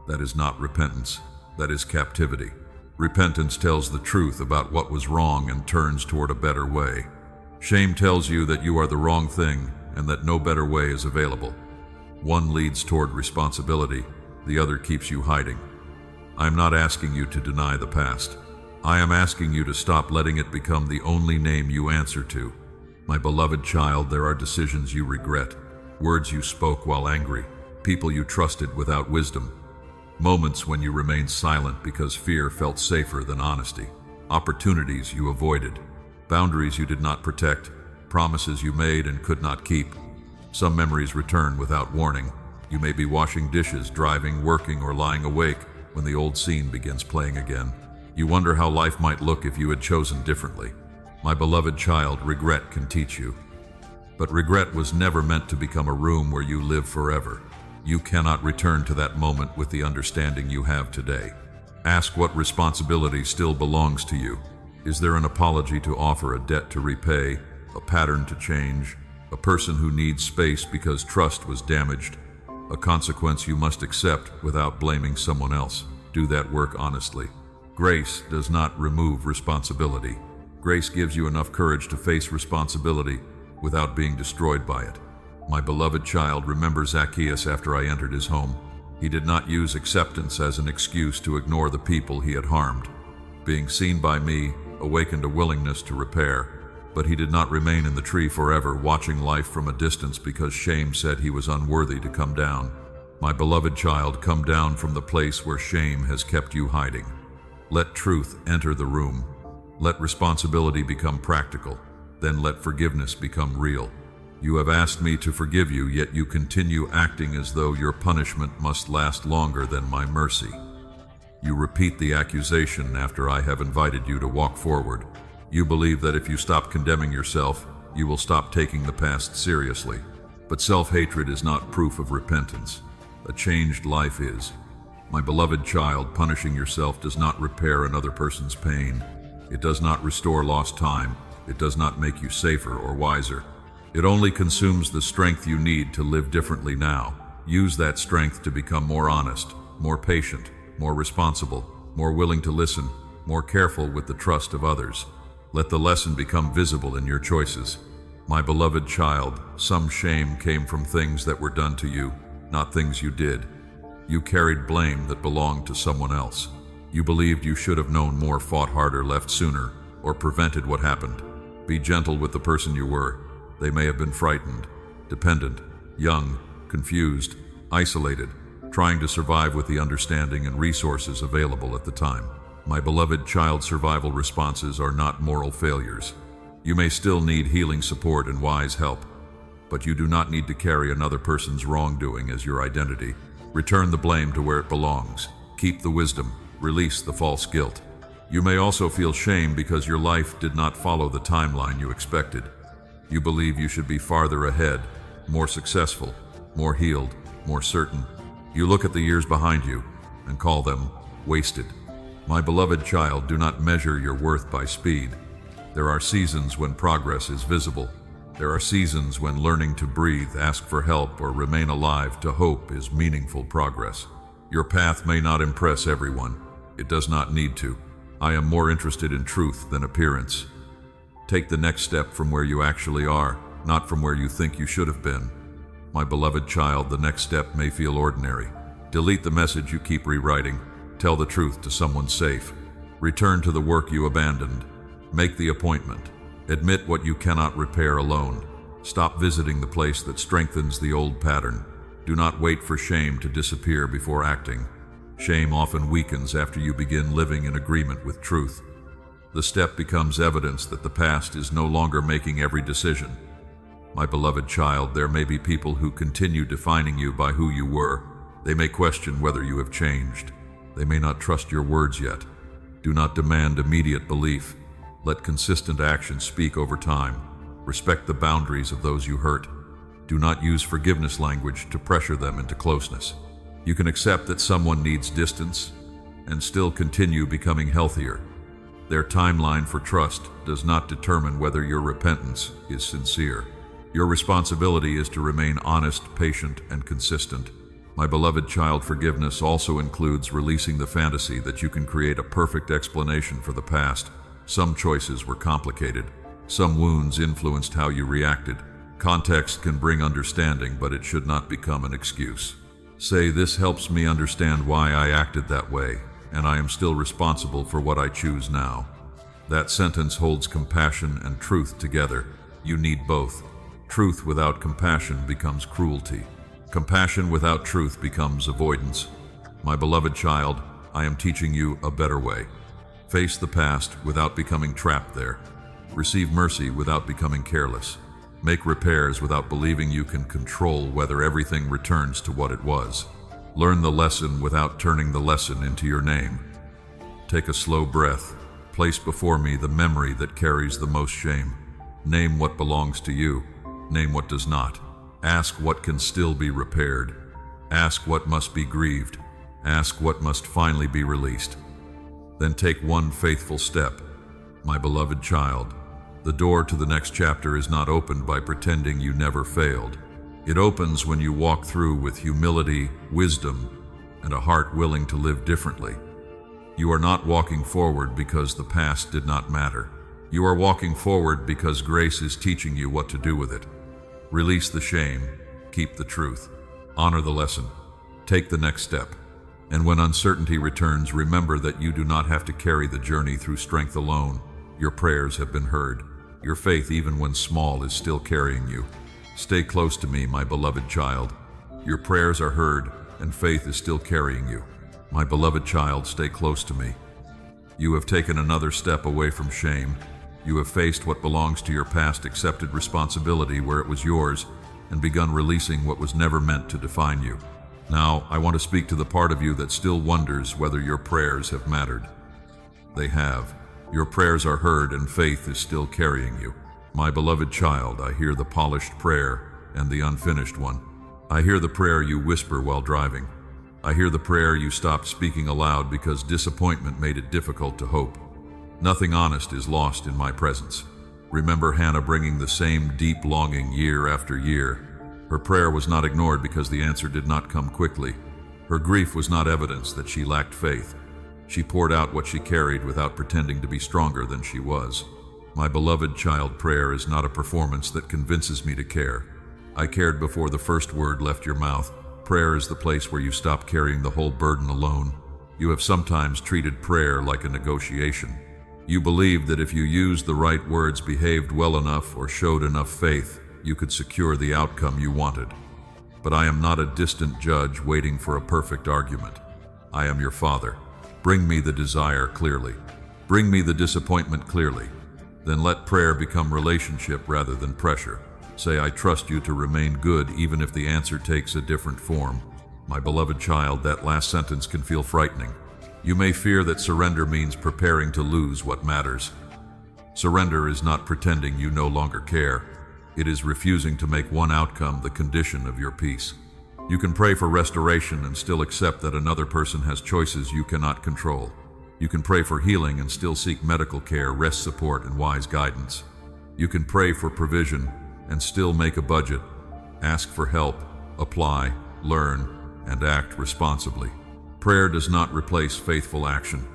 Speaker 1: that is not repentance, that is captivity. Repentance tells the truth about what was wrong and turns toward a better way. Shame tells you that you are the wrong thing and that no better way is available. One leads toward responsibility, the other keeps you hiding. I am not asking you to deny the past. I am asking you to stop letting it become the only name you answer to. My beloved child, there are decisions you regret, words you spoke while angry, people you trusted without wisdom, moments when you remained silent because fear felt safer than honesty, opportunities you avoided, boundaries you did not protect, promises you made and could not keep. Some memories return without warning. You may be washing dishes, driving, working, or lying awake when the old scene begins playing again. You wonder how life might look if you had chosen differently. My beloved child, regret can teach you. But regret was never meant to become a room where you live forever. You cannot return to that moment with the understanding you have today. Ask what responsibility still belongs to you. Is there an apology to offer, a debt to repay, a pattern to change, a person who needs space because trust was damaged, a consequence you must accept without blaming someone else. Do that work honestly. Grace does not remove responsibility. Grace gives you enough courage to face responsibility without being destroyed by it. My beloved child, remember Zacchaeus after I entered his home. He did not use acceptance as an excuse to ignore the people he had harmed. Being seen by me awakened a willingness to repair, but he did not remain in the tree forever, watching life from a distance because shame said he was unworthy to come down. My beloved child, come down from the place where shame has kept you hiding. Let truth enter the room. Let responsibility become practical. Then let forgiveness become real. You have asked me to forgive you, yet you continue acting as though your punishment must last longer than my mercy. You repeat the accusation after I have invited you to walk forward. You believe that if you stop condemning yourself, you will stop taking the past seriously. But self-hatred is not proof of repentance. A changed life is. My beloved child, punishing yourself does not repair another person's pain. It does not restore lost time. It does not make you safer or wiser. It only consumes the strength you need to live differently now. Use that strength to become more honest, more patient, more responsible, more willing to listen, more careful with the trust of others. Let the lesson become visible in your choices. My beloved child, some shame came from things that were done to you, not things you did. You carried blame that belonged to someone else. You believed you should have known more, fought harder, left sooner, or prevented what happened. Be gentle with the person you were. They may have been frightened, dependent, young, confused, isolated, trying to survive with the understanding and resources available at the time. My beloved child, survival responses are not moral failures. You may still need healing support and wise help, but you do not need to carry another person's wrongdoing as your identity. Return the blame to where it belongs. Keep the wisdom. Release the false guilt. You may also feel shame because your life did not follow the timeline you expected. You believe you should be farther ahead, more successful, more healed, more certain. You look at the years behind you and call them wasted. My beloved child, do not measure your worth by speed. There are seasons when progress is visible. There are seasons when learning to breathe, ask for help, or remain alive to hope is meaningful progress. Your path may not impress everyone. It does not need to. I am more interested in truth than appearance. Take the next step from where you actually are, not from where you think you should have been. My beloved child, the next step may feel ordinary. Delete the message you keep rewriting. Tell the truth to someone safe. Return to the work you abandoned. Make the appointment. Admit what you cannot repair alone. Stop visiting the place that strengthens the old pattern. Do not wait for shame to disappear before acting. Shame often weakens after you begin living in agreement with truth. The step becomes evidence that the past is no longer making every decision. My beloved child, there may be people who continue defining you by who you were. They may question whether you have changed. They may not trust your words yet. Do not demand immediate belief. Let consistent action speak over time. Respect the boundaries of those you hurt. Do not use forgiveness language to pressure them into closeness. You can accept that someone needs distance and still continue becoming healthier. Their timeline for trust does not determine whether your repentance is sincere. Your responsibility is to remain honest, patient, and consistent. My beloved child, forgiveness also includes releasing the fantasy that you can create a perfect explanation for the past. Some choices were complicated. Some wounds influenced how you reacted. Context can bring understanding, but it should not become an excuse. Say, this helps me understand why I acted that way, and I am still responsible for what I choose now. That sentence holds compassion and truth together. You need both. Truth without compassion becomes cruelty. Compassion without truth becomes avoidance. My beloved child, I am teaching you a better way. Face the past without becoming trapped there. Receive mercy without becoming careless. Make repairs without believing you can control whether everything returns to what it was. Learn the lesson without turning the lesson into your name. Take a slow breath. Place before me the memory that carries the most shame. Name what belongs to you. Name what does not. Ask what can still be repaired. Ask what must be grieved. Ask what must finally be released. Then take one faithful step. My beloved child, The door to the next chapter is not opened by pretending you never failed. It opens when you walk through with humility, wisdom, and a heart willing to live differently. You are not walking forward because the past did not matter. You are walking forward because grace is teaching you what to do with it. Release the shame, keep the truth, honor the lesson, take the next step. And when uncertainty returns, remember that you do not have to carry the journey through strength alone. Your prayers have been heard. Your faith, even when small, is still carrying you. Stay close to me, my beloved child. Your prayers are heard, and faith is still carrying you. My beloved child, stay close to me. You have taken another step away from shame. You have faced what belongs to your past, accepted responsibility where it was yours, and begun releasing what was never meant to define you. Now, I want to speak to the part of you that still wonders whether your prayers have mattered. They have. Your prayers are heard, and faith is still carrying you. My beloved child, I hear the polished prayer and the unfinished one. I hear the prayer you whisper while driving. I hear the prayer you stopped speaking aloud because disappointment made it difficult to hope. Nothing honest is lost in my presence. Remember Hannah bringing the same deep longing year after year. Her prayer was not ignored because the answer did not come quickly. Her grief was not evidence that she lacked faith. She poured out what she carried without pretending to be stronger than she was. My beloved child, prayer is not a performance that convinces me to care. I cared before the first word left your mouth. Prayer is the place where you stop carrying the whole burden alone. You have sometimes treated prayer like a negotiation. You believed that if you used the right words, behaved well enough, or showed enough faith, you could secure the outcome you wanted. But I am not a distant judge waiting for a perfect argument. I am your Father. Bring me the desire clearly. Bring me the disappointment clearly. Then let prayer become relationship rather than pressure. Say, I trust you to remain good even if the answer takes a different form. My beloved child, that last sentence can feel frightening. You may fear that surrender means preparing to lose what matters. Surrender is not pretending you no longer care. It is refusing to make one outcome the condition of your peace. You can pray for restoration and still accept that another person has choices you cannot control. You can pray for healing and still seek medical care, rest support, and wise guidance. You can pray for provision and still make a budget, ask for help, apply, learn, and act responsibly. Prayer does not replace faithful action.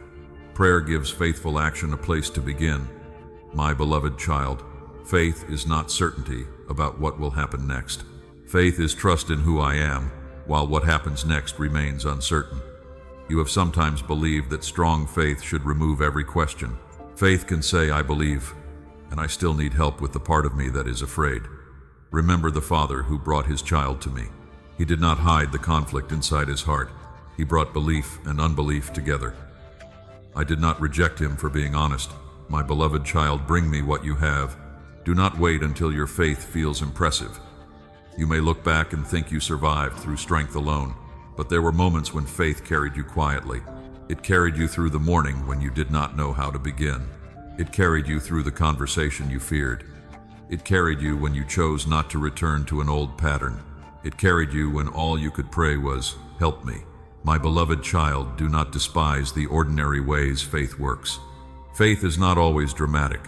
Speaker 1: Prayer gives faithful action a place to begin. My beloved child, faith is not certainty about what will happen next. Faith is trust in who I am, while what happens next remains uncertain. You have sometimes believed that strong faith should remove every question. Faith can say, I believe, and I still need help with the part of me that is afraid. Remember the father who brought his child to me. He did not hide the conflict inside his heart. He brought belief and unbelief together. I did not reject him for being honest. My beloved child, bring me what you have. Do not wait until your faith feels impressive. You may look back and think you survived through strength alone, but there were moments when faith carried you quietly. It carried you through the morning when you did not know how to begin. It carried you through the conversation you feared. It carried you when you chose not to return to an old pattern. It carried you when all you could pray was, help me. My beloved child, do not despise the ordinary ways faith works. Faith is not always dramatic.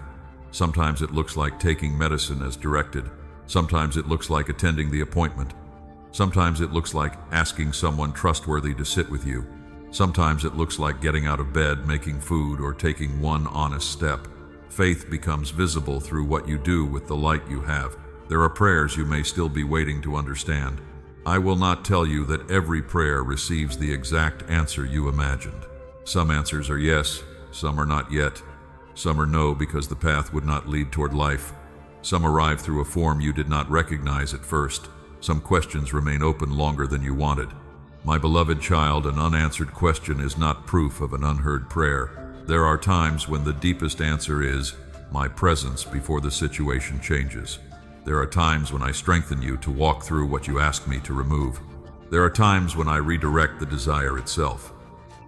Speaker 1: Sometimes it looks like taking medicine as directed. Sometimes it looks like attending the appointment. Sometimes it looks like asking someone trustworthy to sit with you. Sometimes it looks like getting out of bed, making food, or taking one honest step. Faith becomes visible through what you do with the light you have. There are prayers you may still be waiting to understand. I will not tell you that every prayer receives the exact answer you imagined. Some answers are yes, some are not yet. Some are no because the path would not lead toward life. Some arrive through a form you did not recognize at first. Some questions remain open longer than you wanted. My beloved child, an unanswered question is not proof of an unheard prayer. There are times when the deepest answer is my presence before the situation changes. There are times when I strengthen you to walk through what you ask me to remove. There are times when I redirect the desire itself.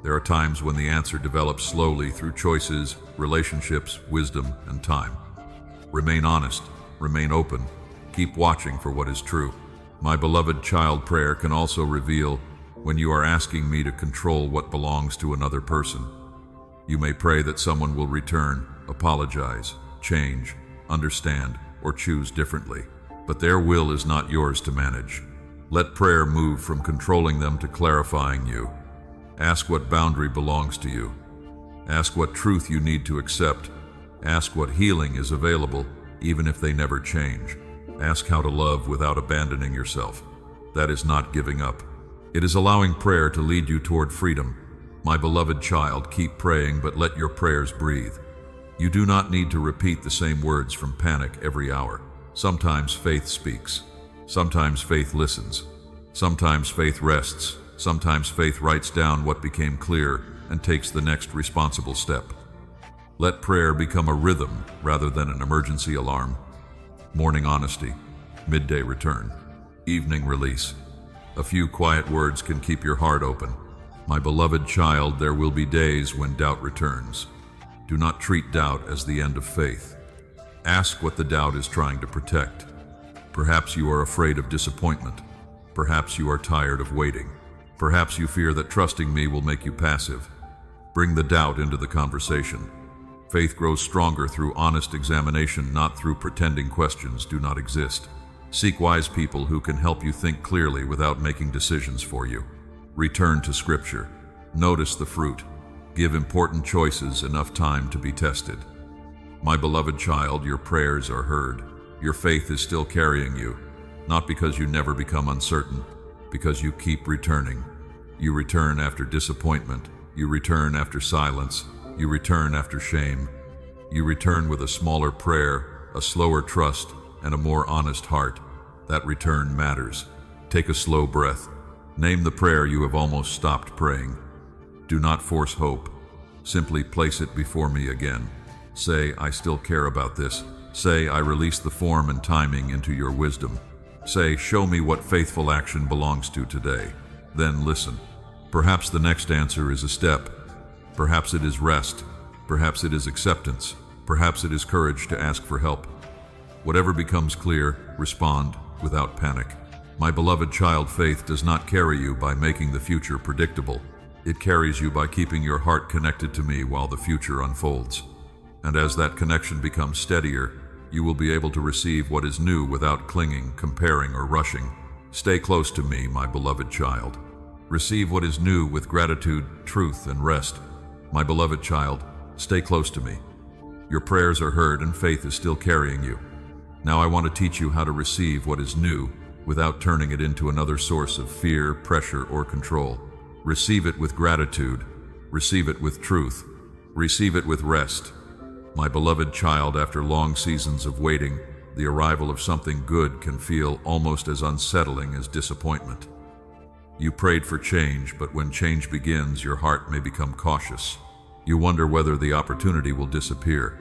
Speaker 1: There are times when the answer develops slowly through choices, relationships, wisdom, and time. Remain honest, remain open, keep watching for what is true. My beloved child, prayer can also reveal when you are asking me to control what belongs to another person. You may pray that someone will return, apologize, change, understand, or choose differently. But their will is not yours to manage. Let prayer move from controlling them to clarifying you. Ask what boundary belongs to you. Ask what truth you need to accept. Ask what healing is available, even if they never change. Ask how to love without abandoning yourself. That is not giving up. It is allowing prayer to lead you toward freedom. My beloved child, keep praying, but let your prayers breathe. You do not need to repeat the same words from panic every hour. Sometimes faith speaks. Sometimes faith listens. Sometimes faith rests. Sometimes faith writes down what became clear and takes the next responsible step. Let prayer become a rhythm rather than an emergency alarm. Morning honesty, midday return, evening release. A few quiet words can keep your heart open. My beloved child, there will be days when doubt returns. Do not treat doubt as the end of faith. Ask what the doubt is trying to protect. Perhaps you are afraid of disappointment. Perhaps you are tired of waiting. Perhaps you fear that trusting me will make you passive. Bring the doubt into the conversation. Faith grows stronger through honest examination, not through pretending questions do not exist. Seek wise people who can help you think clearly without making decisions for you. Return to Scripture. Notice the fruit. Give important choices enough time to be tested. My beloved child, your prayers are heard. Your faith is still carrying you, not because you never become uncertain, because you keep returning. You return after disappointment. You return after silence. You return after shame. You return with a smaller prayer, a slower trust, and a more honest heart. That return matters. Take a slow breath. Name the prayer you have almost stopped praying. Do not force hope. Simply place it before me again. Say, I still care about this. Say, I release the form and timing into your wisdom. Say, show me what faithful action belongs to today. Then listen. Perhaps the next answer is a step. Perhaps it is rest. Perhaps it is acceptance. Perhaps it is courage to ask for help. Whatever becomes clear, respond without panic. My beloved child, faith does not carry you by making the future predictable. It carries you by keeping your heart connected to me while the future unfolds. And as that connection becomes steadier, you will be able to receive what is new without clinging, comparing, or rushing. Stay close to me, my beloved child. Receive what is new with gratitude, truth, and rest. My beloved child, stay close to me. Your prayers are heard and faith is still carrying you. Now I want to teach you how to receive what is new without turning it into another source of fear, pressure, or control. Receive it with gratitude. Receive it with truth. Receive it with rest. My beloved child, after long seasons of waiting, the arrival of something good can feel almost as unsettling as disappointment. You prayed for change, but when change begins, your heart may become cautious. You wonder whether the opportunity will disappear.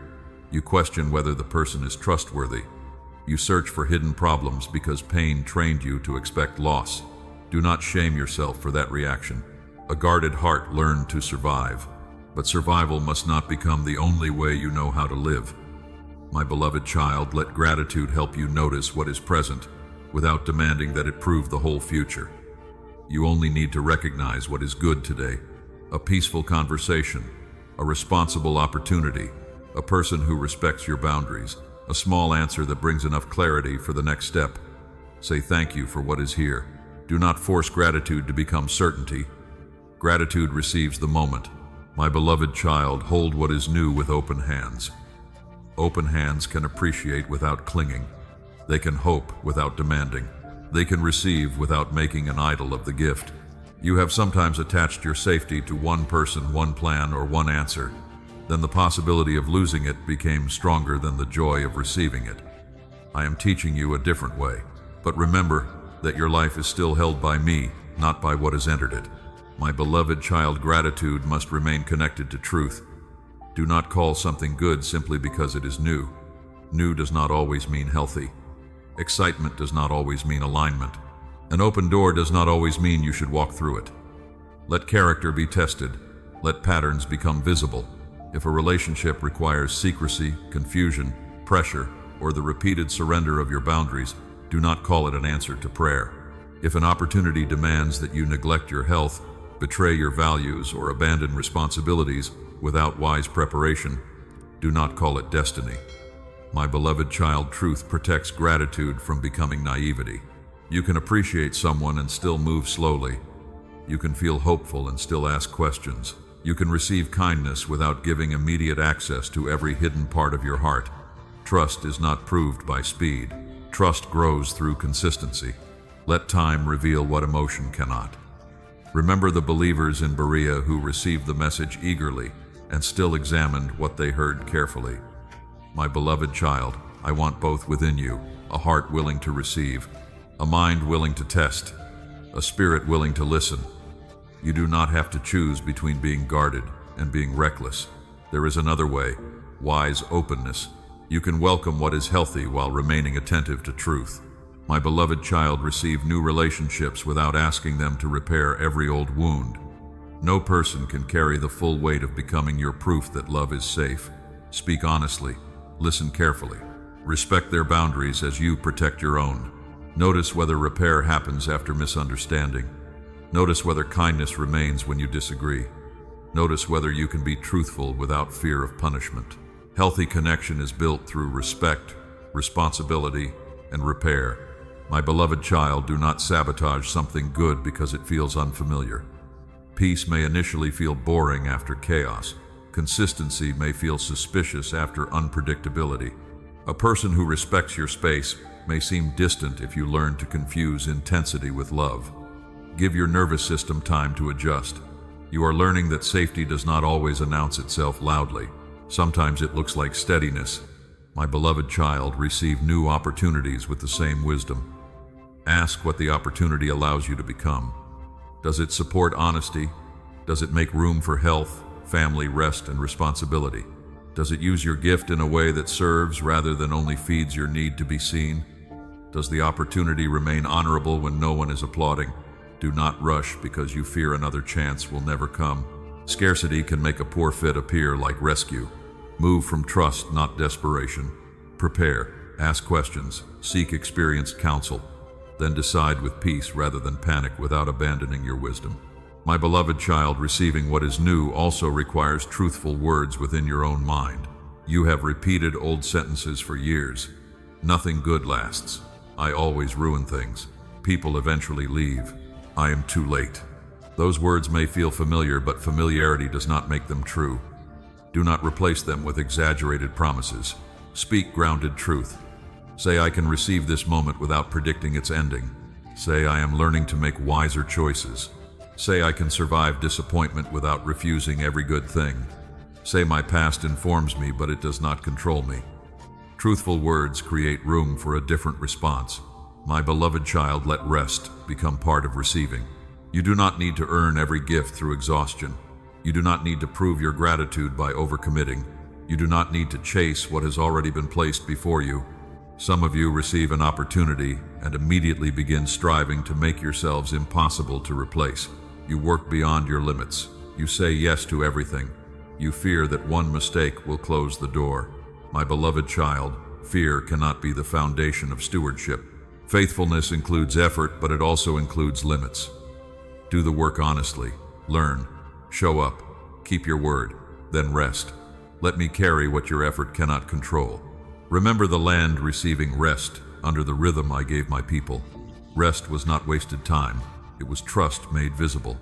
Speaker 1: You question whether the person is trustworthy. You search for hidden problems because pain trained you to expect loss. Do not shame yourself for that reaction. A guarded heart learned to survive, but survival must not become the only way you know how to live. My beloved child, let gratitude help you notice what is present without demanding that it prove the whole future. You only need to recognize what is good today: a peaceful conversation, a responsible opportunity, a person who respects your boundaries, a small answer that brings enough clarity for the next step. Say thank you for what is here. Do not force gratitude to become certainty. Gratitude receives the moment. My beloved child, hold what is new with open hands. Open hands can appreciate without clinging. They can hope without demanding. They can receive without making an idol of the gift. You have sometimes attached your safety to one person, one plan, or one answer. Then the possibility of losing it became stronger than the joy of receiving it. I am teaching you a different way. But remember that your life is still held by me, not by what has entered it. My beloved child, gratitude must remain connected to truth. Do not call something good simply because it is new. New does not always mean healthy. Excitement does not always mean alignment. An open door does not always mean you should walk through it. Let character be tested. Let patterns become visible. If a relationship requires secrecy, confusion, pressure, or the repeated surrender of your boundaries, do not call it an answer to prayer. If an opportunity demands that you neglect your health, betray your values, or abandon responsibilities without wise preparation, do not call it destiny. My beloved child, truth protects gratitude from becoming naivety. You can appreciate someone and still move slowly. You can feel hopeful and still ask questions. You can receive kindness without giving immediate access to every hidden part of your heart. Trust is not proved by speed. Trust grows through consistency. Let time reveal what emotion cannot. Remember the believers in Berea who received the message eagerly and still examined what they heard carefully. My beloved child, I want both within you, a heart willing to receive, a mind willing to test, a spirit willing to listen. You do not have to choose between being guarded and being reckless. There is another way, wise openness. You can welcome what is healthy while remaining attentive to truth. My beloved child, receive new relationships without asking them to repair every old wound. No person can carry the full weight of becoming your proof that love is safe. Speak honestly. Listen carefully. Respect their boundaries as you protect your own. Notice whether repair happens after misunderstanding. Notice whether kindness remains when you disagree. Notice whether you can be truthful without fear of punishment. Healthy connection is built through respect, responsibility, and repair. My beloved child, do not sabotage something good because it feels unfamiliar. Peace may initially feel boring after chaos. Consistency may feel suspicious after unpredictability. A person who respects your space may seem distant if you learn to confuse intensity with love. Give your nervous system time to adjust. You are learning that safety does not always announce itself loudly. Sometimes it looks like steadiness. My beloved child, receive new opportunities with the same wisdom. Ask what the opportunity allows you to become. Does it support honesty? Does it make room for health, family, rest, and responsibility? Does it use your gift in a way that serves rather than only feeds your need to be seen? Does the opportunity remain honorable when no one is applauding? Do not rush because you fear another chance will never come. Scarcity can make a poor fit appear like rescue. Move from trust, not desperation. Prepare, ask questions, seek experienced counsel. Then decide with peace rather than panic without abandoning your wisdom. My beloved child, receiving what is new also requires truthful words within your own mind. You have repeated old sentences for years. Nothing good lasts. I always ruin things. People eventually leave. I am too late. Those words may feel familiar, but familiarity does not make them true. Do not replace them with exaggerated promises. Speak grounded truth. Say, I can receive this moment without predicting its ending. Say, I am learning to make wiser choices. Say, I can survive disappointment without refusing every good thing. Say, my past informs me, but it does not control me. Truthful words create room for a different response. My beloved child, let rest become part of receiving. You do not need to earn every gift through exhaustion. You do not need to prove your gratitude by overcommitting. You do not need to chase what has already been placed before you. Some of you receive an opportunity and immediately begin striving to make yourselves impossible to replace. You work beyond your limits. You say yes to everything. You fear that one mistake will close the door. My beloved child, fear cannot be the foundation of stewardship. Faithfulness includes effort, but it also includes limits. Do the work honestly. Learn. Show up. Keep your word. Then rest. Let me carry what your effort cannot control. Remember the land receiving rest under the rhythm I gave my people. Rest was not wasted time. It was trust made visible.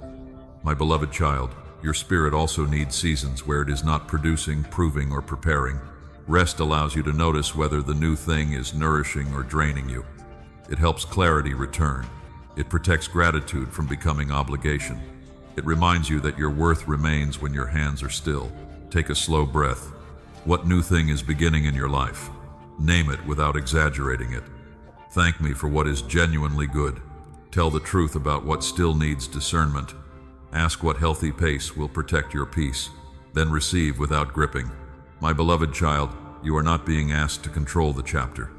Speaker 1: My beloved child, your spirit also needs seasons where it is not producing, proving, or preparing. Rest allows you to notice whether the new thing is nourishing or draining you. It helps clarity return. It protects gratitude from becoming obligation. It reminds you that your worth remains when your hands are still. Take a slow breath. What new thing is beginning in your life? Name it without exaggerating it. Thank me for what is genuinely good. Tell the truth about what still needs discernment. Ask what healthy pace will protect your peace. Then receive without gripping. My beloved child, you are not being asked to control the chapter.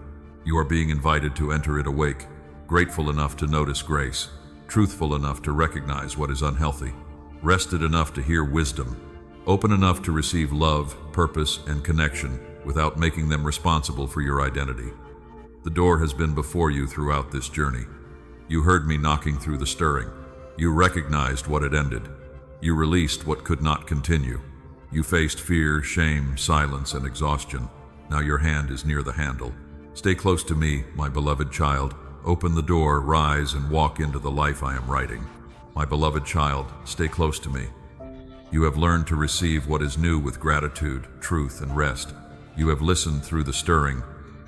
Speaker 1: You are being invited to enter it awake, grateful enough to notice grace, truthful enough to recognize what is unhealthy, rested enough to hear wisdom, open enough to receive love, purpose, and connection without making them responsible for your identity. The door has been before you throughout this journey. You heard me knocking through the stirring. You recognized what had ended. You released what could not continue. You faced fear, shame, silence, and exhaustion. Now your hand is near the handle. Stay close to me, my beloved child. Open the door, rise, and walk into the life I am writing. My beloved child, stay close to me. You have learned to receive what is new with gratitude, truth, and rest. You have listened through the stirring.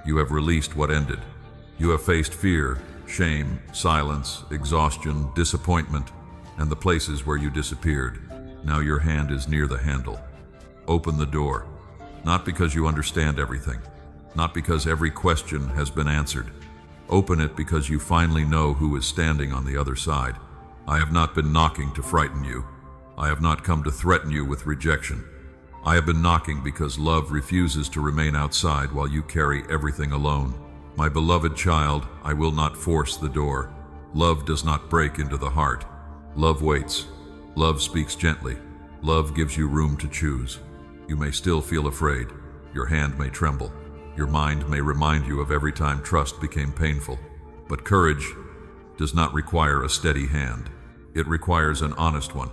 Speaker 1: You have released what ended. You have faced fear, shame, silence, exhaustion, disappointment, and the places where you disappeared. Now your hand is near the handle. Open the door, not because you understand everything, not because every question has been answered. Open it because you finally know who is standing on the other side. I have not been knocking to frighten you. I have not come to threaten you with rejection. I have been knocking because love refuses to remain outside while you carry everything alone. My beloved child, I will not force the door. Love does not break into the heart. Love waits. Love speaks gently. Love gives you room to choose. You may still feel afraid. Your hand may tremble. Your mind may remind you of every time trust became painful. But courage does not require a steady hand. It requires an honest one.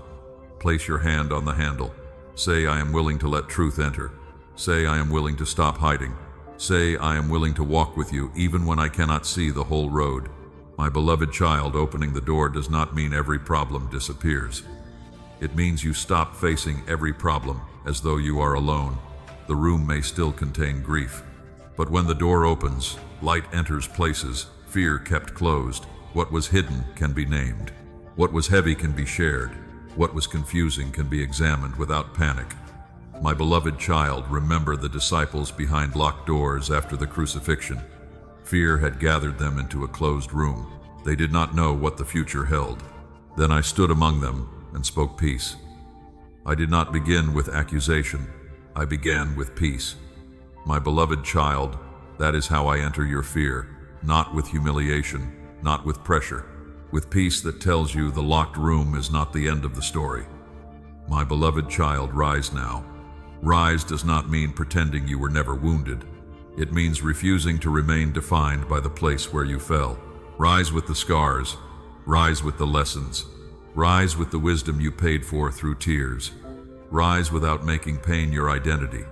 Speaker 1: Place your hand on the handle. Say, I am willing to let truth enter. Say, I am willing to stop hiding. Say, I am willing to walk with you even when I cannot see the whole road. My beloved child, opening the door does not mean every problem disappears. It means you stop facing every problem as though you are alone. The room may still contain grief. But when the door opens, light enters places, fear kept closed. What was hidden can be named. What was heavy can be shared. What was confusing can be examined without panic. My beloved child, remember the disciples behind locked doors after the crucifixion. Fear had gathered them into a closed room. They did not know what the future held. Then I stood among them and spoke peace. I did not begin with accusation. I began with peace. My beloved child, that is how I enter your fear, not with humiliation, not with pressure, with peace that tells you the locked room is not the end of the story. My beloved child, rise now. Rise does not mean pretending you were never wounded. It means refusing to remain defined by the place where you fell. Rise with the scars. Rise with the lessons. Rise with the wisdom you paid for through tears. Rise without making pain your identity.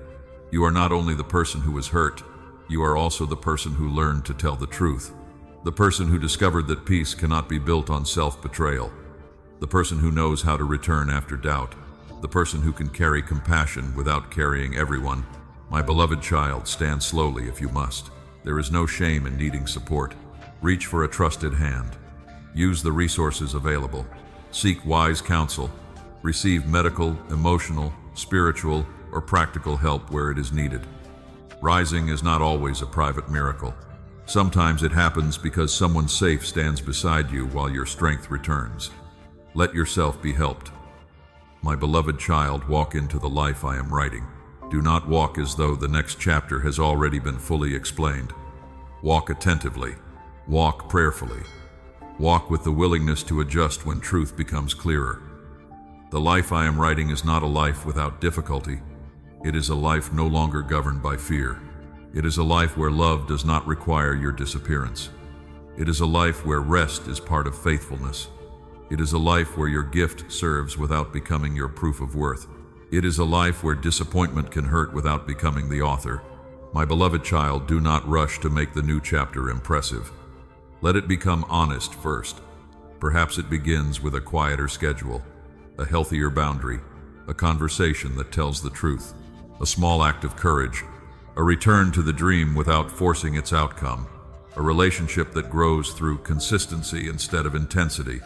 Speaker 1: You are not only the person who was hurt, you are also the person who learned to tell the truth. The person who discovered that peace cannot be built on self-betrayal. The person who knows how to return after doubt. The person who can carry compassion without carrying everyone. My beloved child, stand slowly if you must. There is no shame in needing support. Reach for a trusted hand. Use the resources available. Seek wise counsel. Receive medical, emotional, spiritual, or practical help where it is needed. Rising is not always a private miracle. Sometimes it happens because someone safe stands beside you while your strength returns. Let yourself be helped. My beloved child, walk into the life I am writing. Do not walk as though the next chapter has already been fully explained. Walk attentively. Walk prayerfully. Walk with the willingness to adjust when truth becomes clearer. The life I am writing is not a life without difficulty. It is a life no longer governed by fear. It is a life where love does not require your disappearance. It is a life where rest is part of faithfulness. It is a life where your gift serves without becoming your proof of worth. It is a life where disappointment can hurt without becoming the author. My beloved child, do not rush to make the new chapter impressive. Let it become honest first. Perhaps it begins with a quieter schedule, a healthier boundary, a conversation that tells the truth, a small act of courage, a return to the dream without forcing its outcome, a relationship that grows through consistency instead of intensity,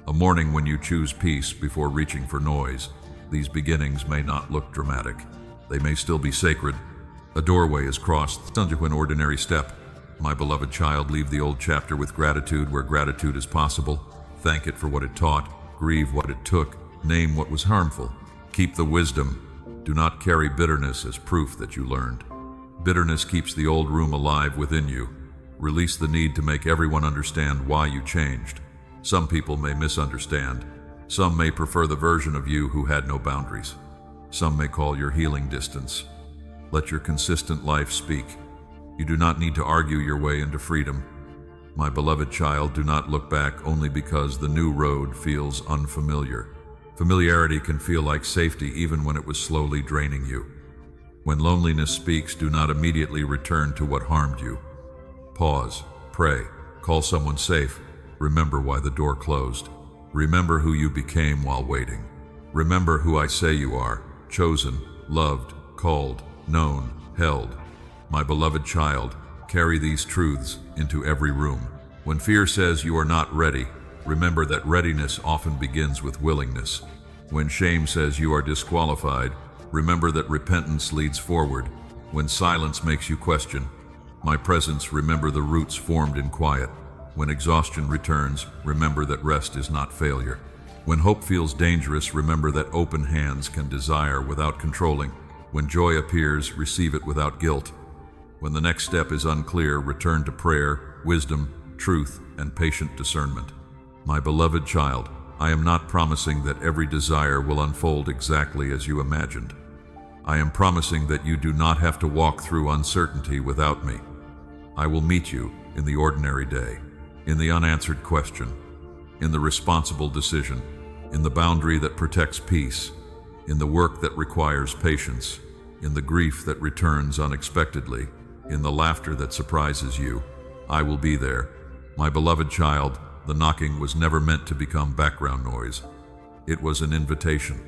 Speaker 1: a morning when you choose peace before reaching for noise. These beginnings may not look dramatic. They may still be sacred. A doorway is crossed, to an ordinary step. My beloved child, leave the old chapter with gratitude where gratitude is possible. Thank it for what it taught. Grieve what it took. Name what was harmful. Keep the wisdom. Do not carry bitterness as proof that you learned. Bitterness keeps the old room alive within you. Release the need to make everyone understand why you changed. Some people may misunderstand. Some may prefer the version of you who had no boundaries. Some may call your healing distance. Let your consistent life speak. You do not need to argue your way into freedom. My beloved child, do not look back only because the new road feels unfamiliar. Familiarity can feel like safety even when it was slowly draining you. When loneliness speaks, do not immediately return to what harmed you. Pause, pray, call someone safe. Remember why the door closed. Remember who you became while waiting. Remember who I say you are, chosen, loved, called, known, held. My beloved child, carry these truths into every room. When fear says you are not ready, remember that readiness often begins with willingness. When shame says you are disqualified, remember that repentance leads forward. When silence makes you question my presence, remember the roots formed in quiet. When exhaustion returns, remember that rest is not failure. When hope feels dangerous, remember that open hands can desire without controlling. When joy appears, receive it without guilt. When the next step is unclear, return to prayer, wisdom, truth, and patient discernment. My beloved child, I am not promising that every desire will unfold exactly as you imagined. I am promising that you do not have to walk through uncertainty without me. I will meet you in the ordinary day, in the unanswered question, in the responsible decision, in the boundary that protects peace, in the work that requires patience, in the grief that returns unexpectedly, in the laughter that surprises you. I will be there. My beloved child, the knocking was never meant to become background noise. It was an invitation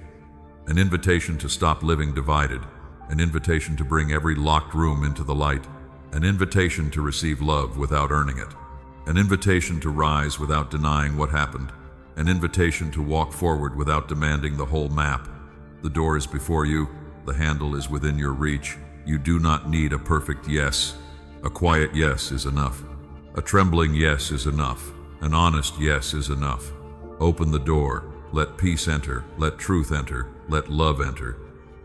Speaker 1: to stop living divided, an invitation to bring every locked room into the light, an invitation to receive love without earning it, an invitation to rise without denying what happened, an invitation to walk forward without demanding the whole map. The door is before you, the handle is within your reach. You do not need a perfect yes. A quiet yes is enough. A trembling yes is enough. An honest yes is enough. Open the door. Let peace enter. Let truth enter. Let love enter.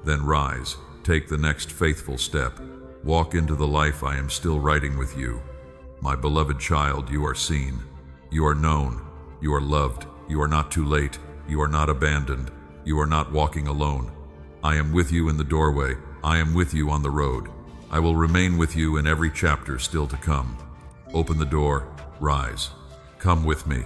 Speaker 1: Then rise. Take the next faithful step. Walk into the life I am still writing with you. My beloved child, you are seen. You are known. You are loved. You are not too late. You are not abandoned. You are not walking alone. I am with you in the doorway. I am with you on the road. I will remain with you in every chapter still to come. Open the door. Rise. Come with me.